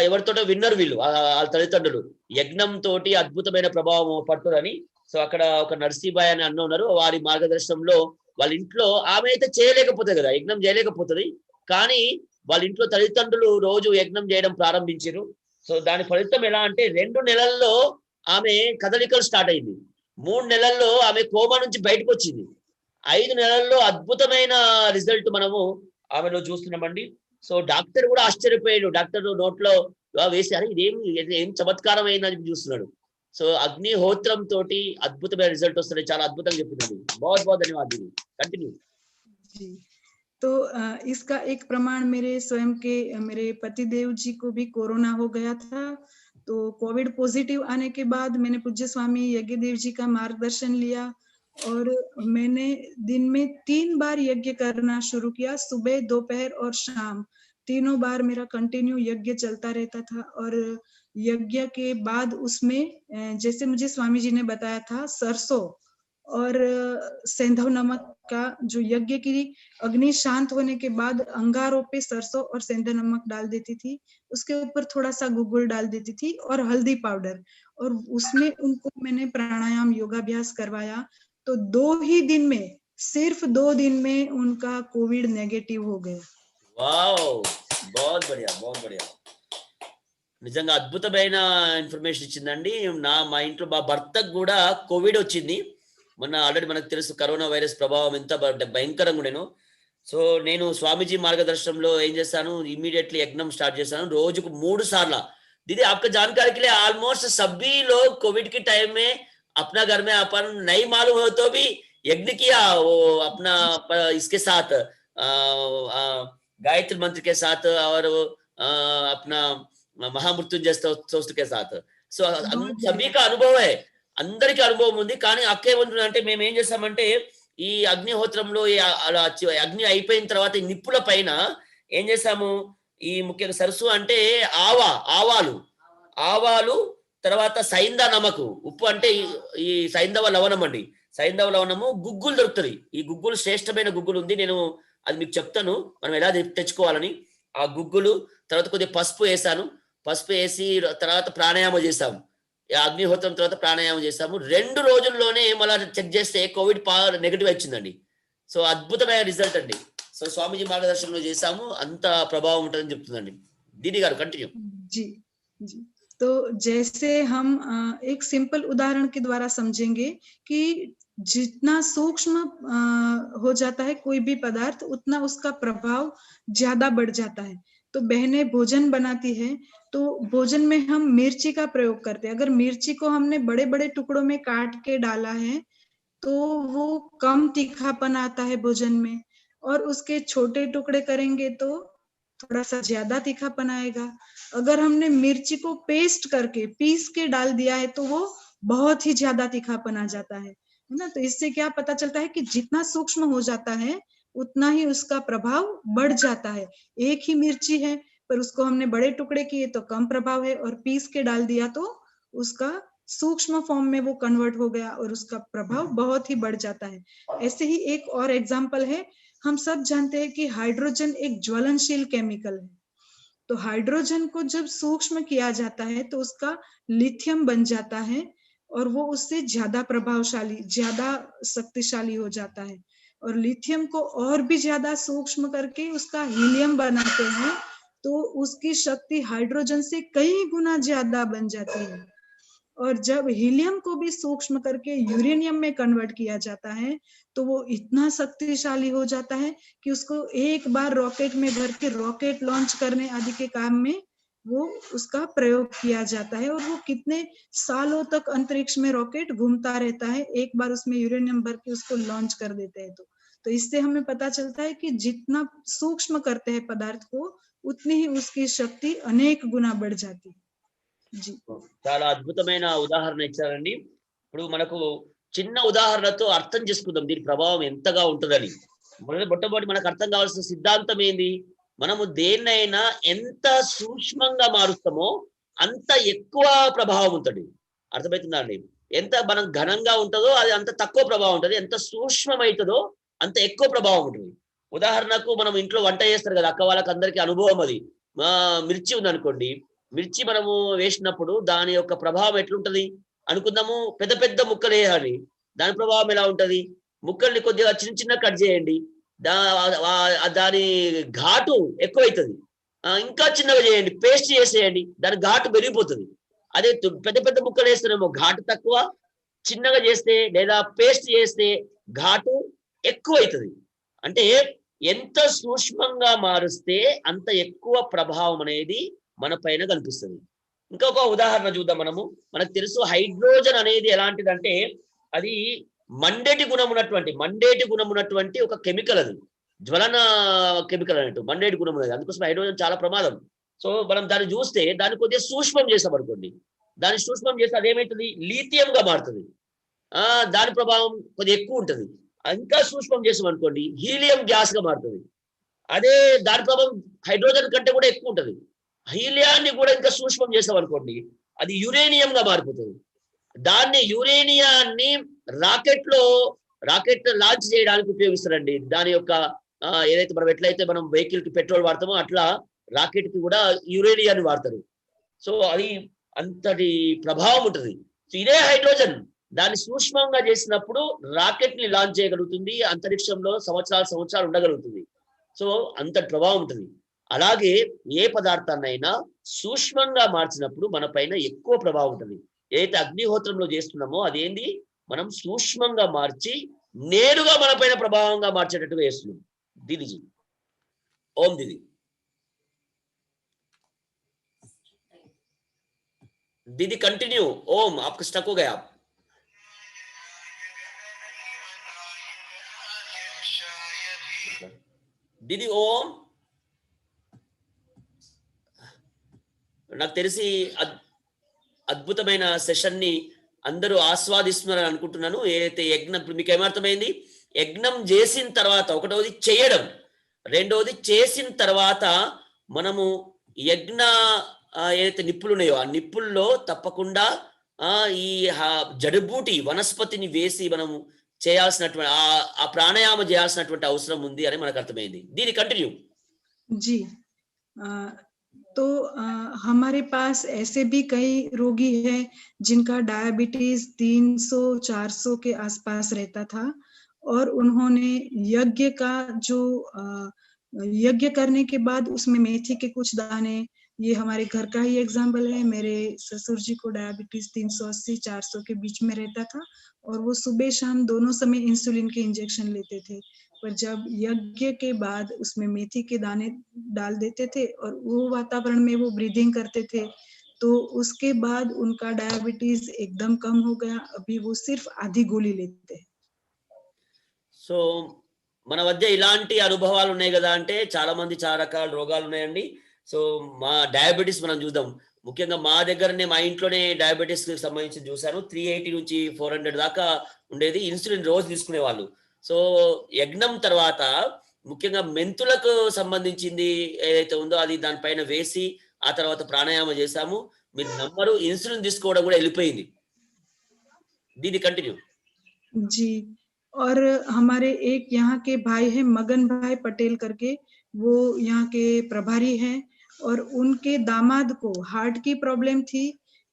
ఎవరితోటో విన్నర్ వీళ్ళు వాళ్ళ తల్లిదండ్రులు, యజ్ఞం తోటి అద్భుతమైన ప్రభావం పట్టురని. సో అక్కడ ఒక నర్సీబాయ్ అని అన్న ఉన్నారు, వారి మార్గదర్శనంలో వాళ్ళ ఇంట్లో, ఆమె అయితే చేయలేకపోతుంది కదా, యజ్ఞం చేయలేకపోతుంది, కానీ వాళ్ళ ఇంట్లో తల్లిదండ్రులు రోజు యజ్ఞం చేయడం ప్రారంభించారు. సో దాని ఫలితం ఎలా అంటే 2 నెలల్లో ఆమె కదలికలు స్టార్ట్ అయింది, 3 నెలల్లో ఆమె కోమా నుంచి బయటకు వచ్చింది, 5 నెలల్లో అద్భుతమైన రిజల్ట్ మనము ఆమెలో చూస్తున్నామండి. సో డాక్టర్ కూడా ఆశ్చర్యపోయాడు, డాక్టర్ నోట్లో వేసారు, ఏం చమత్కారం అయిందని చూస్తున్నాడు. సో అగ్నిహోత్రం తోటి అద్భుతమైన రిజల్ట్ వస్తుంది, చాలా అద్భుతంగా చెప్పిందండి. बहुत बहुत धन्यवाद दीदी, कंटिन्यू जी। तो इसका एक प्रमाण मेरे स्वयं के मेरे पतिदेव जी को भी कोरोना हो गया था, तो कोविड पॉजिटिव आने के बाद मैंने पूज्य स्वामी यज्ञदेव जी का मार्गदर्शन लिया और मैंने दिन में 3 बार यज्ञ करना शुरू किया, सुबह, दोपहर और शाम, तीनों बार मेरा कंटिन्यू यज्ञ चलता रहता था। और यज्ञ के बाद उसमें जैसे मुझे स्वामी जी ने बताया था, सरसों और सेंधव नमक का जो यज्ञ की अग्नि शांत होने के बाद अंगारों पे सरसों और सेंधव नमक डाल देती थी, उसके ऊपर थोड़ा सा गुगुल डाल देती थी और हल्दी पाउडर, और उसमें उनको मैंने प्राणायाम योगाभ्यास करवाया। तो 2 ही दिन में, सिर्फ 2 दिन में उनका कोविड नेगेटिव हो गया। వావ్, बहुत बढ़िया, बहुत बढ़िया. నిజంగా అద్భుతమైన ఇన్ఫర్మేషన్ ఇచ్చిందండి. మా ఇంట్లో మా భర్తకు కూడా కోవిడ్ వచ్చింది మొన్న. ఆల్రెడీ మనకు తెలుసు కరోనా వైరస్ ప్రభావం ఎంత భయంకరంగా ఉండేను. సో నేను స్వామీజీ మార్గదర్శనంలో ఏం చేస్తాను, ఇమీడిएटली యజ్ఞం స్టార్ట్ చేశాను, రోజుకు 3 సార్లు. दीदी आपका जानकारी के लिए ऑलमोस्ट सभी लोग कोविड के टाइम में अपना घर में अपन नहीं मालूम हो तो भी यज्ञ किया, वो अपना इसके साथ गायत्री मंत्र के साथ और अपना महामृत्युंजय स्तोत्र के साथ. సో సభీ కా అనుభవం है, అందరికీ అనుభవం ఉంది. కానీ అక్కేమంటుందంటే మేము ఏం చేస్తామంటే ఈ అగ్నిహోత్రంలో అగ్ని అయిపోయిన తర్వాత ఈ నిప్పుల పైన ఏం చేస్తాము, ఈ ముఖ్యంగా సరస్సు అంటే ఆవాలు తర్వాత సైంధవ నమకు, ఉప్పు అంటే ఈ సైంధవ లవణం అండి, సైంధవ లవణము, గుగ్గులు దొరుకుతుంది. ఈ గుగ్గులు శ్రేష్టమైన గుగ్గులు ఉంది, నేను అది మీకు చెప్తాను మనం ఎలా తెచ్చుకోవాలని. ఆ గుగ్గులు తర్వాత కొద్దిగా పసుపు వేసాను, పసుపు వేసి తర్వాత ప్రాణాయామం చేసాము, అగ్నిహోత్రం తర్వాత ప్రాణాయామం చేసాము. 2 రోజుల్లోనే మళ్ళీ చెక్ చేస్తే కోవిడ్ నెగటివ్ వచ్చిందండి. సో అద్భుతమైన రిజల్ట్ అండి. సో స్వామీజీ మార్గదర్శనంలో చేసాము, అంత ప్రభావం ఉంటుందని చెప్తుందండి. దీని గారు కంటిన్యూ. जी जी। तो जैसे हम एक सिंपल उदाहरण के द्वारा समझेंगे कि जितना सूक्ष्म हो जाता है कोई भी पदार्थ, उतना उसका प्रभाव ज्यादा बढ़ जाता है। तो बहनें भोजन बनाती है, तो भोजन में हम मिर्ची का प्रयोग करते हैं। अगर मिर्ची को हमने बड़े बड़े टुकड़ों में काट के डाला है तो वो कम तीखापन आता है भोजन में, और उसके छोटे टुकड़े करेंगे तो थोड़ा सा ज्यादा तीखापन आएगा। अगर हमने मिर्ची को पेस्ट करके पीस के डाल दिया है तो वो बहुत ही ज्यादा तीखापन आ जाता है ना। तो इससे क्या पता चलता है कि जितना सूक्ष्म हो जाता है उतना ही उसका प्रभाव बढ़ जाता है। एक ही मिर्ची है पर उसको हमने बड़े टुकड़े किए तो कम प्रभाव है, और पीस के डाल दिया तो उसका सूक्ष्म फॉर्म में वो कन्वर्ट हो गया और उसका प्रभाव बहुत ही बढ़ जाता है। ऐसे ही एक और एग्जाम्पल है, हम सब जानते हैं कि हाइड्रोजन एक ज्वलनशील केमिकल है। तो हाइड्रोजन को जब सूक्ष्म किया जाता है तो उसका लिथियम बन जाता है, और वो उससे ज्यादा प्रभावशाली, ज्यादा शक्तिशाली हो जाता है। और लिथियम को और भी ज्यादा सूक्ष्म करके उसका हीलियम बनाते हैं, तो उसकी शक्ति हाइड्रोजन से कई गुना ज्यादा बन जाती है। और जब हीलियम को भी सूक्ष्म करके यूरेनियम में कन्वर्ट किया जाता है तो वो इतना शक्तिशाली हो जाता है कि उसको एक बार रॉकेट में भर के रॉकेट लॉन्च करने आदि के काम में वो उसका प्रयोग किया जाता है, और वो कितने सालों तक अंतरिक्ष में रॉकेट घूमता रहता है, एक बार उसमें यूरेनियम भर के उसको लॉन्च कर देते हैं। तो इससे हमें पता चलता है कि जितना सूक्ष्म करते हैं पदार्थ को उतनी ही उसकी शक्ति अनेक गुना बढ़ जाती है। जी। చాలా అద్భుతమైన ఉదాహరణ ఇచ్చారండి. ఇప్పుడు మనకు చిన్న ఉదాహరణతో అర్థం చేసుకుందాం దీని ప్రభావం ఎంతగా ఉంటుందని. మొట్టమొదటి మనకు అర్థం కావాల్సిన సిద్ధాంతం ఏంది, మనము దేన్నైనా ఎంత సూక్ష్మంగా మారుస్తామో అంత ఎక్కువ ప్రభావం ఉంటుంది. అర్థమవుతుందా అండి? ఎంత మనం ఘనంగా ఉంటుందో అది అంత తక్కువ ప్రభావం ఉంటుంది, ఎంత సూక్ష్మమవుతుందో అంత ఎక్కువ ప్రభావం ఉంటుంది. ఉదాహరణకు మనం ఇంట్లో వంట చేస్తారు కదా, అక్క వాళ్ళకి అందరికీ అనుభవం అది. మిర్చి ఉందనుకోండి, మిర్చి మనము వేసినప్పుడు దాని యొక్క ప్రభావం ఎట్లుంటది అనుకుందాము. పెద్ద పెద్ద ముక్కలు వేయాలి, దాని ప్రభావం ఎలా ఉంటది? ముక్కల్ని కొద్దిగా చిన్న చిన్న కట్ చేయండి, దాని ఘాటు ఎక్కువైతుంది. ఇంకా చిన్నగా చేయండి, పేస్ట్ చేసేయండి, దాని ఘాటు పెరిగిపోతుంది. అదే పెద్ద పెద్ద ముక్కలు వేస్తేనేమో ఘాటు తక్కువ, చిన్నగా చేస్తే లేదా పేస్ట్ చేస్తే ఘాటు ఎక్కువ అవుతుంది. అంటే ఎంత సూక్ష్మంగా మారుస్తే అంత ఎక్కువ ప్రభావం అనేది మన పైన కనిపిస్తుంది. ఇంకొక ఉదాహరణ చూద్దాం మనము. మనకు తెలుసు హైడ్రోజన్ అనేది ఎలాంటిదంటే అది మండేటి గుణం ఉన్నటువంటి ఒక కెమికల్. అది జ్వలన కెమికల్ అన్నట్టు, మండేటి గుణం ఉన్నది. అందుకోసం హైడ్రోజన్ చాలా ప్రమాదం. సో మనం దాన్ని చూస్తే దాన్ని కొద్దిగా సూక్ష్మం చేస్తాం అనుకోండి, దాన్ని సూక్ష్మం చేస్తే అదేమవుతుంది, లీథియంగా మారుతుంది. దాని ప్రభావం కొద్దిగా ఎక్కువ ఉంటుంది. ఇంకా సూక్ష్మం చేసాం అనుకోండి, హీలియం గ్యాస్ గా మారుతుంది. అదే దాని ప్రభావం హైడ్రోజన్ కంటే కూడా ఎక్కువ ఉంటుంది. హీలియాన్ని కూడా ఇంకా సూక్ష్మం చేసాం అనుకోండి, అది యురేనియం గా మారిపోతుంది. దాన్ని యురేనియాన్ని రాకెట్ లాంచ్ చేయడానికి ఉపయోగిస్తారండి. దాని యొక్క ఏదైతే మనం ఎట్లయితే మనం వెహికల్ కి పెట్రోల్ వాడతామో అట్లా రాకెట్ కి కూడా యురేనియాన్ని వాడతారు. సో అది అంతటి ప్రభావం ఉంటుంది. సో ఇదే హైడ్రోజన్ దాన్ని సూక్ష్మంగా చేసినప్పుడు రాకెట్ ని లాంచ్ చేయగలుగుతుంది, అంతరిక్షంలో సంవత్సరాలు ఉండగలుగుతుంది. సో అంత ప్రభావం ఉంటుంది. అలాగే ఏ పదార్థాన్నైనా సూక్ష్మంగా మార్చినప్పుడు మన పైన ఎక్కువ ప్రభావం ఉంటుంది. ఏదైతే అగ్నిహోత్రంలో చేస్తున్నామో అదేంది, మనం సూక్ష్మంగా మార్చి నేరుగా మన పైన ప్రభావంగా మార్చేటట్టుగా చేస్తున్నాం. దీనికి ఓం దీది दीदी कंटिन्यू। ओम आपका स्टक हो गया आप। दीदी ओम నాకు తెలిసి అద్భుతమైన సెషన్ ని అందరూ ఆస్వాదిస్తున్నారని అనుకుంటున్నాను. ఏదైతే యజ్ఞం, మీకు ఏమర్థమైంది, యజ్ఞం చేసిన తర్వాత ఒకటోది చేయడం, రెండోది చేసిన తర్వాత మనము యజ్ఞ ఏదైతే నిప్పులు ఉన్నాయో ఆ నిప్పుల్లో తప్పకుండా ఈ జడిబూటి వనస్పతిని వేసి మనము చేయాల్సినటువంటి ఆ ప్రాణాయామం చేయాల్సినటువంటి అవసరం ఉంది అని మనకు అర్థమైంది. దీని కంటిన్యూ जी। तो हमारे पास ऐसे भी कई रोगी हैं जिनका डायबिटीज 300-400 के आसपास रहता था और उन्होंने यज्ञ करने के बाद उसमें मेथी के कुछ दाने, ये हमारे घर का ही एग्जाम्पल है। मेरे ससुर जी को डायबिटीज 380-400 के बीच में रहता था और वो सुबह शाम दोनों समय इंसुलिन के इंजेक्शन लेते थे। पर जब यज्ञ के बाद उसमें मेथी के दाने डाल देते थे और वो वातावरण में वो ब्रीदिंग करते थे, तो उसके बाद उनका डायबिटीज एकदम कम हो गया। अभी वो सिर्फ आधी गोली लेते हैं। సో మన మధ్య ఇలాంటి అనుభవాలు ఉన్నాయి కదా, అంటే చాలా మంది చాలా రకాల రోగాలు ఉన్నాయండి. సో మా డయాబెటీస్ మనం చూద్దాం. ముఖ్యంగా మా దగ్గరనే, మా ఇంట్లోనే డయాబెటీస్ కి సంబంధించి చూసాను. 380 నుంచి 400 దాకా ఉండేది. ఇన్సులిన్ రోజు తీసుకునే వాళ్ళు. సో యజ్ఞం తర్వాత ముఖ్యంగా మెంతులకు సంబంధించింది ఏదైతే ఉందో అది దానిపైన వేసి ఆ తర్వాత ప్రాణాయామం చేశాము. మీరు నమ్మరు, ఇన్సులిన్ తీసుకోవడం కూడా వెళ్ళిపోయింది. దీని కంటిన్యూ जी। और हमारे एक यहाँ के भाई हैं, मगन भाई पटेल करके, वो यहाँ के प्रभारी हैं और उनके दामाद को हार्ट की प्रॉब्लम थी।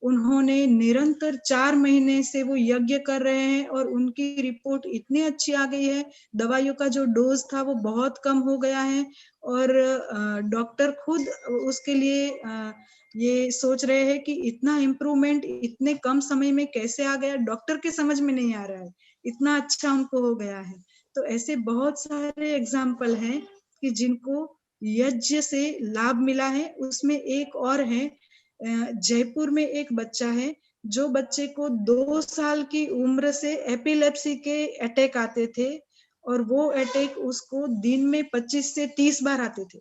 उन्होंने निरंतर 4 महीने से वो यज्ञ कर रहे हैं और उनकी रिपोर्ट इतनी अच्छी आ गई है। दवाइयों का जो डोज था वो बहुत कम हो गया है और डॉक्टर खुद उसके लिए ये सोच रहे हैं कि इतना इम्प्रूवमेंट इतने कम समय में कैसे आ गया, डॉक्टर के समझ में नहीं आ रहा है, इतना अच्छा उनको हो गया है। तो ऐसे बहुत सारे एग्जाम्पल हैं कि जिनको यज्ञ से लाभ मिला है। उसमें एक और है, जयपुर में एक बच्चा है जो बच्चे को 2 साल की उम्र से एपिलेप्सी के अटैक आते थे और वो अटैक उसको दिन में 25 से 30 बार आते थे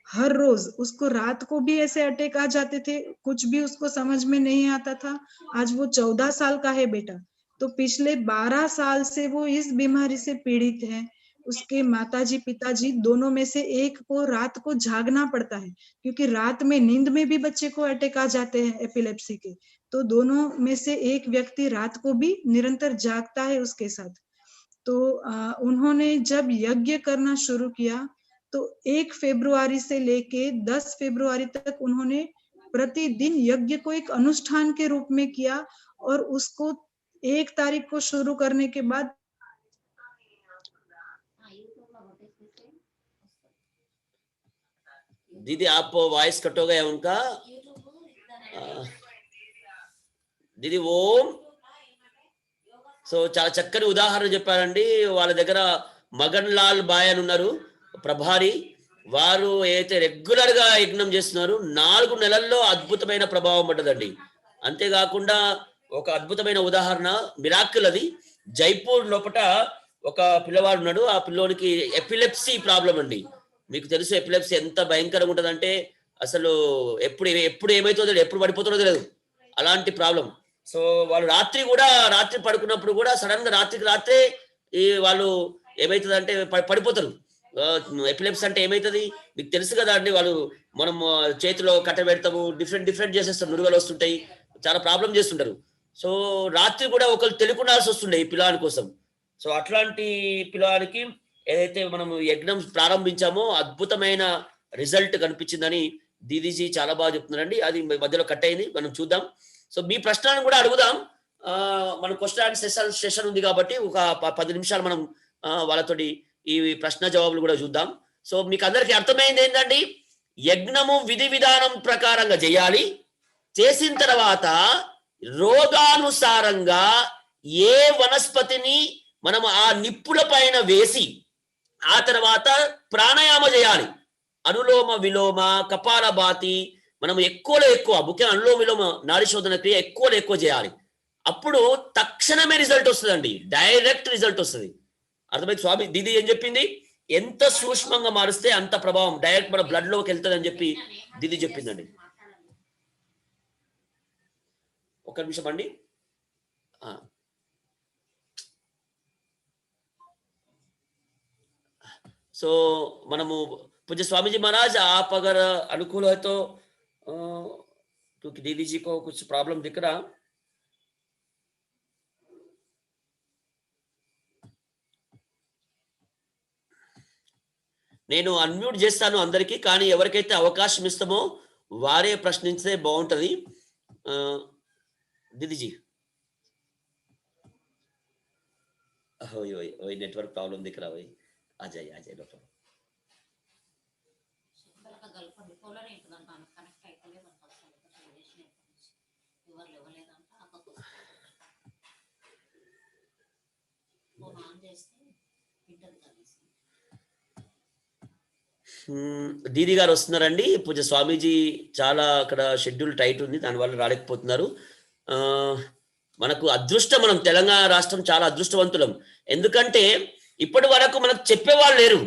हर रोज। उसको रात को भी ऐसे अटैक आ जाते थे, कुछ भी उसको समझ में नहीं आता था। आज वो 14 साल का है बेटा, तो पिछले 12 साल से वो इस बीमारी से पीड़ित है। उसके माताजी पिताजी दोनों में से एक को रात को जागना पड़ता है, क्योंकि रात में नींद में भी बच्चे को अटैक आ जाते हैं एपिलेप्सी के। तो दोनों में से एक व्यक्ति रात को भी निरंतर जागता है उसके साथ। तो उन्होंने जब यज्ञ करना शुरू किया तो 1 फरवरी से लेके 10 फरवरी तक उन्होंने प्रतिदिन यज्ञ को एक अनुष्ठान के रूप में किया, और उसको 1 तारीख को शुरू करने के बाद दीदी आप वॉइस कट हो गया उनका। दीदी ఓం సో చాలా చక్కని ఉదాహరణ చెప్పారండి। వాళ్ళ దగ్గర మగన్ లాల్ బాయ్ అని ఉన్నారు ప్రభారి, వారు ఏదైతే రెగ్యులర్ గా యజ్ఞం చేస్తున్నారు 4 నెలల్లో అద్భుతమైన ప్రభావం పడ్డదండి। అంతేకాకుండా ఒక అద్భుతమైన ఉదాహరణ మిరాకిల్ అది, జైపూర్ లోపట ఒక పిల్లవాడు ఉన్నాడు, ఆ పిల్లోనికి ఎపిలెప్సీ ప్రాబ్లం అండి। మీకు తెలుసు ఎపిలెప్సీ ఎంత భయంకరంగా ఉంటదంటే అసలు ఎప్పుడు ఏమైతుందో ఎప్పుడు పడిపోతుందో తెలియదు, అలాంటి ప్రాబ్లం। సో వాళ్ళు రాత్రి పడుకున్నప్పుడు కూడా సడన్ గా రాత్రికి రాత్రే వాళ్ళు ఏమైతుందంటే పడిపోతారు। ఎపిలెప్సీ అంటే ఏమైతుంది మీకు తెలుసు కదా అండి, వాళ్ళు మనం చేతిలో కట్ట పెడతాము, డిఫరెంట్ చేసేస్తాం, నురుగలు వస్తుంటాయి, చాలా ప్రాబ్లం చేస్తుంటారు। సో రాత్రి కూడా ఒకరు తెలుకుండాల్సి వస్తుండే ఈ పిల్లాని కోసం। సో అట్లాంటి పిల్లానికి ఏదైతే మనం యజ్ఞం ప్రారంభించామో అద్భుతమైన రిజల్ట్ కనిపించిందని దీదీజీ చాలా బాగా చెప్తున్నారండి। అది మధ్యలో కట్ అయింది, మనం చూద్దాం। సో మీ ప్రశ్నలను కూడా అడుగుదాం, మన క్వశ్చన్ ఆన్సర్ సెషన్ ఉంది కాబట్టి ఒక 10 నిమిషాలు మనం వాళ్ళతోటి ఈ ప్రశ్న జవాబులు కూడా చూద్దాం। సో మీకు అందరికీ అర్థమైంది ఏంటండి, యజ్ఞము విధి విధానం ప్రకారంగా చేయాలి, చేసిన తర్వాత రోగానుసారంగా ఏ వనస్పతిని మనం ఆ నిప్పుల పైన వేసి ఆ తర్వాత ప్రాణాయామ చేయాలి, అనులోమ విలోమ కపాలభాతి, మనం ఎక్కువ ముఖ్యంగా అనులోమ విలోమ నాడీ శోధన క్రియ ఎక్కువ చేయాలి, అప్పుడు తక్షణమే రిజల్ట్ వస్తుందండి, డైరెక్ట్ రిజల్ట్ వస్తుంది। అర్థమైంది స్వామి దీది ఏం చెప్పింది, ఎంత సూక్ష్మంగా మారిస్తే అంత ప్రభావం డైరెక్ట్ మన బ్లడ్ లోకి వెళ్తుంది అని చెప్పి దీది చెప్పిందండి। ఒక నిమిషం అండి, सो मनमु पूज्य स्वामी जी महाराज आप अगर अनुकूल है तो क्योंकि दीदी जी को कुछ प्रॉब्लम दिख रहा, నేను అన్మ్యూట్ చేస్తాను అందరికి, కానీ ఎవరికైతే అవకాశం ఇస్తామో వారే ప్రశ్నించితే బాగుంటది। दीदी वही नेटवर्क प्रॉब्लम दिख रहा, वही आ जाइए डॉक्टर। దీది గారు వస్తున్నారండి, పూజ స్వామీజీ చాలా అక్కడ షెడ్యూల్ టైట్ ఉంది, దానివల్ల రాలేకపోతున్నారు। మనకు అదృష్టం, మనం తెలంగాణ రాష్ట్రం చాలా అదృష్టవంతులం, ఎందుకంటే ఇప్పటి వరకు మనకు చెప్పేవాళ్ళు లేరు,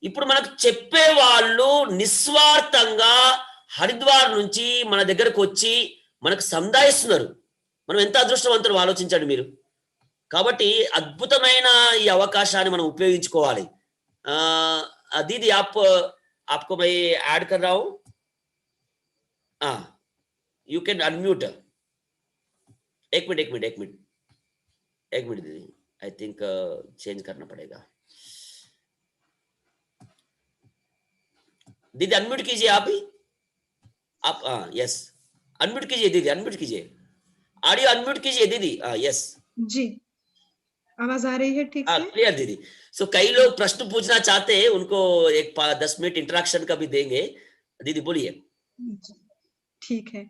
ఇప్పుడు మనకు చెప్పేవాళ్ళు నిస్వార్థంగా హరిద్వార్ నుంచి మన దగ్గరకు వచ్చి మనకు సందాయిస్తున్నారు, మనం ఎంత అదృష్టవంతులు ఆలోచించండి మీరు। కాబట్టి అద్భుతమైన ఈ అవకాశాన్ని మనం ఉపయోగించుకోవాలి। दीदी आपको मैं ऐड कर रहा हूं, यू कैन अनम्यूट। एक मिनट दीदी, आई थिंक चेंज करना पड़ेगा। दीदी अनम्यूट कीजिए आप ही, आप यस अनम्यूट कीजिए दीदी, अनम्यूट कीजिए, ऑडियो अनम्यूट कीजिए दीदी। यस जी, आवाज आ रही है ठीक से? क्लियर दीदी। सो कई लोग प्रश्न पूछना चाहते हैं, उनको एक 10 मिनट इंटरेक्शन का भी देंगे। दीदी बोलिए। ठीक है,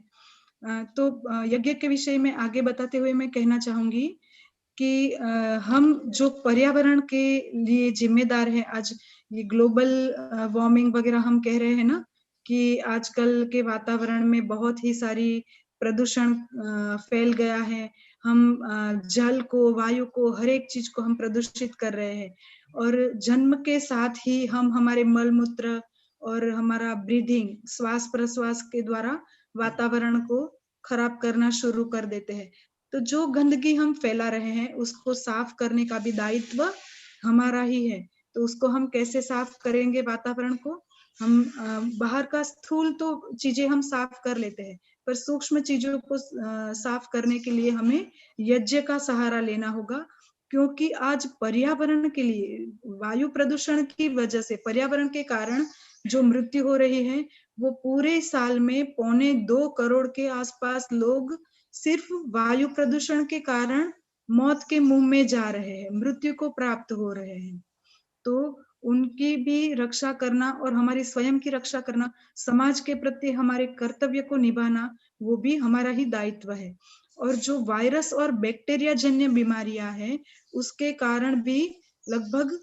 तो यज्ञ के विषय में आगे बताते हुए मैं कहना चाहूंगी कि हम जो पर्यावरण के लिए जिम्मेदार हैं, आज ये ग्लोबल वार्मिंग वगैरह हम कह रहे हैं ना, कि आजकल के वातावरण में बहुत ही सारी प्रदूषण फैल गया है, हम जल को, वायु को, हर एक चीज को हम प्रदूषित कर रहे हैं, और जन्म के साथ ही हम हमारे मल मूत्र और हमारा ब्रीदिंग, श्वास प्रश्वास के द्वारा वातावरण को खराब करना शुरू कर देते हैं। तो जो गंदगी हम फैला रहे हैं उसको साफ करने का भी दायित्व हमारा ही है। तो उसको हम कैसे साफ करेंगे वातावरण को? हम बाहर का स्थूल तो चीजें हम साफ कर लेते हैं, पर सूक्ष्म चीजों को साफ करने के लिए हमें यज्ञ का सहारा लेना होगा, क्योंकि आज पर्यावरण के लिए, वायु प्रदूषण की वजह से, पर्यावरण के कारण जो मृत्यु हो रही है, वो पूरे साल में 2.25 करोड़ के आसपास लोग सिर्फ वायु प्रदूषण के कारण मौत के मुंह में जा रहे हैं, मृत्यु को प्राप्त हो रहे हैं। तो उनकी भी रक्षा करना और हमारी स्वयं की रक्षा करना, समाज के प्रति हमारे कर्तव्य को निभाना, वो भी हमारा ही दायित्व है। और जो वायरस और बैक्टीरिया जन्य बीमारियां हैं, उसके कारण भी लगभग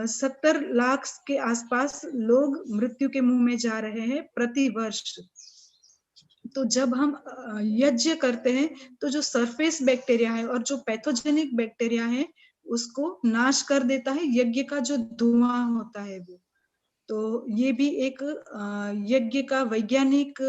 70 लाख के आसपास लोग मृत्यु के मुंह में जा रहे हैं प्रति वर्ष। तो जब हम यज्ञ करते हैं, तो जो सरफेस बैक्टीरिया है और जो पैथोजेनिक बैक्टीरिया है, उसको नाश कर देता है यज्ञ का जो धुआं होता है वो। तो ये भी एक यज्ञ का वैज्ञानिक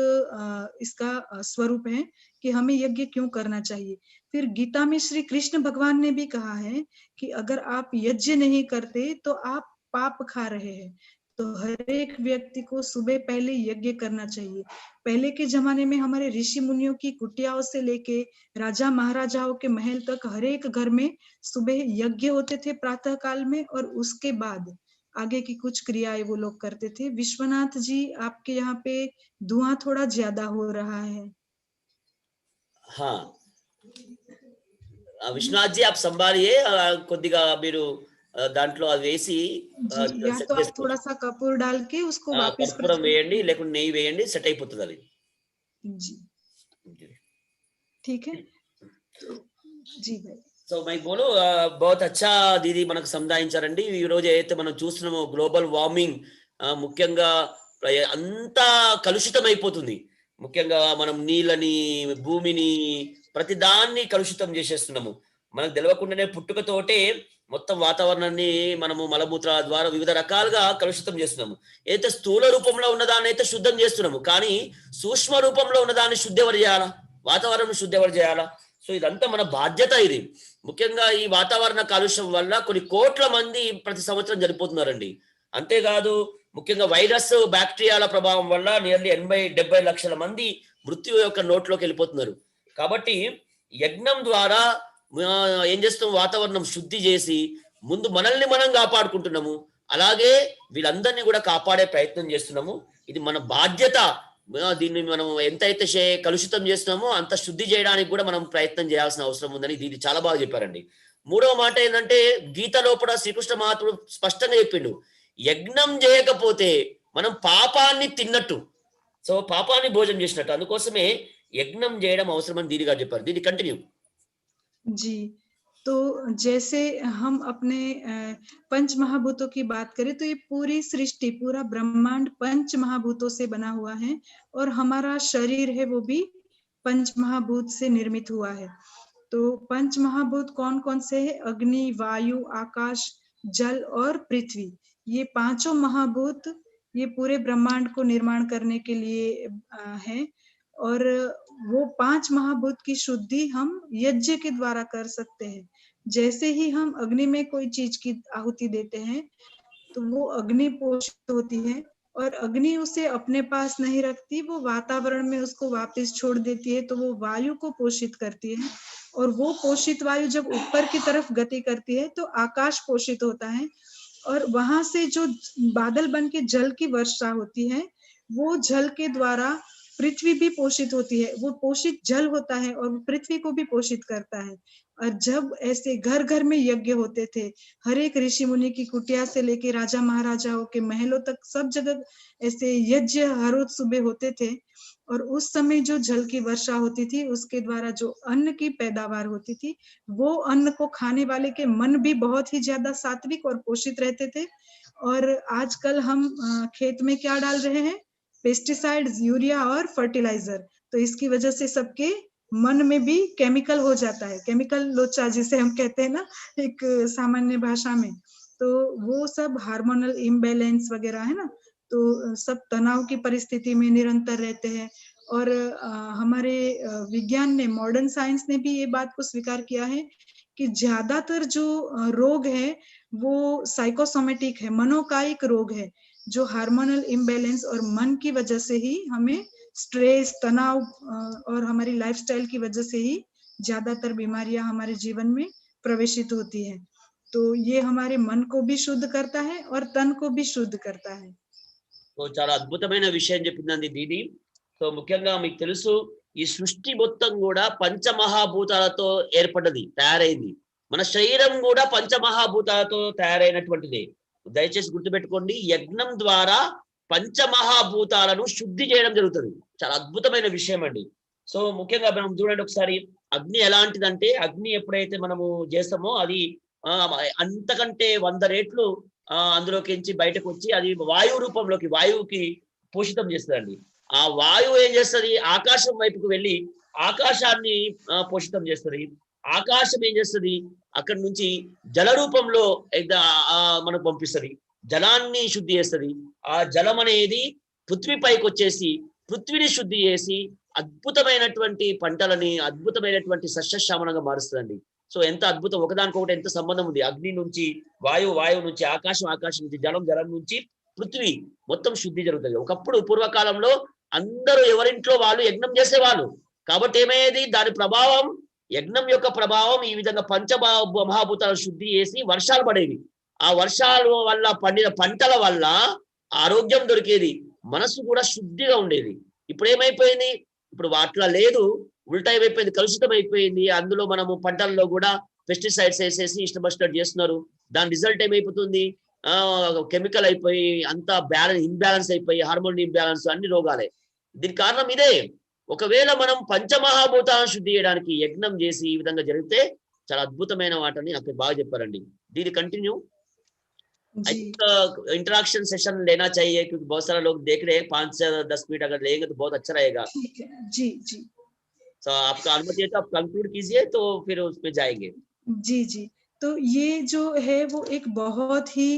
इसका स्वरूप है कि हमें यज्ञ क्यों करना चाहिए। फिर गीता में श्री कृष्ण भगवान ने भी कहा है कि अगर आप यज्ञ नहीं करते तो आप पाप खा रहे हैं। तो हर एक व्यक्ति को सुबह पहले यज्ञ करना चाहिए। पहले के जमाने में हमारे ऋषि मुनियों की कुटियाओं से लेके राजा महाराजाओं के महल तक हर एक घर में सुबह यज्ञ होते थे प्रातः काल में, और उसके बाद आगे की कुछ क्रियाएं वो लोग करते थे। विश्वनाथ जी, आपके यहाँ पे धुआं थोड़ा ज्यादा हो रहा है। हाँ విశ్వనాథ్ జీ आप संभालिए కొద్దిగా మీరు దాంట్లో అది వేసి या तो आप थोड़ा सा कपूर डाल के उसको वापस కర్పూరం వేయండి లేకుంటే నెయ్యి వేయండి సెట్ అయిపోతుంది అది जी ठीक है जी भाई సో మై బోలో बहुत अच्छा దీది మనకు సంధాయించారండి ఈ రోజు ఏదైతే మనం చూస్తున్నామో గ్లోబల్ వార్మింగ్ ముఖ్యంగా అంతా కలుషితం అయిపోతుంది ముఖ్యంగా మనం నీళ్ళని భూమిని ప్రతి దాన్ని కలుషితం చేసేస్తున్నాము మనకు తెలియకుండానే పుట్టుకతోటే మొత్తం వాతావరణాన్ని మనము మలమూత్రాల ద్వారా వివిధ రకాలుగా కలుషితం చేస్తున్నాము ఏదైతే స్థూల రూపంలో ఉన్నదాన్ని అయితే శుద్ధం చేస్తున్నాము కానీ సూక్ష్మ రూపంలో ఉన్నదాన్ని శుద్ధి ఎవరు చేయాలా వాతావరణం శుద్ధి ఎవరు చేయాలా సో ఇదంతా మన బాధ్యత ఇది ముఖ్యంగా ఈ వాతావరణ కాలుష్యం వల్ల కొన్ని కోట్ల మంది ప్రతి సంవత్సరం చనిపోతున్నారండి అంతేకాదు ముఖ్యంగా వైరస్ బ్యాక్టీరియాల ప్రభావం వల్ల నియర్లీ 80-70 లక్షల మంది మృత్యు యొక్క నోట్లోకి వెళ్ళిపోతున్నారు కాబట్టి యజ్ఞం ద్వారా ఏం చేస్తాం వాతావరణం శుద్ధి చేసి ముందు మనల్ని మనం కాపాడుకుంటున్నాము అలాగే వీళ్ళందరినీ కూడా కాపాడే ప్రయత్నం చేస్తున్నాము ఇది మన బాధ్యత దీన్ని మనం ఎంతైతే కలుషితం చేస్తున్నామో అంత శుద్ధి చేయడానికి కూడా మనం ప్రయత్నం చేయాల్సిన అవసరం ఉందని ఇది చాలా బాగా చెప్పారండి మూడవ మాట ఏంటంటే గీత లోపల శ్రీకృష్ణ మహాత్ముడు స్పష్టంగా చెప్పిండు యజ్ఞం చేయకపోతే మనం పాపాన్ని తిన్నట్టు సో పాపాన్ని భోజనం చేసినట్టు అందుకోసమే यज्ञम చేయడం అవసరమని దీనిగా చెప్పారు దీని కంటిన్యూ जी तो जैसे हम अपने पंच महाभूतों की बात करें तो ये पूरी सृष्टि पूरा ब्रह्मांड पंच महाभूतों से बना हुआ है और हमारा शरीर है वो भी पंच महाभूत से निर्मित हुआ है। तो पंच महाभूत कौन कौन से है? अग्नि, वायु, आकाश, जल और पृथ्वी। ये पांचों महाभूत ये पूरे ब्रह्मांड को निर्माण करने के लिए है और वो 5 महाभूत की शुद्धि हम यज्ञ के द्वारा कर सकते हैं। जैसे ही हम अग्नि में कोई चीज की आहुति देते हैं तो वो अग्नि पोषित होती है और अग्नि उसे अपने पास नहीं रखती, वो वातावरण में उसको वापस छोड़ देती है, तो वो वायु को पोषित करती है और वो पोषित वायु जब ऊपर की तरफ गति करती है तो आकाश पोषित होता है और वहां से जो बादल बन के जल की वर्षा होती है वो जल के द्वारा पृथ्वी भी पोषित होती है। वो पोषित जल होता है और पृथ्वी को भी पोषित करता है। और जब ऐसे घर घर में यज्ञ होते थे, हर एक ऋषि मुनि की कुटिया से लेके राजा महाराजाओं के महलों तक सब जगह ऐसे यज्ञ हर रोज सुबह होते थे और उस समय जो जल की वर्षा होती थी उसके द्वारा जो अन्न की पैदावार होती थी वो अन्न को खाने वाले के मन भी बहुत ही ज्यादा सात्विक और पोषित रहते थे। और आजकल हम खेत में क्या डाल रहे हैं? पेस्टिसाइड्स, यूरिया और फर्टिलाइजर। तो इसकी वजह से सबके मन में भी केमिकल हो जाता है, केमिकल लोचा जिसे हम कहते हैं ना एक सामान्य भाषा में। तो वो सब हार्मोनल इम्बैलेंस वगैरह है ना, तो सब तनाव की परिस्थिति में निरंतर रहते हैं। और हमारे विज्ञान ने, मॉडर्न साइंस ने भी ये बात को स्वीकार किया है कि ज्यादातर जो रोग है वो साइकोसोमेटिक है, मनोकायिक रोग है, जो हार्मोनल इम्बैलेंस और मन की वजह से ही हमें स्ट्रेस, तनाव और हमारी लाइफस्टाइल की वजह से ही ज्यादातर बीमारियां हमारे जीवन में प्रवेशित होती है। तो ये हमारे मन को भी शुद्ध करता है और तन को भी शुद्ध करता है। సో చాలా అద్భుతమైన విషయం చెప్పిందండి దీది. సో ముఖ్యంగా మీకు తెలుసు ఈ సృష్టి మొత్తం కూడా పంచమహాభూతాలతో ఏర్పడ్డది, తయారైంది. మన శరీరం కూడా పంచమహాభూతాలతో తయారైనటువంటిది. దయచేసి గుర్తుపెట్టుకోండి, యజ్ఞం ద్వారా పంచమహాభూతాలను శుద్ధి చేయడం జరుగుతుంది. చాలా అద్భుతమైన విషయం అండి. సో ముఖ్యంగా మనం చూడండి ఒకసారి, అగ్ని ఎలాంటిదంటే, అగ్ని ఎప్పుడైతే మనము చేస్తామో అది అంతకంటే 100 రెట్లు అందులోకించి బయటకు వచ్చి అది వాయువు రూపంలోకి, వాయువుకి పోషితం చేస్తుందండి. ఆ వాయువు ఏం చేస్తుంది, ఆకాశం వైపుకు వెళ్ళి ఆకాశాన్ని పోషితం చేస్తుంది. ఆకాశం ఏం చేస్తుంది, అక్కడి నుంచి జల రూపంలో మనకు పంపిస్తుంది, జలాన్ని శుద్ధి చేస్తుంది. ఆ జలం అనేది పృథ్వీ పైకి వచ్చేసి పృథ్వీని శుద్ధి చేసి అద్భుతమైనటువంటి పంటలని, అద్భుతమైనటువంటి సస్యశ్యామలంగా మారుస్తుందండి. సో ఎంత అద్భుతం, ఒకదానికొకటి ఎంత సంబంధం ఉంది. అగ్ని నుంచి వాయువు, వాయువు నుంచి ఆకాశం, ఆకాశం నుంచి జలం, జలం నుంచి పృథ్వీ, మొత్తం శుద్ధి జరుగుతుంది. ఒకప్పుడు పూర్వకాలంలో అందరూ ఎవరింట్లో వాళ్ళు యజ్ఞం చేసేవాళ్ళు. కాబట్టి ఏమయ్యేది, దాని ప్రభావం, యజ్ఞం యొక్క ప్రభావం ఈ విధంగా మహాభూతాలు శుద్ధి చేసి వర్షాలు పడేవి. ఆ వర్షాల వల్ల పండిన పంటల వల్ల ఆరోగ్యం దొరికేది, మనసు కూడా శుద్ధిగా ఉండేది. ఇప్పుడు ఏమైపోయింది, ఇప్పుడు అట్లా లేదు, ఉల్టా అయిపోయింది, కలుషితం అయిపోయింది. అందులో మనము పంటల్లో కూడా పెస్టిసైడ్స్ వేసేసి ఇష్టపడినట్టు చేస్తున్నారు. దాని రిజల్ట్ ఏమైపోతుంది, కెమికల్ అయిపోయి అంతా ఇంబ్యాలెన్స్ అయిపోయి, హార్మోన్ ఇంబ్యాలెన్స్, అన్ని రోగాలే. దీనికి కారణం ఇదే. ఒకవేళ మనం పంచమహాభూతాలను శుద్ధి చేయడానికి యజ్ఞం చేసి ఈ విధంగా జరిగితే చాలా అద్భుతమైన వాటని అక్కడ బాగా చెప్పారండి. దీని కంటిన్యూ इंटरेक्शन सेशन लेना चाहिए, क्योंकि बहुत सारे लोग देख रहे हैं, 5 से 10 मिनट अगर लेंगे तो बहुत अच्छा रहेगा. जी जी. तो आपका अनुमति है तो आप कंक्लूड कीजिए, तो फिर उस पे जाएंगे. जी जी. तो ये जो है वो एक बहुत ही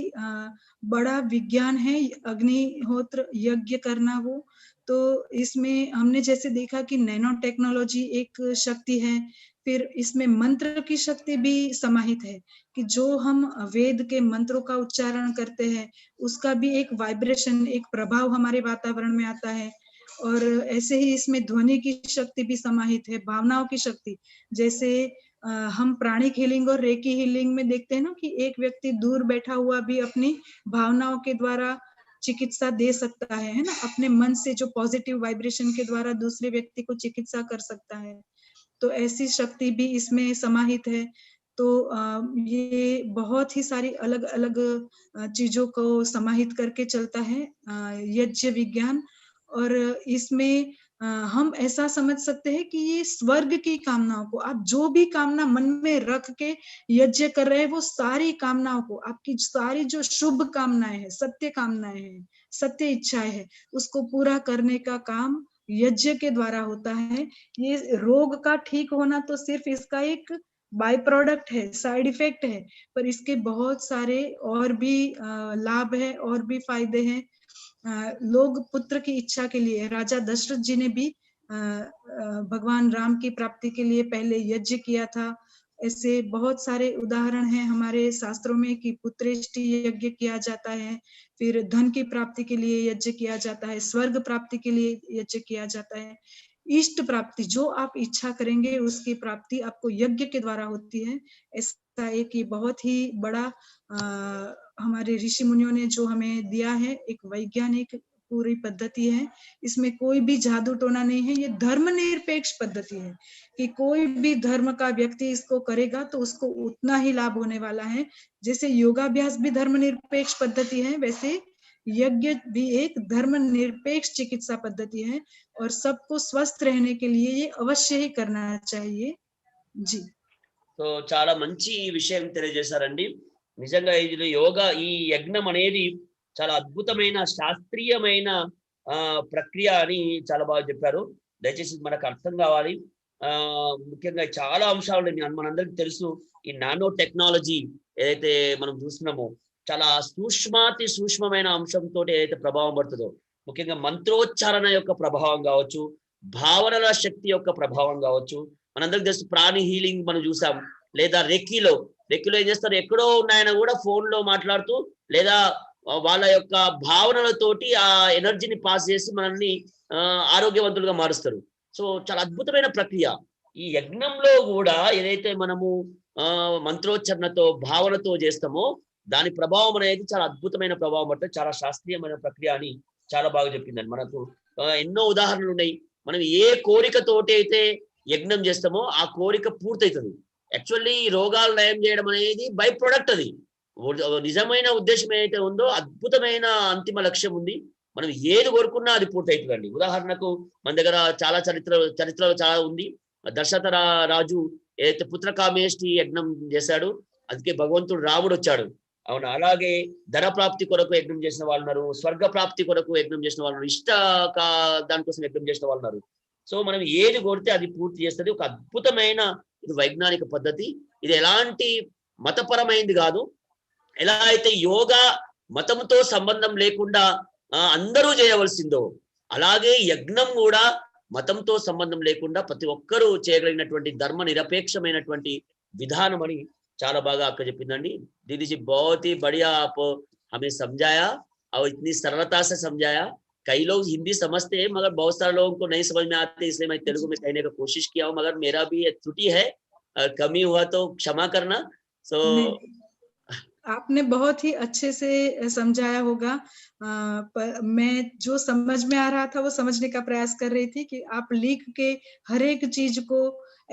बड़ा विज्ञान है, अग्निहोत्र यज्ञ करना. वो तो इसमें हमने जैसे देखा कि नैनो टेक्नोलॉजी एक शक्ति है, फिर इसमें मंत्र की शक्ति भी समाहित है, कि जो हम वेद के मंत्रों का उच्चारण करते हैं उसका भी एक वाइब्रेशन, एक प्रभाव हमारे वातावरण में आता है. और ऐसे ही इसमें ध्वनि की शक्ति भी समाहित है, भावनाओं की शक्ति. जैसे हम प्राणिक हीलिंग और रेकी हीलिंग में देखते हैं ना कि एक व्यक्ति दूर बैठा हुआ भी अपनी भावनाओं के द्वारा चिकित्सा दे सकता है ना, अपने मन से जो पॉजिटिव वाइब्रेशन के द्वारा दूसरे व्यक्ति को चिकित्सा कर सकता है. तो ऐसी शक्ति भी इसमें समाहित है. तो ये बहुत ही सारी अलग अलग चीजों को समाहित करके चलता है यज्ञ विज्ञान. और इसमें हम ऐसा समझ सकते हैं कि ये स्वर्ग की कामनाओं को, आप जो भी कामना मन में रख के यज्ञ कर रहे हैं, वो सारी कामनाओं को, आपकी सारी जो शुभ कामनाएं हैं, सत्य कामनाएं हैं, सत्य इच्छाएं हैं, उसको पूरा करने का काम यज्ञ के द्वारा होता है. ये रोग का ठीक होना तो सिर्फ इसका एक बाय प्रोडक्ट है, साइड इफेक्ट है, पर इसके बहुत सारे और भी लाभ है और भी फायदे हैं. लोग पुत्र की इच्छा के लिए, राजा दशरथ जी ने भी भगवान राम की प्राप्ति के लिए पहले यज्ञ किया था. ऐसे बहुत सारे उदाहरण हैं हमारे शास्त्रों में कि पुत्रेष्टि यज्ञ किया जाता है, फिर धन की प्राप्ति के लिए यज्ञ किया जाता है, स्वर्ग प्राप्ति के लिए यज्ञ किया जाता है. इष्ट प्राप्ति, जो आप इच्छा करेंगे उसकी प्राप्ति आपको यज्ञ के द्वारा होती है. ऐसा एक ये बहुत ही बड़ा हमारे ऋषि मुनियों ने जो हमें दिया है, एक वैज्ञानिक पूरी पद्धति है. इसमें कोई भी जादू टोना नहीं है, ये धर्मनिरपेक्ष पद्धति है कि कोई भी धर्म का व्यक्ति इसको करेगा तो उसको उतना ही लाभ होने वाला है. जैसे योगाभ्यास भी धर्मनिरपेक्ष पद्धति है, वैसे यज्ञ भी एक धर्मनिरपेक्ष चिकित्सा पद्धति है, और सबको स्वस्थ रहने के लिए ये अवश्य ही करना चाहिए. जी. సో చాలా మంచి విషయం తెలియజేశారండి. నిజంగా ఇది యోగా, ఈ యజ్ఞం అనేది చాలా అద్భుతమైన శాస్త్రీయమైన ప్రక్రియ అని చాలా బాగా చెప్పారు. దయచేసి మనకు అర్థం కావాలి. ముఖ్యంగా చాలా అంశాలు మనందరికీ తెలుసు. ఈ నానో టెక్నాలజీ ఏదైతే మనం చూస్తున్నామో చాలా సూక్ష్మాతి సూక్ష్మమైన అంశంతో ఏదైతే ప్రభావం పడుతుందో, ముఖ్యంగా మంత్రోచ్చారణ యొక్క ప్రభావం కావచ్చు, భావనల శక్తి యొక్క ప్రభావం కావచ్చు. మనందరికి తెలుసు ప్రాణి హీలింగ్ మనం చూసాం, లేదా రెక్కీలో వ్యక్తులు ఏం చేస్తారు, ఎక్కడో ఉన్నాయన కూడా ఫోన్ లో మాట్లాడుతూ లేదా వాళ్ళ యొక్క భావనలతోటి ఆ ఎనర్జీని పాస్ చేసి మనల్ని ఆరోగ్యవంతులుగా మారుస్తారు. సో చాలా అద్భుతమైన ప్రక్రియ. ఈ యజ్ఞంలో కూడా ఏదైతే మనము మంత్రోచ్చరణతో భావనతో చేస్తామో దాని ప్రభావం అనేది చాలా అద్భుతమైన ప్రభావం అంటే చాలా శాస్త్రీయమైన ప్రక్రియ అని చాలా బాగా చెప్పిందండి. మనకు ఎన్నో ఉదాహరణలు ఉన్నాయి. మనం ఏ కోరికతోటి అయితే యజ్ఞం చేస్తామో ఆ కోరిక పూర్తవుతుంది. యాక్చువల్లీ రోగాలు నయం చేయడం అనేది బై ప్రొడక్ట్. అది నిజమైన ఉద్దేశం ఏదైతే ఉందో అద్భుతమైన అంతిమ లక్ష్యం ఉంది. మనం ఏది కోరుకున్నా అది పూర్తవుతుందండి. ఉదాహరణకు మన దగ్గర చాలా చరిత్రలో చాలా ఉంది. దశరథ రాజు ఏదైతే పుత్రకామేష్టి యజ్ఞం చేశాడు, అందుకే భగవంతుడు రాముడు వచ్చాడు. అవును, అలాగే ధన ప్రాప్తి కొరకు యజ్ఞం చేసిన వాళ్ళు ఉన్నారు, స్వర్గ ప్రాప్తి కొరకు యజ్ఞం చేసిన వాళ్ళు ఉన్నారు, దానికోసం యజ్ఞం చేసిన వాళ్ళు ఉన్నారు. సో మనం ఏది కోరితే అది పూర్తి చేస్తుంది. ఒక అద్భుతమైన ఇది వైజ్ఞానిక పద్ధతి. ఇది ఎలాంటి మతపరమైంది కాదు. ఎలా అయితే యోగా మతంతో సంబంధం లేకుండా అందరూ చేయవలసిందో అలాగే యజ్ఞం కూడా మతంతో సంబంధం లేకుండా ప్రతి ఒక్కరూ చేయగలిగినటువంటి ధర్మ నిరపేక్షమైనటువంటి విధానం అని చాలా బాగా అక్క చెప్పిందండి. दीदी जी बहुत ही बढ़िया आप हमें समझाया और इतनी सरलता से समझाया. कई लोग हिंदी समझते हैं मगर बहुत सारे लोगों को नहीं समझ में आते, इसलिए मैं तेलुगु में कहने का कोशिश किया हूँ, मगर मेरा भी त्रुटि है, कमी हुआ तो क्षमा करना. सो आपने बहुत ही अच्छे से समझाया होगा. मैं जो समझ में आ रहा था वो समझने का प्रयास कर रही थी कि आप लिख के हर एक चीज को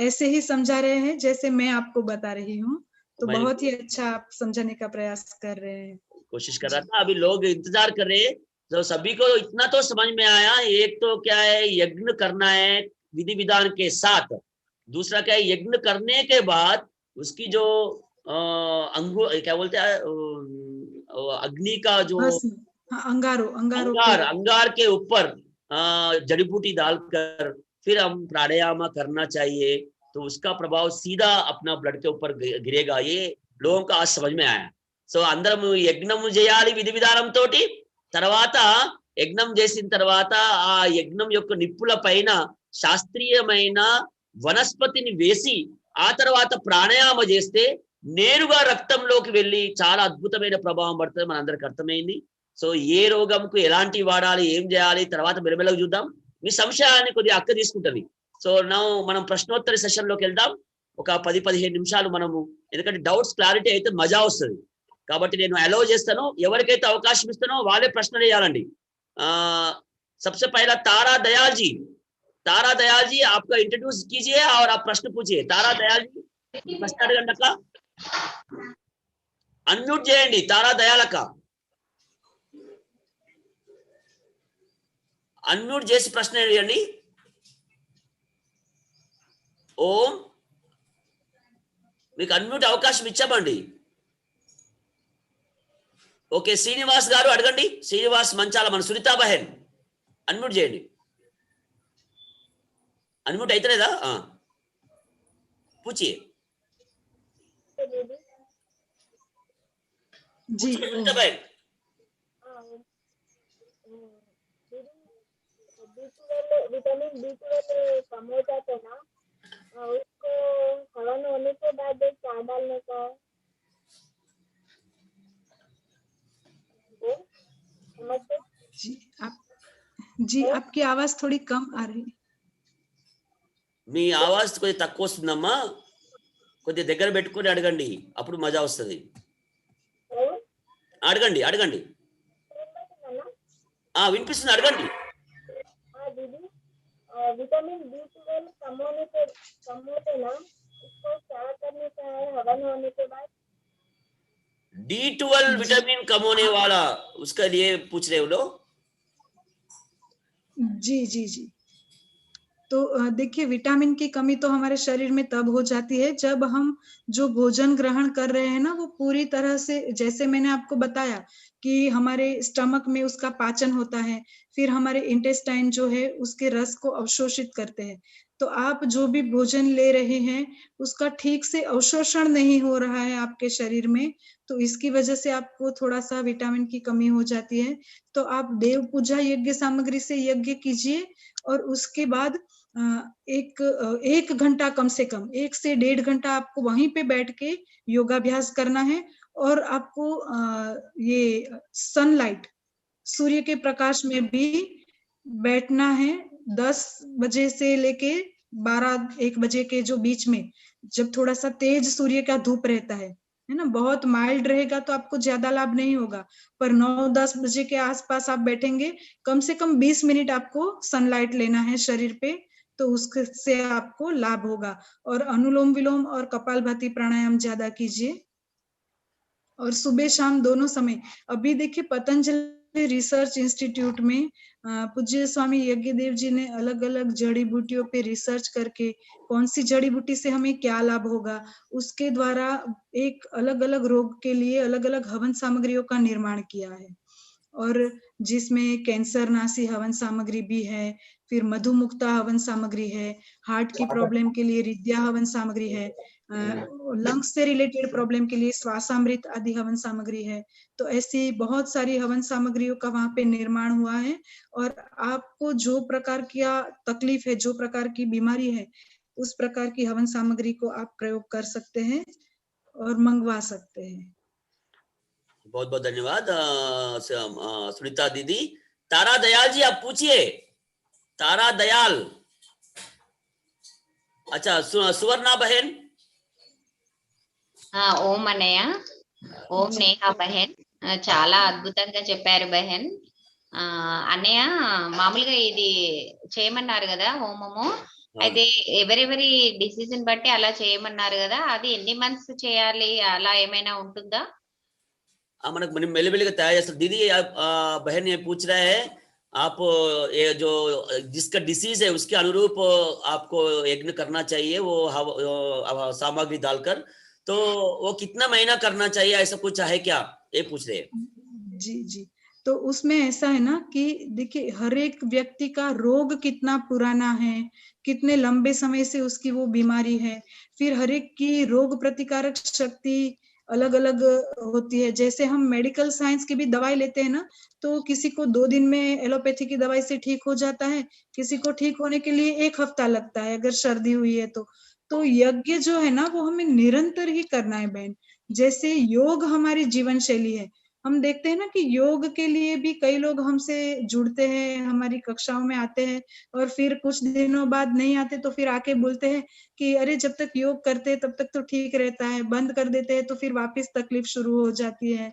ऐसे ही समझा रहे हैं जैसे मैं आपको बता रही हूँ. तो बहुत ही अच्छा आप समझाने का प्रयास कर रहे हैं. कोशिश कर रहा था. अभी लोग इंतजार कर रहे हैं, तो सभी को इतना तो समझ में आया. एक तो क्या है, यज्ञ करना है विधि विधान के साथ. दूसरा क्या है, यज्ञ करने के बाद उसकी जो क्या बोलते हैं, अग्नि का जो अंगार के ऊपर जड़ी बूटी डालकर फिर हम प्राणायाम करना चाहिए. तो उसका प्रभाव सीधा अपना ब्लड के ऊपर गिरेगा. ये लोगों को आज समझ में आया. సో అందరం యజ్ఞం చేయాలి విధి విధానం తోటి. తర్వాత యజ్ఞం చేసిన తర్వాత ఆ యజ్ఞం యొక్క నిప్పుల పైన శాస్త్రీయమైన వనస్పతిని వేసి ఆ తర్వాత ప్రాణాయామ చేస్తే నేరుగా రక్తంలోకి వెళ్ళి చాలా అద్భుతమైన ప్రభావం పడుతుంది. మనందరికి అర్థమైంది. సో ఏ రోగంకు ఎలాంటి వాడాలి, ఏం చేయాలి తర్వాత మెల్లమెల్లగా చూద్దాం. మీ సంశయాన్ని కొద్దిగా అక్క తీసుకుంటుంది. సో మనం ప్రశ్నోత్తర సెషన్ లోకి వెళ్దాం. ఒక 10-15 నిమిషాలు మనము, ఎందుకంటే డౌట్స్ క్లారిటీ అయితే మజా వస్తుంది కాబట్టి నేను అలౌ చేస్తాను. ఎవరికైతే అవకాశం ఇస్తానో వాళ్ళే ప్రశ్నలు వేయాలండి. सबसे पहला तारा दयाल जी आपका इंट्रोड्यूस कीजिए और आप प्रश्न पूछिए. तारा दयाल जी प्रश्न अडगंడి అక్క. అన్మ్యూట్ చేయండి తారా దయాల్ అక్క. అన్మ్యూట్ చేసి ప్రశ్న అడగండి. ఓం మీకు అన్మ్యూట్ అవకాశం ఇచ్చామండి. ఓకే, శ్రీనివాస్ గారు అడగండి. శ్రీనివాస్ మంచాల, మన సునీతా బహన్ అన్మ్యూట్ చేయండి. అన్మ్యూట్ అయితలేదా? పూచియే जी. सुनीता बहन विटामिन B12 कम हो जाता है ना, उसको हवन होने के बाद क्या डालने का है? जी आपकी आवाज थोड़ी कम आ रही है. మీ ఆవాజ్ కొద్దిగా తక్కువ వస్తుందమ్మా. కొద్దిగా దగ్గర పెట్టుకొని అడగండి, అప్పుడు మజా వస్తుంది. అడగండి వినిపిస్తుంది, అడగండి. विटामिन B12 कम होते ना, उसको क्या करने का है हवन होने के बाद? D12 विटामिन कम होने वाला, उसका लिए पूछ रहे हो लोग? जी. तो देखिए, विटामिन की कमी तो हमारे शरीर में तब हो जाती है जब हम जो भोजन ग्रहण कर रहे हैं ना, वो पूरी तरह से, जैसे मैंने आपको बताया कि हमारे स्टमक में उसका पाचन होता है, फिर हमारे इंटेस्टाइन जो है उसके रस को अवशोषित करते हैं. तो आप जो भी भोजन ले रहे हैं उसका ठीक से अवशोषण नहीं हो रहा है आपके शरीर में, तो इसकी वजह से आपको थोड़ा सा विटामिन की कमी हो जाती है। तो आप देव पूजा यज्ञ सामग्री से यज्ञ कीजिए और उसके बाद एक घंटा कम से कम 1 से 1.5 घंटा आपको वहीं पे बैठ के योगाभ्यास करना है और आपको ये सनलाइट सूर्य के प्रकाश में भी बैठना है 10 बजे से लेके 12-1 बजे के जो बीच में, जब थोड़ा सा तेज सूर्य का धूप रहता है ना, बहुत माइल्ड रहेगा तो आपको ज्यादा लाभ नहीं होगा, पर 9-10 बजे के आसपास आप बैठेंगे, कम से कम 20 मिनट आपको सनलाइट लेना है शरीर पे, तो उससे आपको लाभ होगा। और अनुलोम विलोम और कपालभाति प्राणायाम ज्यादा कीजिए और सुबह शाम दोनों समय। अभी देखिए पतंजलि रिसर्च इंस्टीट्यूट में पूज्य स्वामी यज्ञदेव जी ने अलग अलग जड़ी बूटियों पे रिसर्च करके कौन सी जड़ी बूटी से हमें क्या लाभ होगा, उसके द्वारा एक अलग अलग रोग के लिए अलग अलग हवन सामग्रियों का निर्माण किया है, और जिसमें कैंसर नाशी हवन सामग्री भी है, फिर मधुमुक्ता हवन सामग्री है, हार्ट की प्रॉब्लम के लिए रिद्या हवन सामग्री है, लंग्स से रिलेटेड प्रॉब्लम के लिए श्वासामृत आदि हवन सामग्री है। तो ऐसी बहुत सारी हवन सामग्रियों का वहां पे निर्माण हुआ है, और आपको जो प्रकार की तकलीफ है, जो प्रकार की बीमारी है, उस प्रकार की हवन सामग्री को आप प्रयोग कर सकते हैं और मंगवा सकते हैं। बहुत बहुत धन्यवाद सुनीता दीदी। तारा दयाल जी आप पूछिए। तारा दयाल। अच्छा सुवर्णा बहन। ఓం అన్నయ్య, ఓం నేహా బహన్, చాలా అద్భుతంగా చెప్పారు బహన్. అన్నయ్య మామూలుగా ఇది చేయమన్నారు కదా హోమము, అయితే ఎవరెవరి డిసిజన్ బట్టి అలా చేయమన్నారు కదా, అది ఎన్ని మంత్స్ చేయాలి, అలా ఏమైనా ఉంటుందా? మనకు మనం మెల్లిమెల్లిగా తయారు చేస్తాం दीदी। बहन ये पूछ रहा है आप ये जो जिसका डिसीज है उसके अनुरूप आपको यज्ञ करना चाहिए वो सामग्री डालकर, तो वो कितना महीना करना चाहिए, ऐसा कुछ है क्या, ये पूछ रहे हैं। जी जी, तो उसमें ऐसा है ना कि देखिए हर एक व्यक्ति का रोग कितना पुराना है, कितने लंबे समय से उसकी वो बीमारी है, फिर हर एक की रोग प्रतिकारक शक्ति अलग अलग होती है। जैसे हम मेडिकल साइंस की भी दवाई लेते हैं ना, तो किसी को 2 दिन में एलोपैथी की दवाई से ठीक हो जाता है, किसी को ठीक होने के लिए 1 हफ्ता लगता है अगर सर्दी हुई है तो यज्ञ जो है ना वो हमें निरंतर ही करना है बहन। जैसे योग हमारी जीवन शैली है, हम देखते हैं ना कि योग के लिए भी कई लोग हमसे जुड़ते हैं, हमारी कक्षाओं में आते हैं, और फिर कुछ दिनों बाद नहीं आते तो फिर आके बोलते हैं कि अरे जब तक योग करते हैं तब तक तो ठीक रहता है, बंद कर देते हैं तो फिर वापस तकलीफ शुरू हो जाती है।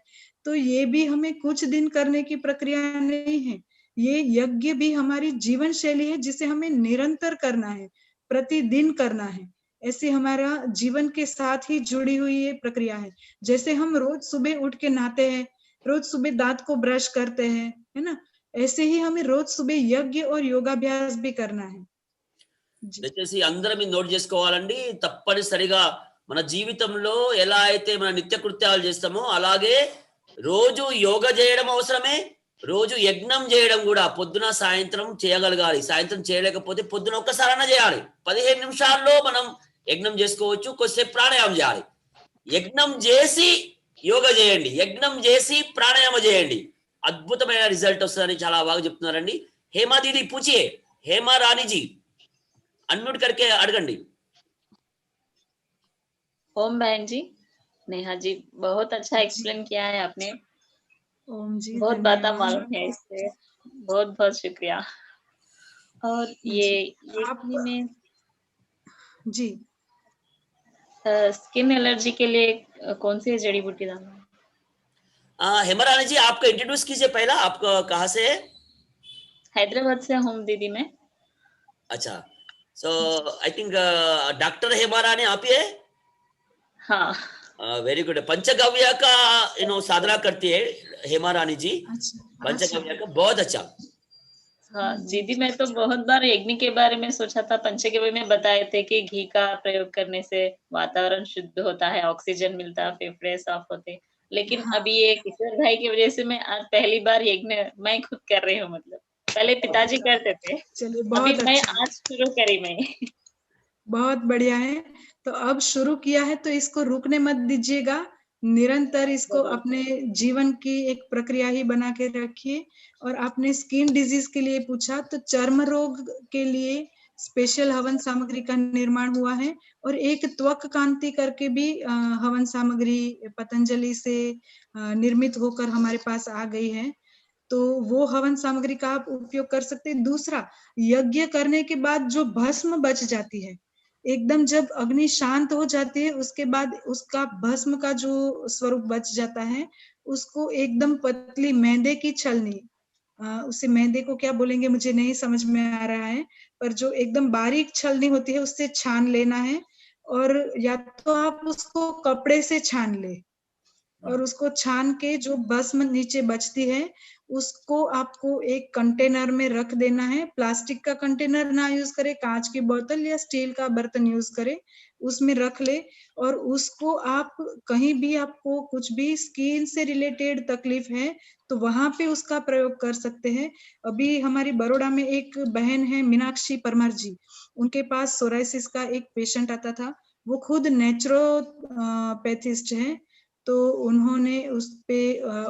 तो ये भी हमें कुछ दिन करने की प्रक्रिया नहीं है, ये यज्ञ भी हमारी जीवन शैली है जिसे हमें निरंतर करना है, प्रतिदिन करना है। ऐसी हमारा जीवन के साथ ही जुड़ी हुई ये प्रक्रिया है। जैसे हम रोज सुबह उठ के नहाते हैं, रोज सुबह दांत को ब्रश करते हैं, है ना, ऐसे ही हमें रोज सुबह यज्ञ और योगाभ्यास भी करना है। దయచేసి అందరం ఇది నోట్ చేసుకోవాలండి, తప్పనిసరిగా మన జీవితంలో ఎలా అయితే మన నిత్య కృత్యాలు చేస్తామో అలాగే రోజు యోగా చేయడం అవసరమే, రోజు యజ్ఞం చేయడం కూడా పొద్దున సాయంత్రం చేయగలగాలి। సాయంత్రం చేయలేకపోతే పొద్దున ఒక్కసారైనా చేయాలి, 15 నిమిషాల్లో మనం యజ్ఞం చేసుకోవచ్చు, కొద్దిసేపు ప్రాణాయామం చేయాలి। యజ్ఞం చేసి యోగా చేయండి, యజ్ఞం చేసి ప్రాణాయామం చేయండి, అద్భుతమైన రిజల్ట్ వస్తుందని చాలా బాగా చెప్తున్నారండి। हेमा दीदी पूछिए, हेमा रानी जी अनम्यूट करके अड़गंडी। ओम बहन जी, नेहा जी बहुत अच्छा एक्सप्लेन किया है आपने, ओम जी बहुत बातें मालूम है इससे, बहुत बहुत शुक्रिया। और ये में जी स्किन एलर्जी के लिए कौन सी जड़ी बूटी डालना? हेमा रानी जी आपको इंट्रोड्यूस कीजिए, पहला आप कहाँ से है? हैदराबाद से हूँ दीदी मैं। अच्छा, सो आई थिंक डॉक्टर हेमा रानी आप ही है? हाँ, वेरी गुड। पंचगव्य का साधना करती है हेमा रानी जी। पंचगव्य का बहुत अच्छा। हाँ दीदी, मैं तो बहुत बार यज्ञ के बारे में सोचा था, पंचगव्य में बताए थे कि घी का प्रयोग करने से वातावरण शुद्ध होता है, ऑक्सीजन मिलता है, फेफड़े साफ होते, लेकिन अभी ये किशोर भाई की वजह से मैं आज पहली बार यज्ञ मैं खुद कर रही हूँ। मतलब पहले पिताजी करते थे, चलिए अभी बहुत मैं अच्छा, आज शुरू करी मैं। बहुत बढ़िया है। तो अब शुरू किया है तो इसको रुकने मत दीजिएगा, निरंतर इसको अपने जीवन की एक प्रक्रिया ही बना के रखिए। और आपने स्किन डिजीज के लिए पूछा, तो चर्म रोग के लिए स्पेशल हवन सामग्री का निर्माण हुआ है, और एक त्वक कांति करके भी हवन सामग्री पतंजलि से निर्मित होकर हमारे पास आ गई है। तो वो हवन सामग्री का आप उपयोग कर सकते हैं। दूसरा, यज्ञ करने के बाद जो भस्म बच जाती है, एकदम जब अग्नि शांत हो जाती है, उसके बाद उसका भस्म का जो स्वरूप बच जाता है, उसको एकदम पतली मैदे की छलनी, उसे मैदे को क्या बोलेंगे मुझे नहीं समझ में आ रहा है, पर जो एकदम बारीक छलनी होती है उससे छान लेना है। और या तो आप उसको कपड़े से छान ले, और उसको छान के जो भस्म नीचे बचती है उसको आपको एक कंटेनर में रख देना है। प्लास्टिक का कंटेनर ना यूज करे, कांच की बोतल या स्टील का बर्तन यूज करे, उसमें रख ले। और उसको आप कहीं भी, आपको कुछ भी स्किन से रिलेटेड तकलीफ है तो वहां पे उसका प्रयोग कर सकते हैं। अभी हमारी बड़ौदा में एक बहन है मीनाक्षी परमार जी, उनके पास सोराइसिस का एक पेशेंट आता था। वो खुद नेचुरोपैथिस्ट है, तो उन्होंने उस पे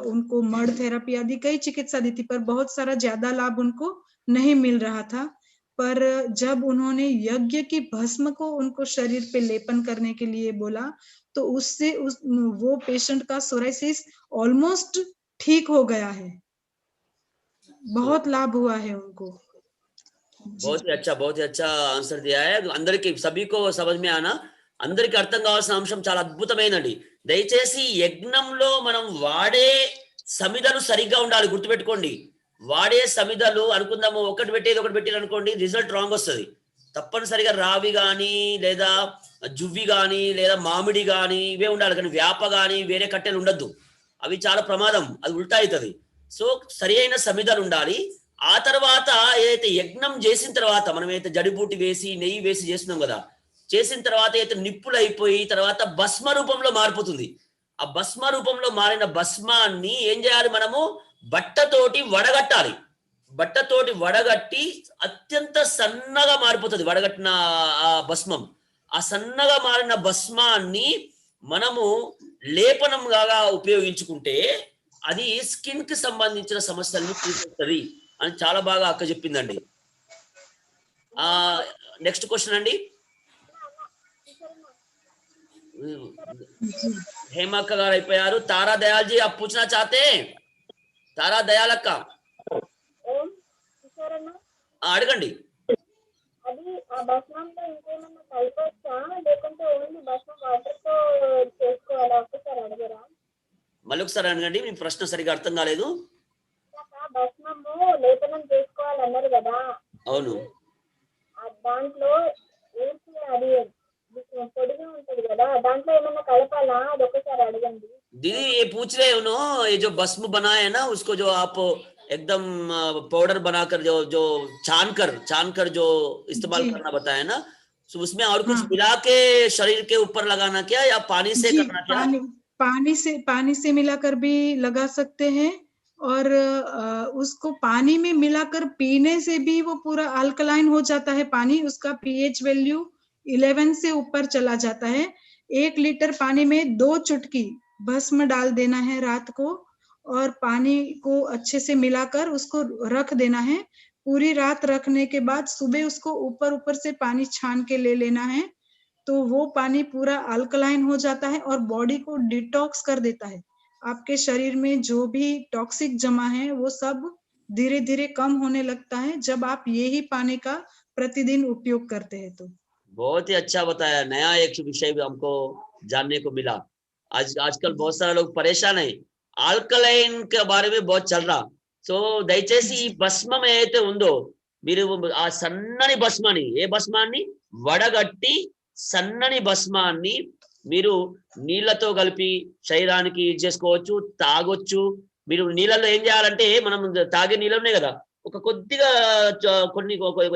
उनको मड थेरेपी आदि कई चिकित्सा दी थी, पर बहुत सारा ज्यादा लाभ उनको नहीं मिल रहा था। पर जब उन्होंने यज्ञ की भस्म को उनको शरीर पे लेपन करने के लिए बोला, तो उससे वो पेशेंट का सोराइसिस ऑलमोस्ट ठीक हो गया है, बहुत लाभ हुआ है उनको। बहुत ही अच्छा ఆన్సర్ दिया है। అందరికి सभी को समझ में आना, అందరికి అర్థం కావాల్సిన అంశం చాలా అద్భుతమైనది। దయచేసి యజ్ఞంలో మనం వాడే సమిధలు సరిగ్గా ఉండాలి, గుర్తుపెట్టుకోండి। వాడే సమిధలు అనుకుందాము, ఒకటి పెట్టేది అనుకోండి, రిజల్ట్ రాంగ్ వస్తుంది। తప్పనిసరిగా రావి గాని లేదా జువ్వి గాని లేదా మామిడి గాని ఇవే ఉండాలి, కానీ వేప గాని వేరే కట్టెలు ఉండద్దు, అవి చాలా ప్రమాదం, అది ఉల్టా అవుతుంది। సో సరి అయిన సమిధలు ఉండాలి। ఆ తర్వాత ఏదైతే యజ్ఞం చేసిన తర్వాత మనం ఏదైతే జడిబూటి వేసి నెయ్యి వేసి చేస్తున్నాం కదా, చేసిన తర్వాత అయితే నిప్పులు అయిపోయి తర్వాత భస్మ రూపంలో మారిపోతుంది। ఆ భస్మ రూపంలో మారిన భస్మాన్ని ఏం చేయాలి, మనము బట్టతోటి వడగట్టాలి। బట్టతోటి వడగట్టి అత్యంత సన్నగా మారిపోతుంది వడగట్టిన ఆ భస్మం। ఆ సన్నగా మారిన భస్మాన్ని మనము లేపనంగా ఉపయోగించుకుంటే అది స్కిన్ కి సంబంధించిన సమస్యలను తీర్చుతుంది అని చాలా బాగా అక్క చెప్పిందండి। నెక్స్ట్ క్వశ్చన్ అండి, हेमा अक्का गाరు అయిపోయారు। तारा दयाल जी आप पूछना चाहते हैं? तारा दयाल अक्का అడగండి। అది ఆ భస్మంతో ఇంకేమన్నా కలపొచ్చా, లేకుంటే ఓన్లీ భస్మం వాటర్ తో చేసుకోవాలా? ఒకసారి అడగరా? మళ్ళీ ఒకసారి అడగండి, మీ ప్రశ్న సరిగా అర్థం కాలేదు। భస్మము లేపనం చేసుకోవాలన్నారు కదా, అవును, దాంట్లో ఏంటి అది పొడిగా ఉంటది కదా, దాంట్లో ఏమన్నా కలపాలా? అది ఒకసారి అడగండి। दीदी ये पूछ रहे हो ना, ये जो भस्म बनाए है ना, उसको जो आप एकदम पाउडर बनाकर जो जो छान कर जो इस्तेमाल करना बताया ना, तो उसमें और कुछ मिला के शरीर के ऊपर लगाना क्या, या पानी से करना क्या? पानी से मिलाकर भी लगा सकते हैं, और उसको पानी में मिलाकर पीने से भी वो पूरा अल्कलाइन हो जाता है पानी, उसका पीएच वैल्यू 11 से ऊपर चला जाता है। 1 लीटर पानी में 2 चुटकी भस्म डाल देना है रात को, और पानी को अच्छे से मिलाकर उसको रख देना है। पूरी रात रखने के बाद सुबह उसको ऊपर से पानी छान के ले लेना है, तो वो पानी पूरा अल्कलाइन हो जाता है और बॉडी को डिटॉक्स कर देता है। आपके शरीर में जो भी टॉक्सिक जमा है वो सब धीरे धीरे कम होने लगता है जब आप यही पानी का प्रतिदिन उपयोग करते हैं। तो बहुत ही अच्छा बताया, नया एक विषय भी हमको जानने को मिला। आजकल बहुत सारे लोग परेशान है, ఆల్కలైన్ के बारे में बहुत चल रहा। సో దయచేసి ఈ భస్మం ఏదైతే ఉందో, మీరు ఆ సన్నని భస్మాన్ని, ఏ భస్మాన్ని వడగట్టి సన్నని భస్మాన్ని మీరు నీళ్లతో కలిపి శరీరానికి చేసుకోవచ్చు, తాగొచ్చు। మీరు నీళ్ళలో ఏం చేయాలంటే, మనం తాగే నీళ్ళు ఉన్నాయి కదా, ఒక కొద్దిగా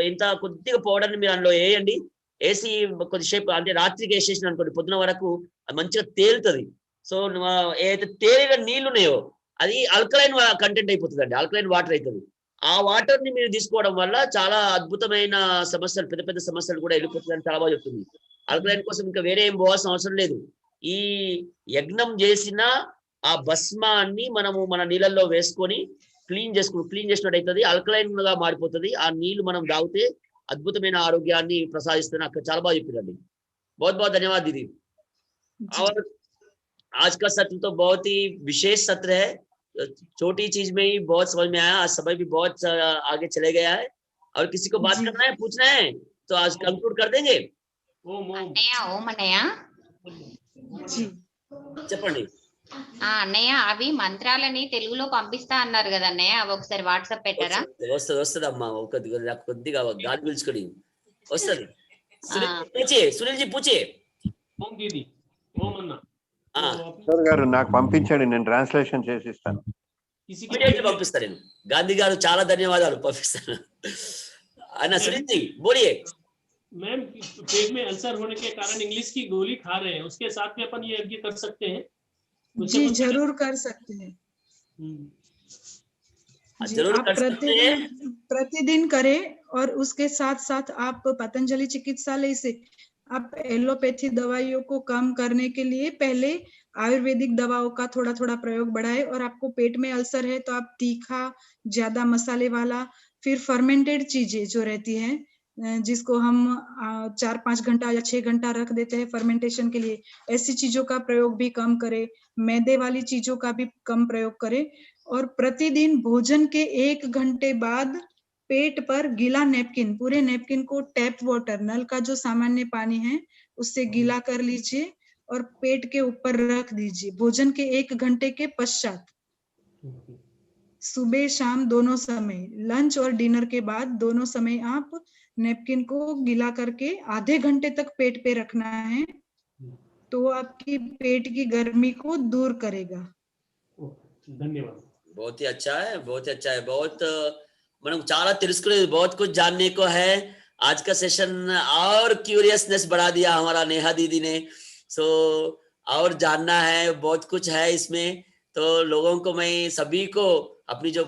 ఇంత కొద్దిగా పౌడర్ ని మీరు అందులో వేయండి, వేసి కొద్దిసేపు అంటే రాత్రికి వేసేసిన అనుకోండి, పొద్దున వరకు అది మంచిగా తేలుతుంది। సో ఏదైతే తేలిన నీళ్లు ఉన్నాయో అది ఆల్కలైన్ కంటెంట్ అయిపోతుంది అండి, ఆల్కలైన్ వాటర్ అవుతుంది। ఆ వాటర్ ని మీరు తీసుకోవడం వల్ల చాలా అద్భుతమైన సమస్యలు, పెద్ద పెద్ద సమస్యలు కూడా వెళ్ళిపోతుందని చాలా బాగా చెప్తుంది. ఆల్కలైన్ కోసం ఇంకా వేరే ఏం పోవాల్సిన అవసరం లేదు. ఈ యజ్ఞం చేసిన ఆ భస్మాన్ని మనము మన నీళ్ళల్లో వేసుకొని క్లీన్ చేసినట్టు అవుతుంది, ఆల్కలైన్ గా మారిపోతుంది. ఆ నీళ్లు మనం తాగితే అద్భుతమైన ఆరోగ్యాన్ని ప్రసాదిస్తుంది. అక్కడ చాలా బాగా చెప్పారండి. बहुत बहुत धन्यवाद दीदी। और आज का सत्र तो बहुत ही विशेष सत्र है, छोटी चीज में ही बहुत समझ में आया। आज समय भी बहुत आगे चले गया है। और किसी को बात करना है, पूछना है तो आज कंक्लूड कर देंगे। అన్నయ్య చెప్పండి అన్నయ్య, అవి మంత్రాలని తెలుగులో పంపిస్తా అన్నారు కదా అన్నయ్య, అవి ఒకసారి వాట్సాప్ పెట్టారా? వస్తుంది అమ్మా, కొద్దిగా గాలి పీల్చుకొని వస్తుంది। సునీల్ జీ పూచిए। ఓం దీది, ఓం అన్న సార్ గారు నాకు పంపించండి, నేను ట్రాన్స్లేషన్ చేసి ఇస్తాను। పంపిస్తాను నేను, గాంధీ గారు చాలా ధన్యవాదాలు, పంపిస్తాను అన్న। సునీల్ జీ बोलिए। मैम पेट में अल्सर होने के कारण इंग्लिश की गोली खा रहे हैं, उसके साथ में अपन ये यज्ञ कर सकते हैं? जी जरूर कर सकते हैं। जरूर कर सकते हैं, प्रतिदिन करें। और उसके साथ साथ आप पतंजलि चिकित्सालय से आप एलोपैथी दवाइयों को कम करने के लिए पहले आयुर्वेदिक दवाओं का थोड़ा थोड़ा प्रयोग बढ़ाए। और आपको पेट में अल्सर है तो आप तीखा, ज्यादा मसाले वाला, फिर फर्मेंटेड चीजें जो रहती है जिसको हम 4-5 घंटा या 6 घंटा रख देते हैं फर्मेंटेशन के लिए, ऐसी चीजों का प्रयोग भी कम करें। मैदे वाली चीजों का भी कम प्रयोग करें। और प्रतिदिन भोजन के 1 घंटे बाद पेट पर गीला नैपकिन, पूरे नैपकिन को टैप वाटर, नल का जो सामान्य पानी है उससे गीला कर लीजिए और पेट के ऊपर रख दीजिए। भोजन के 1 घंटे के पश्चात, सुबह शाम दोनों समय, लंच और डिनर के बाद दोनों समय आप नैपकिन को गीला करके आधे घंटे तक पेट पे रखना है, तो आपकी पेट की गर्मी को दूर करेगा। धन्यवाद। बहुत ही अच्छा है, बहुत ही अच्छा है। बहुत మనం చాలా తెలుసుకునేది, बहुत कुछ जानने को है। आज का सेशन और क्यूरियसनेस बढ़ा दिया हमारा नेहा दीदी ने। सो और जानना है, बहुत कुछ है इसमें। तो लोगों को, मैं सभी को, अपनी जो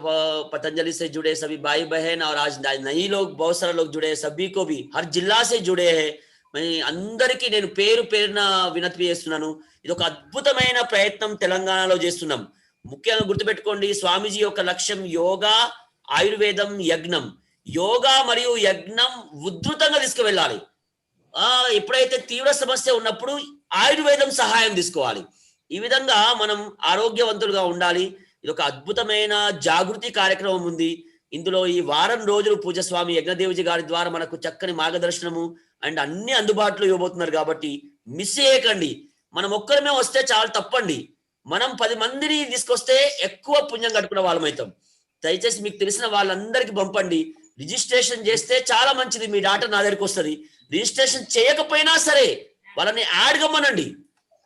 पतंजलि से जुड़े सभी भाई बहन और आज नई लोग, बहुत सारे लोग जुड़े हैं, सभी को भी हर जिला से जुड़े हैं, मैं అందరికీ నేను పేరు పేరున వినతి చేస్తున్నాను। ఇది ఒక అద్భుతమైన ప్రయత్నం తెలంగాణలో చేస్తున్నాం। ముఖ్యంగా గుర్తుపెట్టుకోండి, స్వామీజీ యొక్క లక్ష్యం యోగా, ఆయుర్వేదం, యజ్ఞం। యోగా మరియు యజ్ఞం ఉద్ధృతంగా తీసుకువెళ్ళాలి। ఎప్పుడైతే తీవ్ర సమస్య ఉన్నప్పుడు ఆయుర్వేదం సహాయం తీసుకోవాలి। ఈ విధంగా మనం ఆరోగ్యవంతులుగా ఉండాలి। ఇది ఒక అద్భుతమైన జాగృతి కార్యక్రమం ఉంది ఇందులో। ఈ వారం రోజులు పూజ్య స్వామి యజ్ఞదేవజీ గారి ద్వారా మనకు చక్కని మార్గదర్శనము అండ్ అన్ని అందుబాటులో ఇవ్వబోతున్నారు కాబట్టి మిస్ చేయకండి। మనం ఒక్కరమే వస్తే చాలా తప్పండి, మనం 10 మందిని తీసుకొస్తే ఎక్కువ పుణ్యం కట్టుకున్న వాళ్ళం అవుతాం। దయచేసి మీకు తెలిసిన వాళ్ళందరికీ పంపండి। రిజిస్ట్రేషన్ చేస్తే చాలా మంచిది, మీ డాటా నా దగ్గరికి వస్తుంది। రిజిస్ట్రేషన్ చేయకపోయినా సరే వాళ్ళని యాడ్ కమ్మనండి।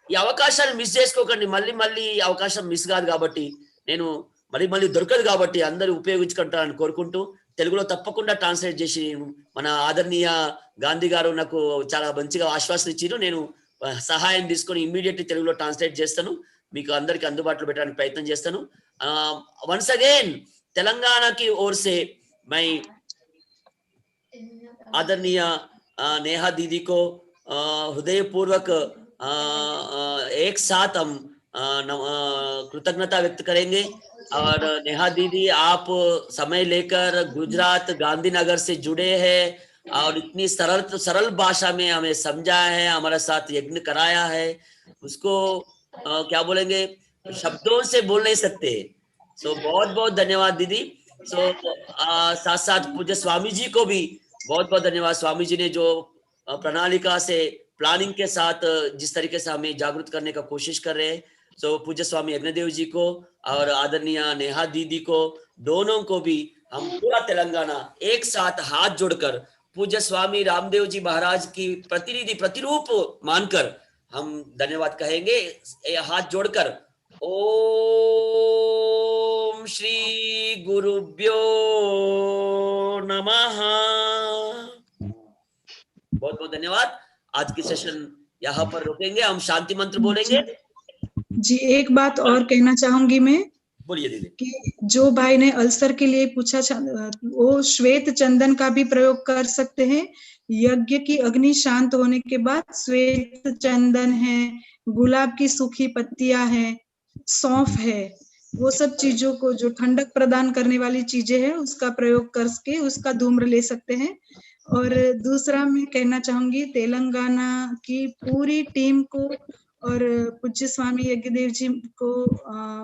ఈ అవకాశాన్ని మిస్ చేసుకోకండి, మళ్ళీ అవకాశం మిస్ కాదు కాబట్టి, నేను మళ్ళీ దొరకదు కాబట్టి అందరూ ఉపయోగించుకుంటారని కోరుకుంటూ, తెలుగులో తప్పకుండా ట్రాన్స్లేట్ చేసి మన ఆదరణీయ గాంధీ గారు నాకు చాలా మంచిగా ఆశ్వాసన ఇచ్చారు। నేను సహాయం తీసుకొని ఇమ్మీడియట్లీ తెలుగులో ట్రాన్స్లేట్ చేస్తాను, మీకు అందరికి అందుబాటులో పెట్టడానికి ప్రయత్నం చేస్తాను। वंस अगेन तेलंगाना की ओर से मैं आदरणीय नेहा दीदी को हृदयपूर्वक एक साथ हम कृतज्ञता व्यक्त करेंगे। और नेहा दीदी, आप समय लेकर गुजरात गांधीनगर से जुड़े हैं और इतनी सरल भाषा में हमें समझाया है, हमारे साथ यज्ञ कराया है, उसको क्या बोलेंगे, शब्दों से बोल नहीं सकते। सो बहुत बहुत धन्यवाद दीदी। सो साथ साथ पूज्य स्वामी जी को भी बहुत बहुत धन्यवाद। स्वामी जी ने जो प्रणालिका से, प्लानिंग के साथ जिस तरीके से हमें जागरूक करने का कोशिश कर रहे हैं, सो पूज्य स्वामी यज्ञदेव जी को और आदरणीय नेहा दीदी को, दोनों को भी हम पूरा तेलंगाना एक साथ हाथ जोड़कर पूज्य स्वामी रामदेव जी महाराज की प्रतिरूप मानकर हम धन्यवाद कहेंगे। हाथ जोड़कर ओम श्री गुरुभ्यो नमः। बहुत बहुत धन्यवाद। आज की सेशन यहाँ पर रोकेंगे, हम शांति मंत्र बोलेंगे। जी एक बात और कहना चाहूंगी मैं बोलिए दीदी। कि जो भाई ने अल्सर के लिए पूछा, वो श्वेत चंदन का भी प्रयोग कर सकते हैं। यज्ञ की अग्नि शांत होने के बाद श्वेत चंदन है, गुलाब की सूखी पत्तियां हैं, सौंफ है, वो सब चीजों को जो ठंडक प्रदान करने वाली चीजें हैं उसका प्रयोग करके उसका धूम्र ले सकते हैं। और दूसरा मैं कहना चाहूंगी तेलंगाना की पूरी टीम को और पूज्य स्वामी यज्ञदेव जी को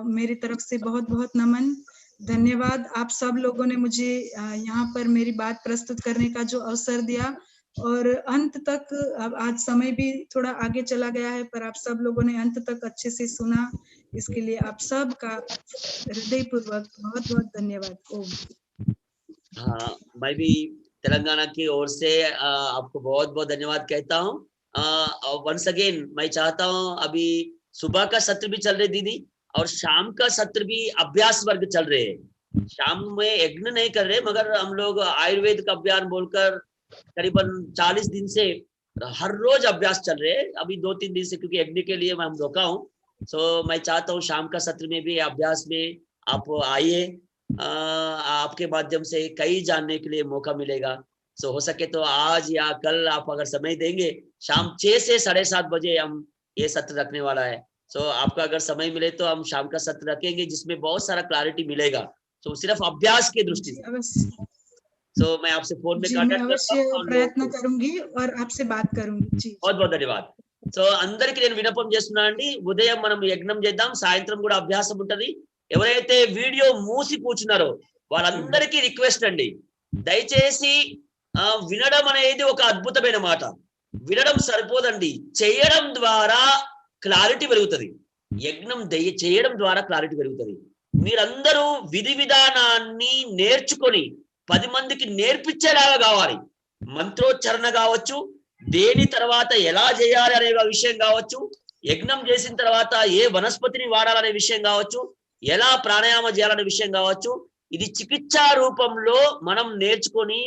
मेरी तरफ से बहुत बहुत नमन, धन्यवाद। आप सब लोगों ने मुझे यहाँ पर मेरी बात प्रस्तुत करने का जो अवसर दिया और अंत तक, अब आज समय भी थोड़ा आगे चला गया है पर आप सब लोगों ने अंत तक अच्छे से सुना, इसके लिए आप सब का हृदयपूर्वक बहुत बहुत धन्यवाद। ओम। हाँ, मैं भी तेलंगाना की ओर से आपको बहुत बहुत धन्यवाद कहता हूँ। वंस अगेन मैं चाहता हूँ, अभी सुबह का सत्र भी चल रहे दीदी और शाम का सत्र भी अभ्यास वर्ग चल रहे हैं। शाम में यज्ञ नहीं कर रहे मगर हम लोग आयुर्वेद का अभियान बोलकर करीबन 40 दिन से हर रोज अभ्यास चल रहे हैं। अभी 2-3 दिन से क्योंकि यज्ञ के लिए मैं रोका हूँ। सो मैं चाहता हूँ शाम का सत्र में भी अभ्यास में आप आइए, आपके माध्यम से कई जानने के लिए मौका मिलेगा। सो हो सके तो आज या कल आप अगर समय देंगे, शाम 6 से 7:30 बजे हम ये सत्र रखने वाला है। सो आपका अगर समय मिले तो हम शाम का सत्र रखेंगे जिसमें बहुत सारा क्लैरिटी मिलेगा, तो सिर्फ अभ्यास की दृष्टि से। तो मैं आपसे फोन में कांटेक्ट अवश्य प्रयत्न करूंगी और आपसे बात करूंगी जी। बहुत बहुत धन्यवाद। సో అందరికి నేను వినపం చేస్తున్నా అండి, ఉదయం మనం యజ్ఞం చేద్దాం, సాయంత్రం కూడా అభ్యాసం ఉంటది। ఎవరైతే వీడియో మూసి కూర్చున్నారో వాళ్ళందరికీ రిక్వెస్ట్ అండి, దయచేసి వినడం అనేది ఒక అద్భుతమైన మాట, వినడం సరిపోదండి, చేయడం ద్వారా క్లారిటీ పెరుగుతుంది। యజ్ఞం చేయడం ద్వారా క్లారిటీ పెరుగుతుంది। మీరందరూ విధి విధానాన్ని నేర్చుకొని 10 మందికి నేర్పించేలాగా కావాలి। మంత్రోచ్చరణ కావచ్చు, దేని తర్వాత ఎలా చేయాలి అనే విషయం కావచ్చు, యజ్ఞం చేసిన తర్వాత ఏ వనస్పతిని వాడాలనే విషయం కావచ్చు, ఎలా ప్రాణాయామ చేయాలనే విషయం కావచ్చు, ఇది చికిత్సా రూపంలో మనం నేర్చుకొని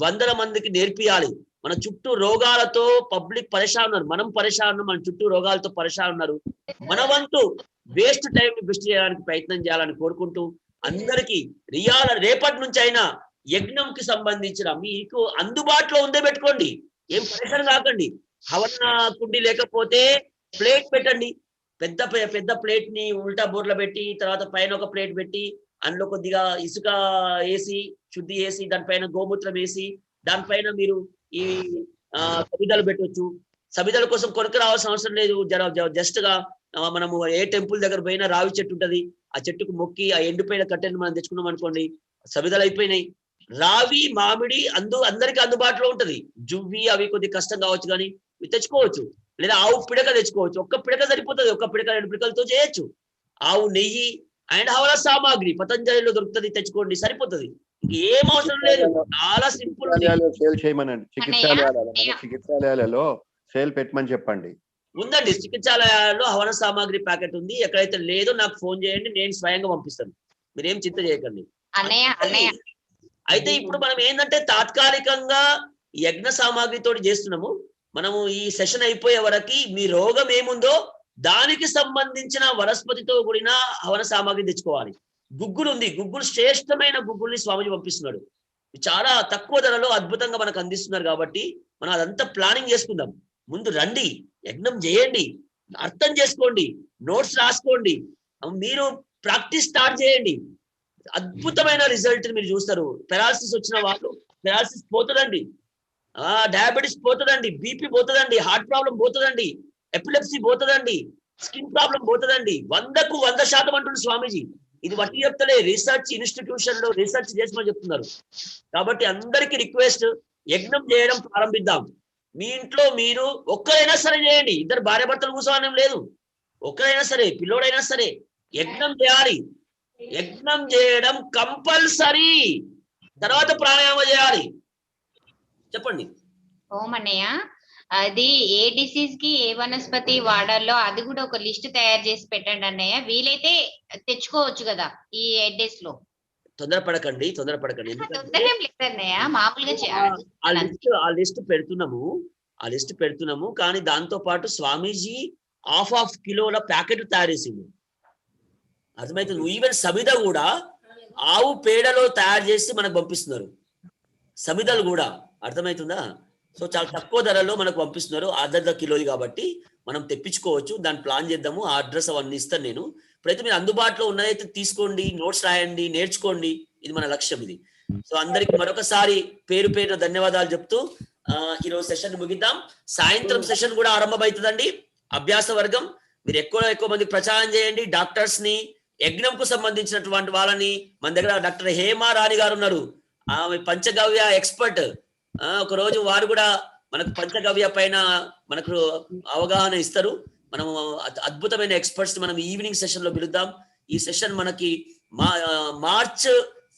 100 మందికి నేర్పియాలి। మన చుట్టూ రోగాలతో పబ్లిక్ పరేషాన్ ఉన్నారు, మనం పరేషాన్ ఉన్నాం, మన చుట్టూ రోగాలతో పరేషాన్ ఉన్నారు। మన వంతు వేస్ట్ టైం ని బెస్ట్ చేయడానికి ప్రయత్నం చేయాలని కోరుకుంటూ అందరికీ రేపటి నుంచి అయినా యజ్ఞంకి సంబంధించిన మీకు అందుబాటులో ఉందే పెట్టుకోండి, ఏం పరేషాన్ కాకండి। హవన కుండి లేకపోతే ప్లేట్ పెట్టండి, పెద్ద ప్లేట్ ని ఉల్టా బోర్ల పెట్టి తర్వాత పైన ఒక ప్లేట్ పెట్టి అందులో కొద్దిగా ఇసుక వేసి శుద్ధి చేసి దానిపైన గోమూత్రం వేసి దానిపైన మీరు ఈ సబిదలు పెట్టవచ్చు। సబిదల కోసం కొరకు రావాల్సిన అవసరం లేదు, జస్ట్ గా మనము ఏ టెంపుల్ దగ్గర పోయినా రావి చెట్టు ఉంటది, ఆ చెట్టుకు మొక్కి ఆ ఎండిపోయిన కట్టెను మనం తెచ్చుకున్నాం అనుకోండి, సబిదలు అయిపోయినాయి। రావి మామిడి అందరికి అందుబాటులో ఉంటది, జువ్వి అవి కొద్ది కష్టం కావచ్చు కానీ తెచ్చుకోవచ్చు, లేదా ఆవు పిడక తెచ్చుకోవచ్చు, ఒక్క పిడక సరిపోతుంది, ఒక్క పిడక 2 పిడకలతో చేయొచ్చు। ఆవు నెయ్యి అండ్ హవన సామాగ్రి పతంజలిలో దొరుకుతుంది, తెచ్చుకోండి సరిపోతుంది, ఏం అవసరం లేదు, చాలా సింపుల్। సేల్ చేయమనండి, చికిత్సాలయాలలో సేల్ పెట్టమని చెప్పండి। ఉందండి, చికిత్సాలయాల్లో హవన సామాగ్రి ప్యాకెట్ ఉంది, ఎక్కడైతే లేదో నాకు ఫోన్ చేయండి, నేను స్వయంగా పంపిస్తాను, మీరేం చింత చేయకండి। అయితే ఇప్పుడు మనం ఏంటంటే తాత్కాలికంగా యజ్ఞ సామాగ్రితో చేస్తున్నాము, మనము ఈ సెషన్ అయిపోయే వరకు మీ రోగం ఏముందో దానికి సంబంధించిన వనస్పతితో కూడిన హవన సామాగ్రి తెచ్చుకోవాలి। గుగ్గులు ఉంది, గుగ్గులు శ్రేష్టమైన గుగ్గుల్ని స్వామిజీ పంపిస్తున్నాడు, చాలా తక్కువ ధరలో అద్భుతంగా మనకు అందిస్తున్నారు కాబట్టి మనం అదంతా ప్లానింగ్ చేసుకుందాం। ముందు రండి, యజ్ఞం చేయండి, అర్థం చేసుకోండి, నోట్స్ రాసుకోండి, మీరు ప్రాక్టీస్ స్టార్ట్ చేయండి, అద్భుతమైన రిజల్ట్ మీరు చూస్తారు। పెరాలసిస్ వచ్చిన వాళ్ళు పెరాలసిస్ పోతుందండి, డయాబెటీస్ పోతుందండి, బీపీ పోతుందండి, హార్ట్ ప్రాబ్లం పోతుందండి, ఎపిలెప్సీ పోతుందండి, స్కిన్ ప్రాబ్లం పోతుందండి, 100కు 100% అంటున్నారు స్వామీజీ। ఇది వట్టి చెప్తలే, రీసెర్చ్ ఇన్స్టిట్యూషన్ లో రీసెర్చ్ చేసి చెప్తున్నారు। కాబట్టి అందరికీ రిక్వెస్ట్, యజ్ఞం చేయడం ప్రారంభిద్దాం। మీ ఇంట్లో మీరు ఒక్కరైనా సరే చేయండి, ఇద్దరు భార్య భర్తలు కూర్చోవడం లేదు, ఒక్కరైనా సరే పిల్లోడైనా సరే యజ్ఞం చేయాలి। యజ్ఞం చేయడం కంపల్సరీ, తర్వాత ప్రాణాయామ చేయాలి। చెప్పండి ఓమన్నయ్య, అది ఏ డిసీజ్ కి ఏ వనస్పతి వాడాలో అది కూడా ఒక లిస్ట్ తయారు చేసి పెట్టండి అన్నయ్య, వీలైతే తెచ్చుకోవచ్చు కదా ఈ 8 days లో। తొందరపడకండి, మామూలుగా ఆ లిస్ట్ పెడుతున్నాము కానీ దాంతో పాటు స్వామీజీ 1/2 కిలోల ప్యాకెట్ తయారు చేసిండు, అర్థమవుతుంది. ఈవెన్ సమిద కూడా ఆవు పేడలో తయారు చేసి మనకు పంపిస్తున్నారు, సమిదలు కూడా. అర్థమవుతుందా? సో చాలా తక్కువ ధరలో మనకు పంపిస్తున్నారు, అర్ధ కిలోది కాబట్టి మనం తెప్పించుకోవచ్చు. దాన్ని ప్లాన్ చేద్దాము. ఆ అడ్రస్ అవన్నీ ఇస్తాను నేను. ఇప్పుడైతే మీరు అందుబాటులో ఉన్నదైతే తీసుకోండి, నోట్స్ రాయండి, నేర్చుకోండి. ఇది మన లక్ష్యం ఇది. సో అందరికి మరొకసారి పేరు పేరున ధన్యవాదాలు చెప్తూ ఈరోజు సెషన్ ముగిద్దాం. సాయంత్రం సెషన్ కూడా ఆరంభమవుతుందండి. అభ్యాస వర్గం మీరు ఎక్కువ మంది ప్రచారం చేయండి. డాక్టర్స్ ని, యజ్ఞంకు సంబంధించినటువంటి వాళ్ళని, మన దగ్గర డాక్టర్ హేమా రాణి గారు ఉన్నారు, ఆమె పంచగవ్య ఎక్స్పర్ట్. ఒక రోజు వారు కూడా మనకు పంచగవ్య పైన మనకు అవగాహన ఇస్తారు. మనం అద్భుతమైన ఎక్స్పర్ట్స్ మనం ఈవినింగ్ సెషన్ లో పిలుద్దాం. ఈ సెషన్ మనకి మార్చ్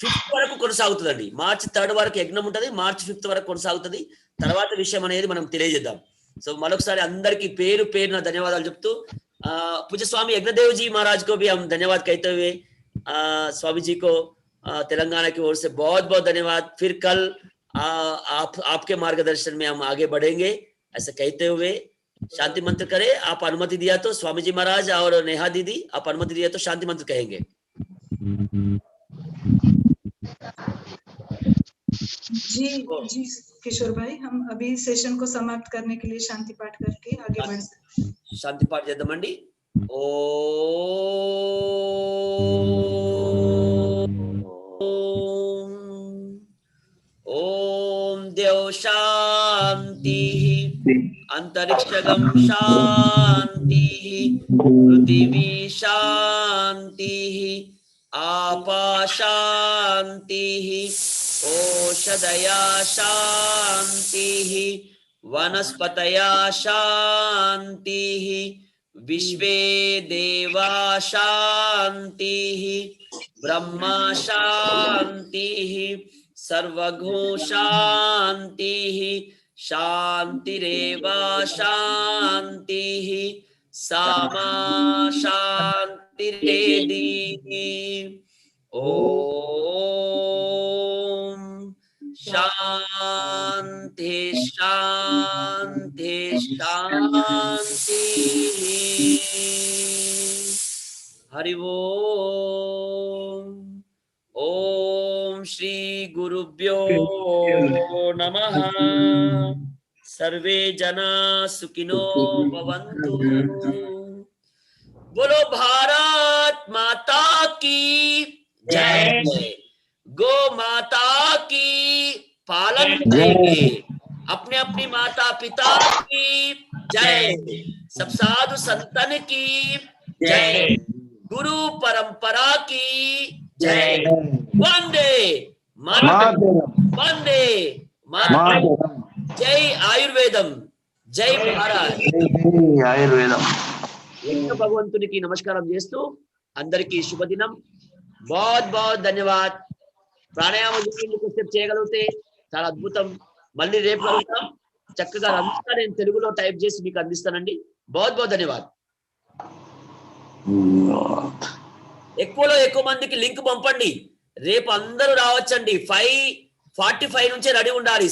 5th వరకు కొనసాగుతుందండి. మార్చ్ 3rd వరకు యజ్ఞం ఉంటుంది, మార్చ్ 5th వరకు కొనసాగుతుంది. తర్వాత విషయం అనేది మనం తెలియజేద్దాం. సో మరొకసారి అందరికి పేరు పేరున ధన్యవాదాలు చెప్తూ पूज्य स्वामी यज्ञदेव जी महाराज को भी हम धन्यवाद कहते हुए स्वामी जी को तेलंगाना की ओर से बहुत बहुत धन्यवाद। फिर कल आपके मार्गदर्शन में हम आगे बढ़ेंगे ऐसा कहते हुए शांति मंत्र करें। आप अनुमति दिया तो स्वामी जी महाराज और नेहा दीदी आप अनुमति दिया तो शांति मंत्र कहेंगे। जी जी किशोर भाई, हम अभी सेशन को समाप्त करने के लिए शांति पाठ करके आगे बढ़ सकते हैं। शांति पाठ చేద్దామండి। ओम देव शांति अंतरिक्षगम शांति पृथ्वी शांति आपा शांति ओषधया शांति वनस्पतया शांति विश्वे देवा शांति ब्रह्मा शांति सर्वगो शांति शांतिरेव शांति सामा शांतिरेधि। ओम शांति शांति शांति। हरि ओम। ओम श्री गुरुभ्यो नमः। सर्वे जना सुखिनो भवन्तु। बोलो भारत माता की जय। गो माता की पालन करेंगे। अपने अपनी माता पिता की जय। सब साधु संतन की जय। गुरु परंपरा की जय। वंदे मातरम। वंदे मातरम। जय आयुर्वेदम। जय भारत। ఆయుర్వేదం। యజ్ఞ భగవంతునికి నమస్కారం చేస్తూ అందరికీ శుభదినం। बहुत बहुत धन्यवाद। ప్రాణాయామం కొద్దిసేపు చేయగలిగితే చాలా అద్భుతం। మళ్ళీ రేపు కలుద్దాం। చక్కగా అంతా నేను తెలుగులో టైప్ చేసి మీకు అందిస్తానండి। बहुत बहुत धन्यवाद। ఎక్కువలో ఎక్కువ మందికి లింక్ పంపండి। రేపు అందరూ రావచ్చండి। 5:45 నుంచే రెడీ ఉండాలి।